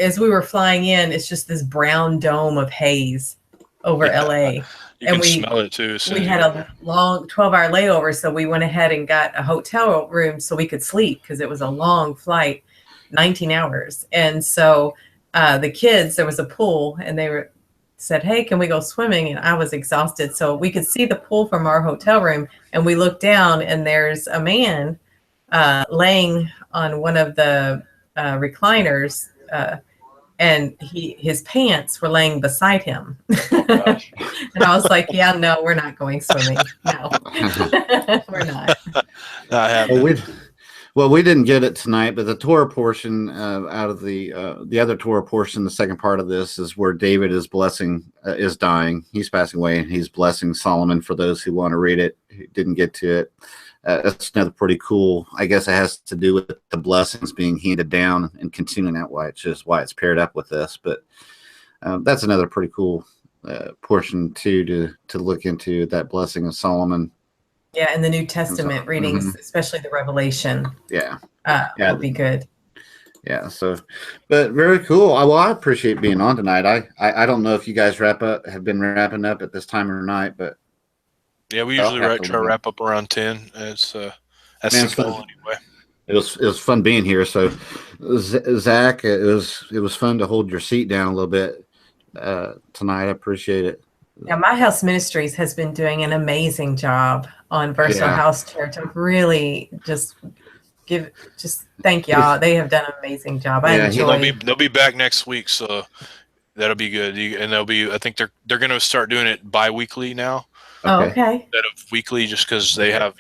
D: as we were flying in, it's just this brown dome of haze over LA.
A: You can smell it too.
D: We had a long 12-hour layover, so we went ahead and got a hotel room so we could sleep because it was a long flight, 19 hours. And so the kids, there was a pool, and they said, "Hey, can we go swimming?" And I was exhausted, so we could see the pool from our hotel room, and we looked down, and there's a man laying on one of the recliners, and his pants were laying beside him. And I was like, "Yeah, no, we're not going swimming. No, we're not."
C: Well, we didn't get it tonight, but the Torah portion out of the other Torah portion, the second part of this is where David is blessing, is dying. He's passing away, and he's blessing Solomon. For those who want to read it, who didn't get to it, that's another pretty cool. I guess it has to do with the blessings being handed down and continuing that way, which is why it's paired up with this. But that's another pretty cool portion too to look into, that blessing of Solomon.
D: Yeah, in the New Testament readings, especially the Revelation.
C: Yeah.
D: Will be good.
C: Yeah, so, but very cool. Well, I appreciate being on tonight. I don't know if you guys have been wrapping up at this time of night, but
A: yeah, we usually try to wrap up around 10. It's that's the goal anyway.
C: It was fun being here. So, Zach, it was fun to hold your seat down a little bit tonight. I appreciate it.
D: Yeah, My House Ministries has been doing an amazing job on Virtual House Church. I really just thank y'all. They have done an amazing job. I enjoy.
A: They'll be back next week, so that'll be good. And I think they're going to start doing it bi-weekly now.
D: Okay.
A: Instead of weekly, just because they have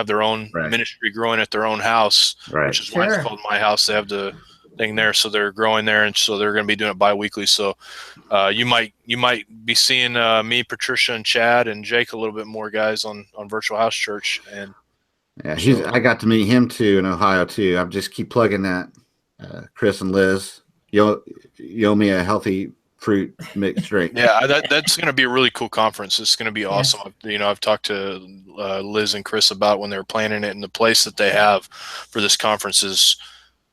A: their own ministry growing at their own house, which is why it's called My House. They have the thing there, so they're growing there, and so they're going to be doing it bi-weekly. So you might be seeing me, Patricia, and Chad and Jake a little bit more, guys, on Virtual House Church. And
C: yeah, I got to meet him too in Ohio too. I just keep plugging that. Chris and Liz, you owe me a healthy fruit mixed drink.
A: Yeah, that's going to be a really cool conference. It's going to be awesome. Yes. I've talked to Liz and Chris about when they were planning it, and the place that they have for this conference is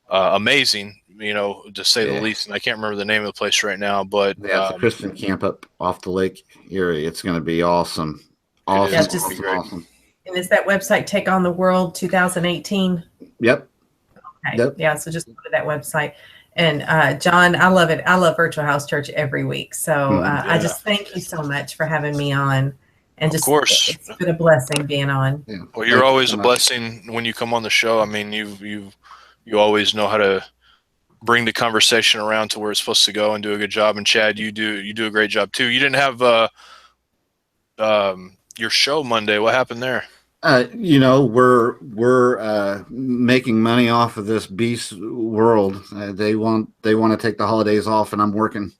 A: amazing, to say the least. And I can't remember the name of the place right now, but
C: it's a Christian camp up off the lake area. It's going to be awesome. Awesome.
D: And is that website Take on the World 2018?
C: Yep.
D: Okay. Yep. Yeah. So just go to that website. And John, I love it. I love Virtual House Church every week. So I just thank you so much for having me on. And
A: of course,
D: it's been a blessing being on.
C: Yeah.
A: Well, you're always a blessing when you come on the show. I mean, you always know how to bring the conversation around to where it's supposed to go and do a good job. And Chad, you do a great job too. You didn't have your show Monday. What happened there?
C: We're making money off of this beast world. They want to take the holidays off, and I'm working.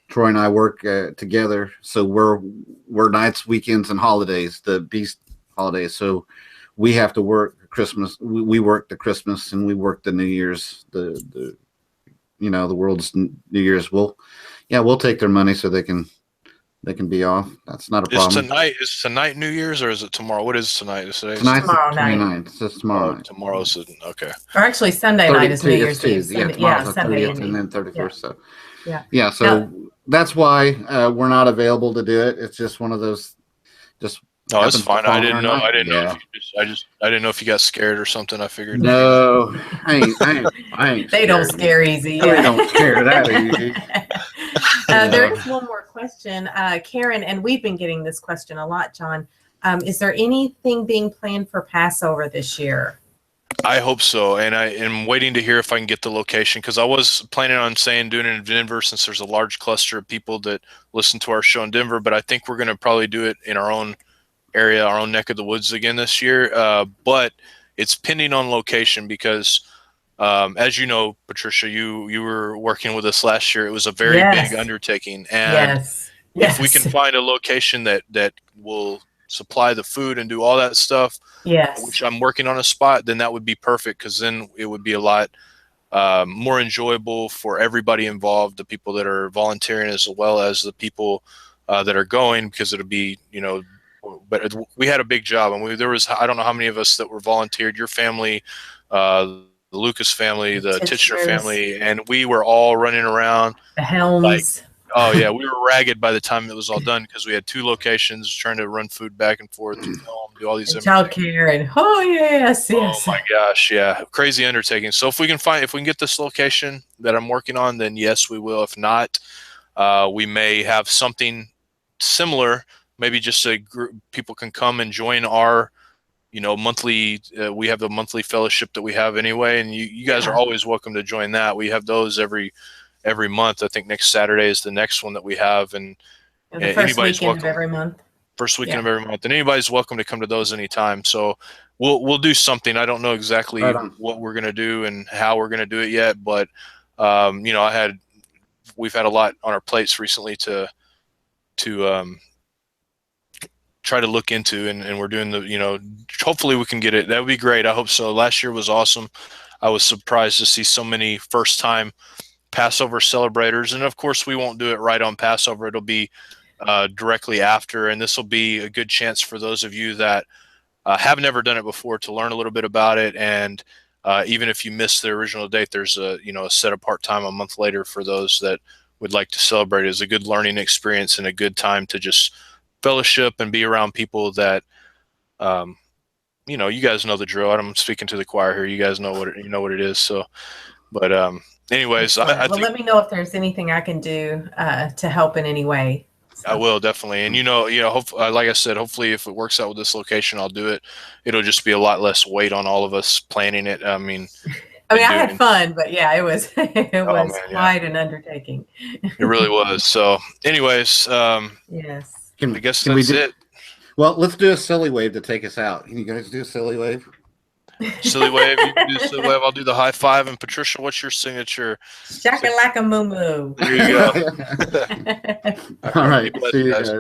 C: Troy and I work together, so we're nights, weekends, and holidays. The beast holidays. So we have to work Christmas. We work the Christmas, and we work the New Year's. The world's New Year's. We'll take their money so they can be off. That's not a problem.
A: Is tonight New Year's, or is it tomorrow? What is tonight?
C: Tonight's tomorrow night. It's just tomorrow night.
A: Tomorrow's okay.
D: Or actually, Sunday night is New Year's Eve.
C: Tomorrow's the 30th and then 31st.
D: Yeah.
C: So so that's why we're not available to do it. It's just one of those.
A: No, that's fine. I didn't know. If I didn't know if you got scared or something. I figured.
C: No, I ain't.
D: They don't scare easy.
C: They don't scare that easy.
D: There is one more question, Karen, and we've been getting this question a lot, John. Is there anything being planned for Passover this year?
A: I hope so, and I am waiting to hear if I can get the location, because I was planning on doing it in Denver, since there's a large cluster of people that listen to our show in Denver. But I think we're going to probably do it in our own area, our own neck of the woods again this year. But it's pending on location because, as you know, Patricia, you were working with us last year. It was a very big undertaking, and if we can find a location that will supply the food and do all that stuff, which I'm working on a spot, then that would be perfect, because then it would be a lot more enjoyable for everybody involved, the people that are volunteering as well as the people that are going, because it'll be, but we had a big job, and there was, I don't know how many of us that were volunteered, your family, the Lucas family, the Titchener family, and we were all running around
D: the Helms.
A: Oh yeah, we were ragged by the time it was all done because we had 2 locations trying to run food back and forth, film, do all these
D: And childcare and yes.
A: Oh my gosh, yeah, crazy undertaking. So if we can get this location that I'm working on, then yes, we will. If not, we may have something similar. Maybe just a group people can come and join our, monthly. We have the monthly fellowship that we have anyway, and you guys are always welcome to join that. We have those every month. I think next Saturday is the next one that we have, and
D: the first weekend of every month.
A: First weekend of every month, and anybody's welcome to come to those anytime. So we'll do something. I don't know exactly what we're gonna do and how we're gonna do it yet, but we've had a lot on our plates recently to try to look into, and we're doing hopefully we can get it. That would be great. I hope so. Last year was awesome. I was surprised to see so many first time Passover celebrators, and of course we won't do it right on Passover. It'll be directly after, and this will be a good chance for those of you that have never done it before to learn a little bit about it. And even if you missed the original date, there's a set apart time a month later for those that would like to celebrate. It's a good learning experience and a good time to just fellowship and be around people that you guys know the drill. I'm speaking to the choir here. You guys know what it is. So, but anyways, I think,
D: let me know if there's anything I can do to help in any way. So.
A: I will definitely, and like I said, hopefully, if it works out with this location, I'll do it. It'll just be a lot less weight on all of us planning it. I mean,
D: I had fun, but yeah, it was quite an undertaking.
A: It really was. So, anyways,
D: yes,
A: I guess that's it.
C: Well, let's do a silly wave to take us out. Can you guys do a silly wave?
A: Silly wave. You can do silly wave. I'll do the high five. And Patricia, what's your signature?
D: Shakalaka moo moo.
A: There you go.
C: All right. See you guys.